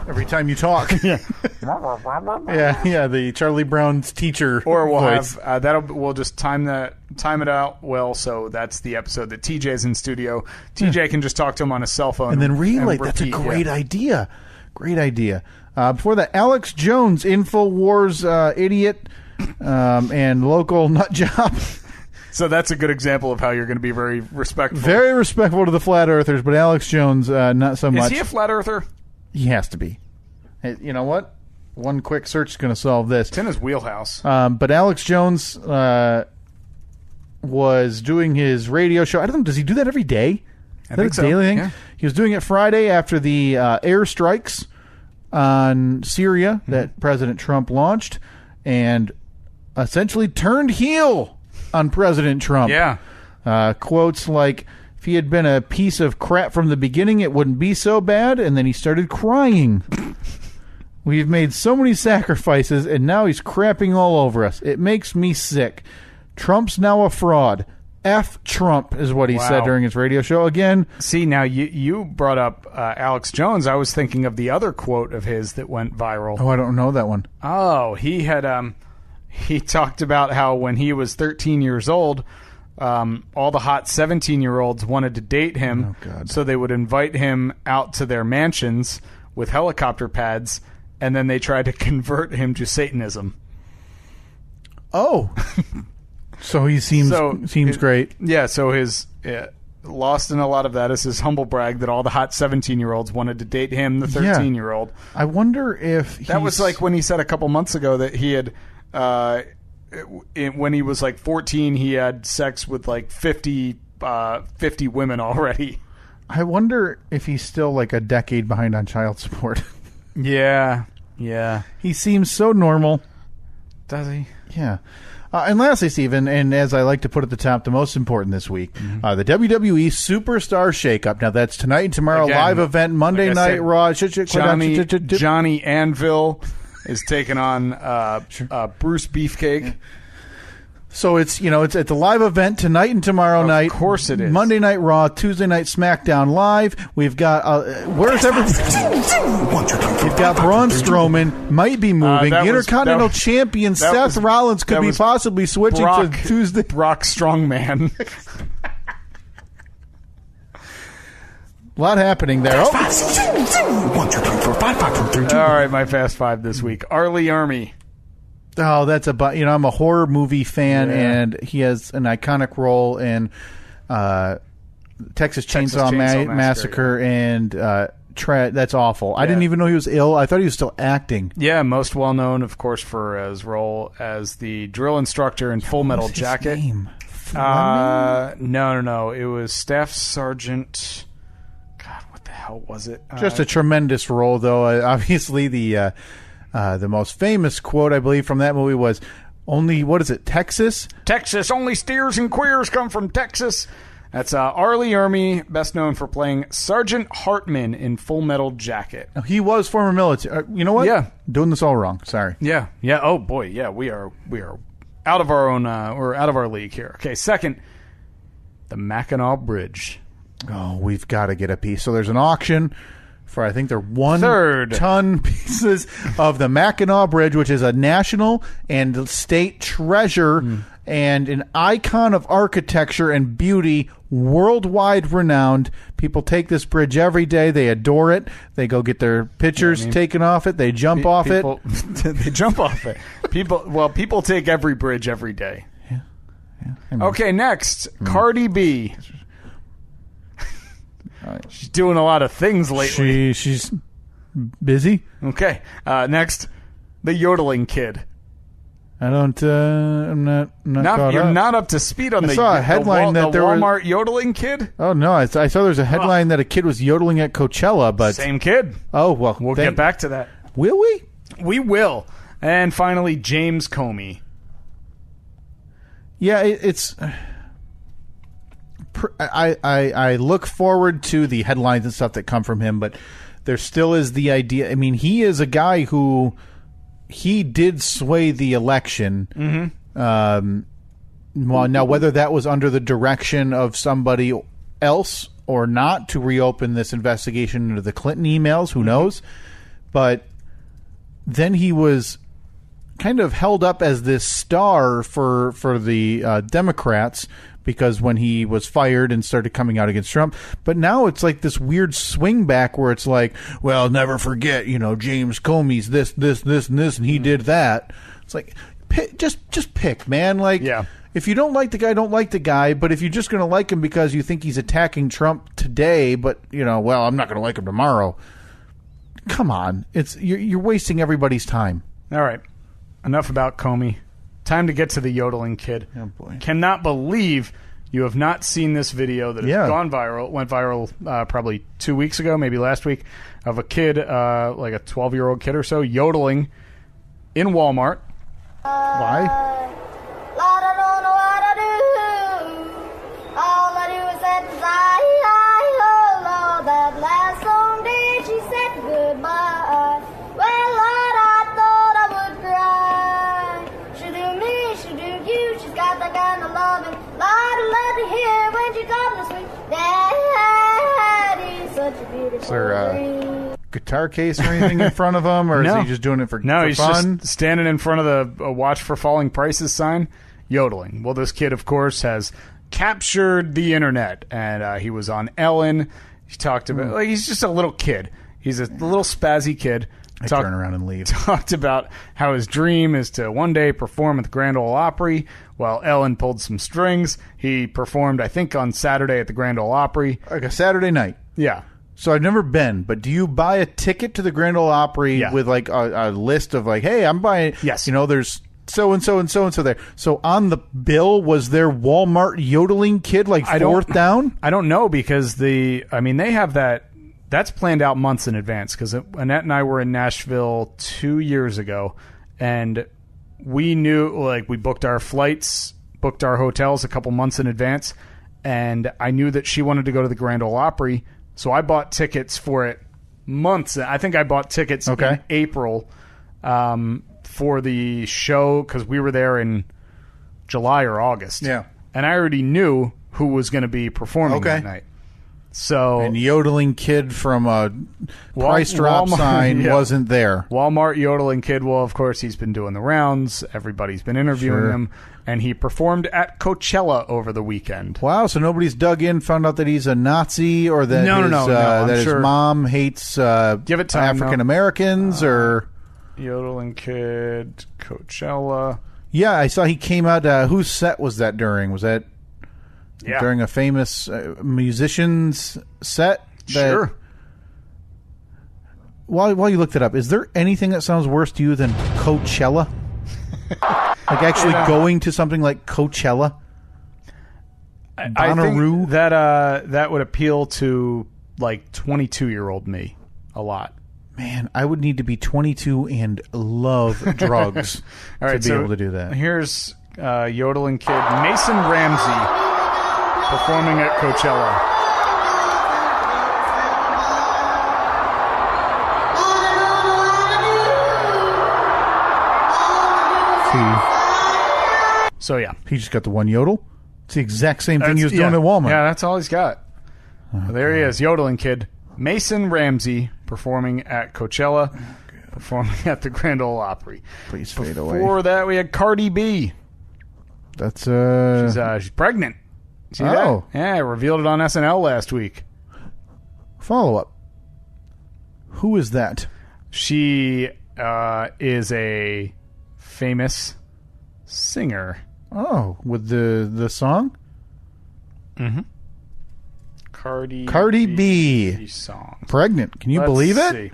S1: every time you talk.
S2: Yeah.
S1: The Charlie Brown's teacher
S2: Or we'll
S1: voice.
S2: have we'll just time it out well, so that's the episode that TJ's in studio. TJ can just talk to him on his cell phone
S1: and then relay. That's a great idea. Great idea. Before that, Alex Jones, InfoWars idiot and local nut job.
S2: So that's a good example of how you're going to be very respectful.
S1: Very respectful to the flat earthers, but Alex Jones, not so much.
S2: Is he a flat earther?
S1: He has to be. Hey, you know what? One quick search is going to solve this.
S2: It's in his wheelhouse.
S1: But Alex Jones was doing his radio show. I don't know. Does he do that every day?
S2: I think so.
S1: Daily thing?
S2: Yeah.
S1: He was doing it Friday after the airstrikes on Syria that President Trump launched, and essentially turned heel on President Trump.
S2: Yeah.
S1: Quotes like, if he had been a piece of crap from the beginning, it wouldn't be so bad, and then he started crying. We've made so many sacrifices, and now he's crapping all over us. It makes me sick. Trump's now a fraud. F Trump is what he said during his radio show. Again,
S2: see, now you brought up Alex Jones. I was thinking of the other quote of his that went viral.
S1: Oh, I don't know that one.
S2: Oh, he had he talked about how when he was 13 years old, all the hot 17-year-olds wanted to date him, so they would invite him out to their mansions with helicopter pads, and then they tried to convert him to Satanism.
S1: Oh. So he seems great.
S2: Yeah, so his lost in a lot of that is his humble brag that all the hot 17-year-olds wanted to date him, the 13-year-old.
S1: I wonder if
S2: that was like when he said a couple months ago that he had, when he was like 14, he had sex with like 50 women already.
S1: I wonder if he's still like a decade behind on child support.
S2: Yeah.
S1: He seems so normal.
S2: Does he?
S1: Yeah. And lastly, Stephen, and as I like to put at the top, the most important this week, the WWE Superstar Shakeup. Now, that's tonight and tomorrow,
S2: Again,
S1: live event, Monday Night Raw.
S2: Johnny Anvil is taking on Bruce Beefcake.
S1: So it's at the live event tonight and tomorrow night.
S2: Of course it is.
S1: Monday Night Raw, Tuesday Night SmackDown Live. We've got where's everybody? We've got Braun Strowman might be moving. The Intercontinental Champion Seth Rollins could be possibly switching to Tuesday.
S2: Brock Strongman.
S1: A lot happening there.
S3: Fast five. 1, 2, 3, 4, 5, 5, 4, 3, 2.
S2: All right, my fast five this week. Arlie Army.
S1: Oh, that's I'm a horror movie fan, and he has an iconic role in Texas Chainsaw Massacre, and that's awful. I didn't even know he was ill. I thought he was still acting.
S2: Yeah, most well known, of course, for his role as the drill instructor in Full Metal Jacket.
S1: His name?
S2: No. It was Staff Sergeant. God, what the hell was it?
S1: Just a tremendous role, though. Obviously, the most famous quote, I believe, from that movie was, Texas?
S2: Texas, only steers and queers come from Texas. That's Arlie Ermy, best known for playing Sergeant Hartman in Full Metal Jacket.
S1: He was former military. You know what?
S2: Yeah.
S1: Doing this all wrong. Sorry.
S2: Yeah. Oh, boy. Yeah, we are out of our own, we're out of our league here. Okay, second, the Mackinac Bridge.
S1: Oh, we've got to get a piece. So there's an auction for, I think they're 1-ton pieces of the Mackinac Bridge, which is a national and state treasure and an icon of architecture and beauty, worldwide renowned. People take this bridge every day. They adore it. They go get their pictures taken off it. They jump off it.
S2: They jump off it. People take every bridge every day.
S1: Yeah.
S2: Okay, next, Cardi B. She's doing a lot of things lately.
S1: She's busy.
S2: Okay. Next, the yodeling kid.
S1: I'm not caught
S2: You're
S1: up.
S2: not up to speed on
S1: I saw a headline that there
S2: Walmart yodeling kid.
S1: Oh no! I saw there's a headline that a kid was yodeling at Coachella, but
S2: same kid.
S1: Oh well,
S2: we'll get back to that.
S1: Will we?
S2: We will. And finally, James Comey.
S1: Yeah, it's. I look forward to the headlines and stuff that come from him, but there still is the idea. I mean, he is a guy who he did sway the election. Well, now whether that was under the direction of somebody else or not to reopen this investigation into the Clinton emails, who knows? But then he was kind of held up as this star for the Democrats, because when he was fired and started coming out against Trump. But now it's like this weird swing back where it's like, well, never forget, James Comey's this, and he did that. It's like, just pick, man. Like,
S2: yeah.
S1: If you don't like the guy, don't like the guy. But if you're just going to like him because you think he's attacking Trump today, but, well, I'm not going to like him tomorrow. Come on. You're wasting everybody's time.
S2: All right. Enough about Comey. Time to get to the yodeling kid.
S1: Oh, boy.
S2: Cannot believe you have not seen this video that has gone viral. It went viral probably 2 weeks ago, maybe last week, of a kid, like a 12-year-old kid or so, yodeling in Walmart.
S1: Why?
S6: Lord, I don't know what I do. All I do is say, oh Lord, that last song did she said goodbye. Well, such a beautiful
S1: Is there a
S6: dream.
S1: guitar case or anything in front of him, or
S2: No.
S1: is he just doing it for
S2: No,
S1: fun?
S2: he's just standing in front of the Watch for Falling Prices sign, yodeling. Well, this kid, of course, has captured the internet, and he was on Ellen. He talked about like he's just a little kid. He's a little spazzy kid.
S1: I turn around and leave.
S2: Talked about how his dream is to one day perform at the Grand Ole Opry. While Ellen pulled some strings, he performed, I think, on Saturday at the Grand Ole Opry.
S1: Like a Saturday night.
S2: Yeah.
S1: So I've never been, but do you buy a ticket to the Grand Ole Opry
S2: Yeah.
S1: with like a list of like, hey, I'm buying,
S2: Yes.
S1: you know, there's so-and-so and so-and-so there. So on the bill, was there Walmart yodeling kid like fourth down?
S2: I don't know because they have that's planned out months in advance because Annette and I were in Nashville 2 years ago and we knew, like, we booked our flights, booked our hotels a couple months in advance, and I knew that she wanted to go to the Grand Ole Opry, so I bought tickets for it months. I think I bought tickets in April for the show because we were there in July or August.
S1: Yeah.
S2: And I already knew who was going to be performing that night. So
S1: And yodeling kid from a price drop
S2: Walmart,
S1: sign
S2: yeah.
S1: wasn't there.
S2: Walmart yodeling kid, well, of course, he's been doing the rounds. Everybody's been interviewing
S1: Sure.
S2: him. And he performed at Coachella over the weekend.
S1: Wow, so nobody's dug in, found out that he's a Nazi or that
S2: No,
S1: his,
S2: I'm
S1: that
S2: sure.
S1: his mom hates
S2: Give it time,
S1: African Americans or...
S2: Yodeling kid, Coachella.
S1: Yeah, I saw he came out. Whose set was that during? Was that during a famous musician's set?
S2: Sure.
S1: While you looked it up, is there anything that sounds worse to you than Coachella? Like actually going to something like Coachella?
S2: I
S1: Bonnaroo?
S2: think that would appeal to like 22-year-old me a lot.
S1: Man, I would need to be 22 and love drugs
S2: All right,
S1: to be able to do that.
S2: Here's yodeling kid Mason Ramsey performing at Coachella. So yeah,
S1: He just got the one yodel? It's the exact same thing he was
S2: yeah.
S1: doing at Walmart.
S2: Yeah, that's all he's got. Well, there he is, yodeling kid Mason Ramsey performing at Coachella, performing at the Grand Ole Opry.
S1: Please fade away.
S2: Before that, we had Cardi B.
S1: That's
S2: She's pregnant. See
S1: Oh.
S2: that? Yeah, I revealed it on SNL last week.
S1: follow up. Who is that?
S2: She is a famous singer.
S1: Oh, with the song?
S2: Cardi
S1: B.
S2: song.
S1: Pregnant. Can you
S2: Let's
S1: believe it?
S2: see.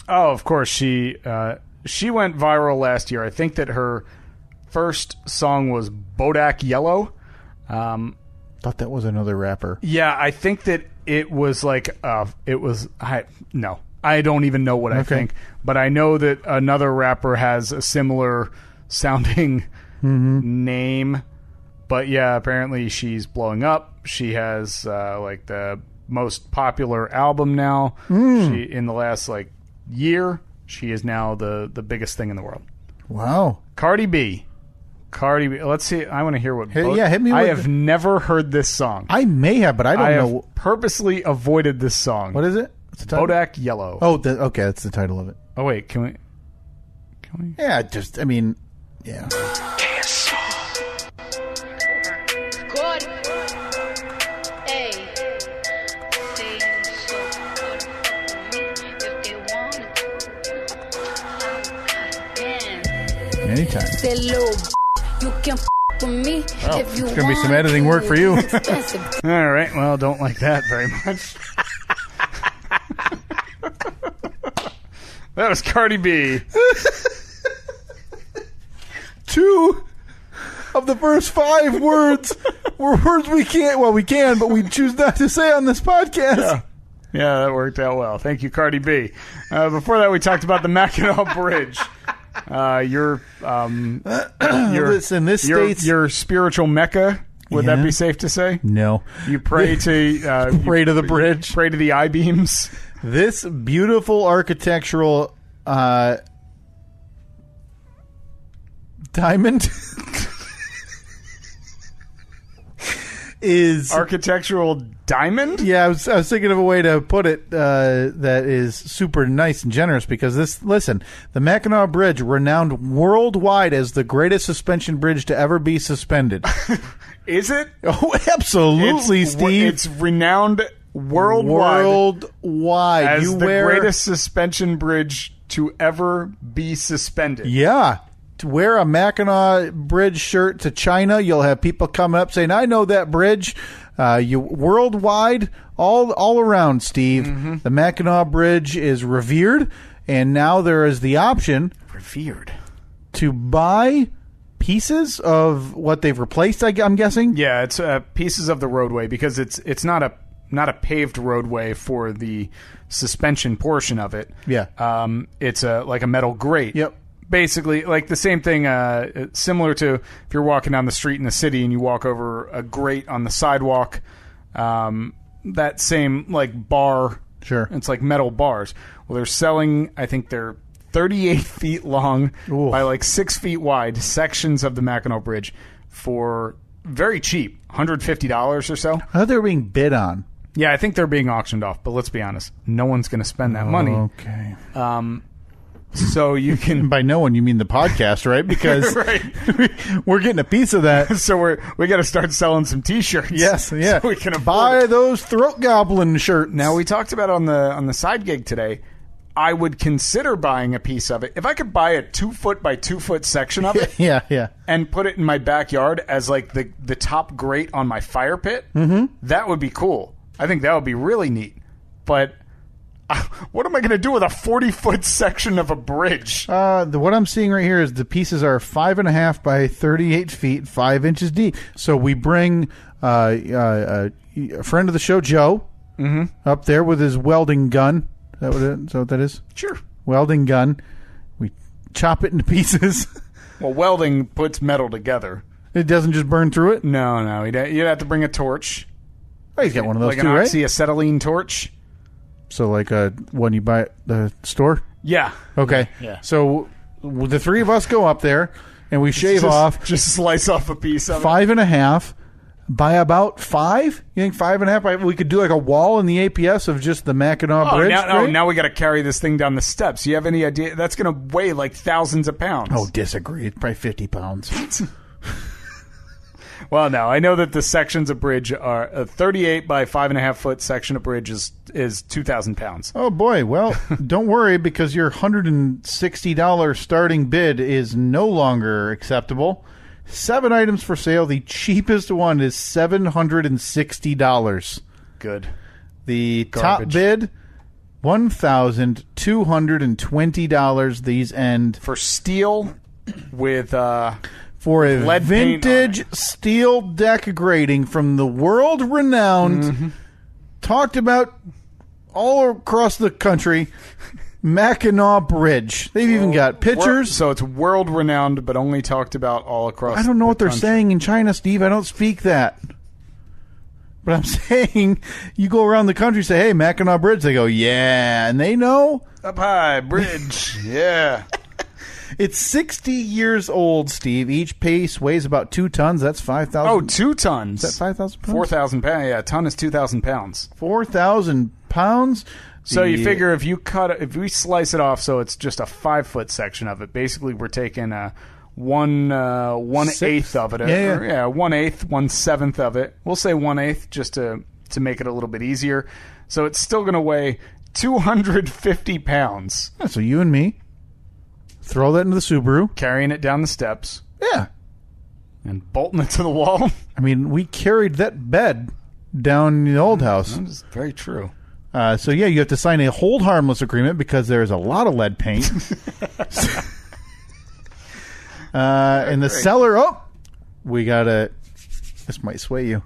S2: Oh, of course. She went viral last year. I think that her first song was Bodak Yellow.
S1: Thought that was another rapper.
S2: Yeah, I think that it was like I don't even know what I think, but I know that another rapper has a similar sounding name. But yeah, apparently she's blowing up. She has like the most popular album now. She in the last like year, she is now the biggest thing in the world.
S1: Wow.
S2: Cardi B. Let's see. I want to hear what.
S1: Hit me.
S2: I
S1: with
S2: have never heard this song.
S1: I may have, but I don't
S2: I
S1: know.
S2: have purposely avoided this song.
S1: What is it? What's the title?
S2: Bodak Yellow.
S1: Oh, okay. That's the title of it.
S2: Oh wait, can we?
S1: Yeah, yeah.
S6: Good. Hey. They so good for me if they want to.
S1: Anytime.
S6: Say little you can with me if you
S1: It's gonna be some
S6: want
S1: editing work
S6: to.
S1: for you.
S6: Expensive.
S2: All right. Well, don't like that very much. That was Cardi B.
S1: 2 of the first 5 words were words we can, but we choose not to say on this podcast.
S2: Yeah, that worked out well. Thank you, Cardi B. Before that, we talked about the MacLeod Bridge.
S1: Listen, this state's
S2: your spiritual Mecca. Would that
S1: Yeah.
S2: be safe to say?
S1: no.
S2: You pray to
S1: Pray to the bridge.
S2: Pray to the I-beams.
S1: This beautiful architectural diamond is
S2: architectural diamond.
S1: Yeah, I was thinking of a way to put it that is super nice and generous because the Mackinac Bridge, renowned worldwide as the greatest suspension bridge to ever be suspended.
S2: Is it?
S1: Oh, absolutely, Steve.
S2: It's renowned worldwide as the greatest suspension bridge to ever be suspended.
S1: Yeah. To wear a Mackinac Bridge shirt to China, you'll have people coming up saying, I know that bridge. You worldwide, all around, Steve. Mm-hmm. The Mackinac Bridge is revered, and now there is the option to buy pieces of what they've replaced, I'm guessing?
S2: Yeah, it's pieces of the roadway because it's not a paved roadway for the suspension portion of it.
S1: Yeah.
S2: It's like a metal grate.
S1: Yep.
S2: Basically, like the same thing, similar to if you're walking down the street in the city and you walk over a grate on the sidewalk, that same, like, bar.
S1: Sure.
S2: It's like metal bars. Well, they're selling, I think they're 38 feet long by, like, 6 feet wide sections of the Mackinac Bridge for very cheap, $150 or so.
S1: I thought they were being bid on.
S2: Yeah, I think they're being auctioned off, but let's be honest. No one's going to spend that money.
S1: Okay.
S2: So you can...
S1: By no one, you mean the podcast, right? Because we're getting a piece of that.
S2: So we got to start selling some T-shirts.
S1: Yes, yeah.
S2: So we can
S1: buy those throat goblin shirts.
S2: Now, we talked about on the side gig today, I would consider buying a piece of it. If I could buy a 2 foot by 2 foot section of it
S1: yeah.
S2: and put it in my backyard as like the top grate on my fire pit, that would be cool. I think that would be really neat. But... what am I going to do with a 40-foot section of a bridge?
S1: What I'm seeing right here is the pieces are 5.5 by 38 feet, 5 inches deep. So we bring a friend of the show, Joe, up there with his welding gun. Is that what that is?
S2: Sure.
S1: Welding gun. We chop it into pieces.
S2: Well, welding puts metal together.
S1: It doesn't just burn through it?
S2: No. You'd have to bring a torch.
S1: Oh, he's got one of those
S2: like
S1: too,
S2: an
S1: right?
S2: oxyacetylene torch.
S1: So like one you buy at the store?
S2: Yeah.
S1: Okay.
S2: Yeah.
S1: So the three of us go up there and we shave off.
S2: Just slice off a piece of
S1: 5.5 by about 5? You think 5.5? We could do like a wall in the APS of just the Mackinac Bridge?
S2: Now we got to carry this thing down the steps. You have any idea? That's going to weigh like thousands of pounds.
S1: Oh, disagree. It's probably 50 pounds.
S2: Well, no, I know that the sections of bridge are a 38 by 5.5 foot section of bridge is 2,000 pounds.
S1: Oh, boy. Well, don't worry because your $160 starting bid is no longer acceptable. 7 items for sale. The cheapest one is $760.
S2: Good.
S1: The top bid, $1,220. These end
S2: for steel with
S1: for a
S2: lead
S1: vintage steel deck grating from the world-renowned, talked about all across the country, Mackinac Bridge. They've even got pictures.
S2: So it's world-renowned, but only talked about all across
S1: I don't know what they're
S2: country.
S1: saying in China, Steve. I don't speak that. But I'm saying you go around the country, say, hey, Mackinac Bridge. They go, yeah. And they know.
S2: Up high, bridge. Yeah.
S1: It's 60 years old, Steve. Each piece weighs about 2 tons. That's 5,000.
S2: Oh, 2 tons.
S1: Is that 5,000 pounds?
S2: 4,000 pounds. Yeah, a ton is 2,000 pounds.
S1: 4,000 pounds.
S2: So you figure if we slice it off, so it's just a 5 foot section of it. Basically, we're taking one eighth of it.
S1: Yeah.
S2: 1/8, 1/7 of it. We'll say 1/8 just to make it a little bit easier. So it's still going to weigh 250 pounds.
S1: Yeah, so you and me. Throw that into the Subaru.
S2: Carrying it down the steps.
S1: Yeah.
S2: And bolting it to the wall.
S1: I mean, we carried that bed down the old house.
S2: That is very true.
S1: So, yeah, you have to sign a hold harmless agreement because there's a lot of lead paint. And the seller, we got to, this might sway you.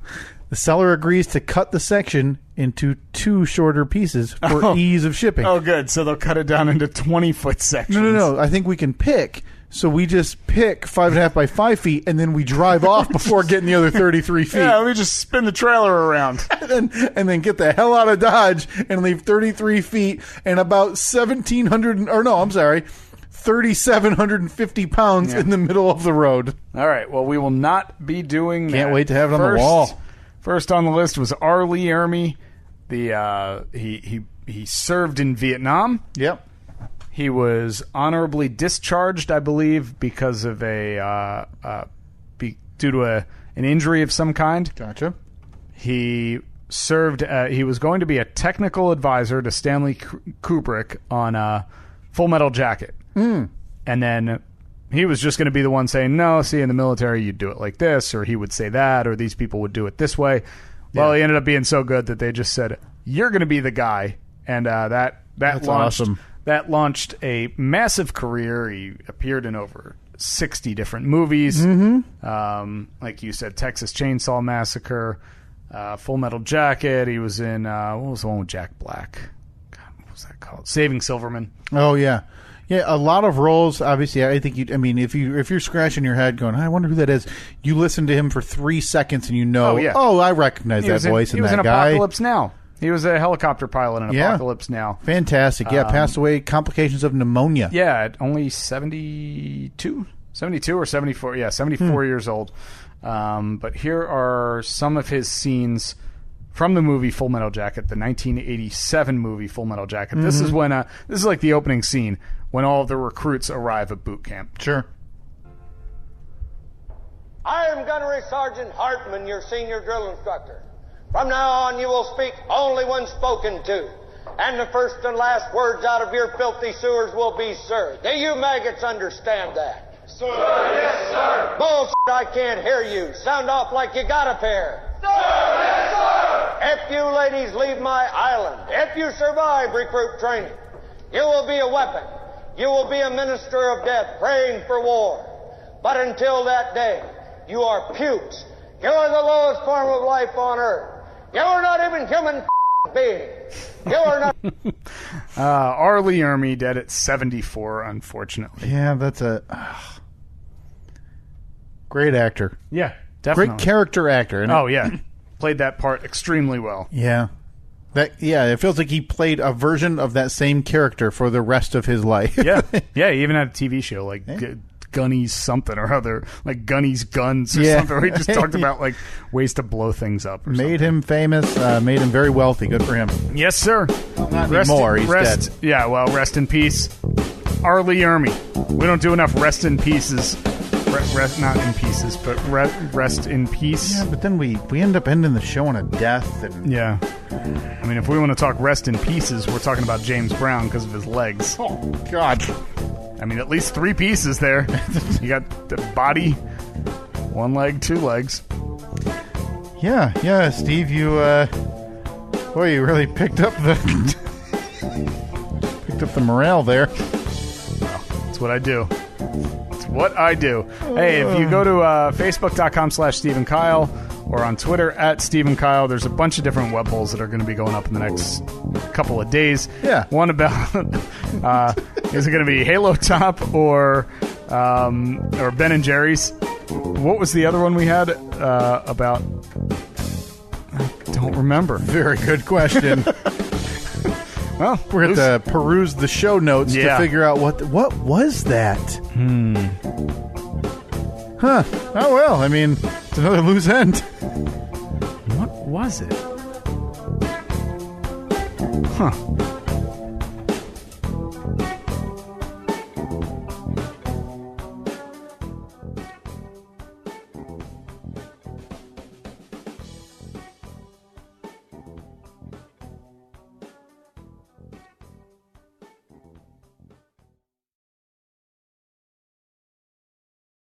S1: The seller agrees to cut the section into 2 shorter pieces for ease of shipping.
S2: Oh, good. So they'll cut it down into 20-foot sections.
S1: No. I think we can pick. So we just pick 5.5 by 5 feet, and then we drive off before getting the other 33 feet.
S2: Yeah, we just spin the trailer around.
S1: and then get the hell out of Dodge and leave 33 feet and about 3,750 pounds in the middle of the road.
S2: All right. Well, we will not be doing that.
S1: Can't wait to have it on the wall.
S2: First on the list was R. Lee Ermey. He served in Vietnam.
S1: Yep.
S2: He was honorably discharged, I believe, because of due to an injury of some kind.
S1: Gotcha.
S2: He served. He was going to be a technical advisor to Stanley Kubrick on Full Metal Jacket, and then he was just going to be the one saying, "No, see, in the military, you'd do it like this," or he would say that, or these people would do it this way. Well, he ended up being so good that they just said, "You're going to be the guy," and that's launched.
S1: Awesome.
S2: That launched a massive career. He appeared in over 60 different movies. Like you said, Texas Chainsaw Massacre, Full Metal Jacket. He was in, what was the one with Jack Black? God, what was that called? Saving Silverman.
S1: Oh, yeah. Yeah, a lot of roles. Obviously, I think if you're scratching your head going, I wonder who that is, you listen to him for 3 seconds and you know, I recognize that voice and that guy.
S2: He was in Apocalypse Now. He was a helicopter pilot in Apocalypse Now.
S1: Fantastic. Yeah, passed away, complications of pneumonia.
S2: Yeah, at only 72 or 74. Yeah, 74 years old. But here are some of his scenes from the movie Full Metal Jacket, the 1987 movie Full Metal Jacket. This is when this is like the opening scene when all of the recruits arrive at boot camp.
S1: Sure.
S7: I am Gunnery Sergeant Hartman, your senior drill instructor. From now on, you will speak only when spoken to. And the first and last words out of your filthy sewers will be, sir. Do you maggots understand that?
S3: Sir, yes, sir.
S7: Bullshit, I can't hear you. Sound off like you got a pair.
S3: Sir, yes, sir.
S7: If you ladies leave my island, if you survive recruit training, you will be a weapon. You will be a minister of death praying for war. But until that day, you are pukes. You are the lowest form of life on earth. You are not even human beings. You are not.
S2: R. Lee Ermey dead at 74, unfortunately.
S1: Yeah, that's a great actor.
S2: Yeah, definitely.
S1: Great character actor.
S2: And played that part extremely well.
S1: Yeah. It feels like he played a version of that same character for the rest of his life.
S2: Yeah, he even had a TV show like Gunny's something or other, like Gunny's Guns or something, where he just talked about like ways to blow things up.
S1: Made him famous, made him very wealthy. Good for him.
S2: Yes, sir.
S1: Well, not anymore. He's dead.
S2: Yeah, well, rest in peace, R. Lee Ermey. We don't do enough rest in pieces. Rest not in pieces, but rest in peace.
S1: Yeah, but then we end up ending the show on a death. And
S2: yeah. I mean, if we want to talk rest in pieces, we're talking about James Brown because of his legs.
S1: Oh, God.
S2: I mean, at least 3 pieces there. You got the body, 1 leg, 2 legs.
S1: Yeah, Steve, you really picked up the morale there.
S2: Well, that's what I do. What I do. Hey, if you go to facebook.com/Steve Kyle or on Twitter @Steve Kyle, there's a bunch of different web holes that are going to be going up in the next couple of days.
S1: Yeah.
S2: One about is it going to be Halo Top or Ben and Jerry's? What was the other one we had about? I don't remember.
S1: Very good question.
S2: Well,
S1: we're going to peruse the show notes to figure out what was that. Huh. Oh, well, I mean, it's another loose end.
S2: What was it? Huh.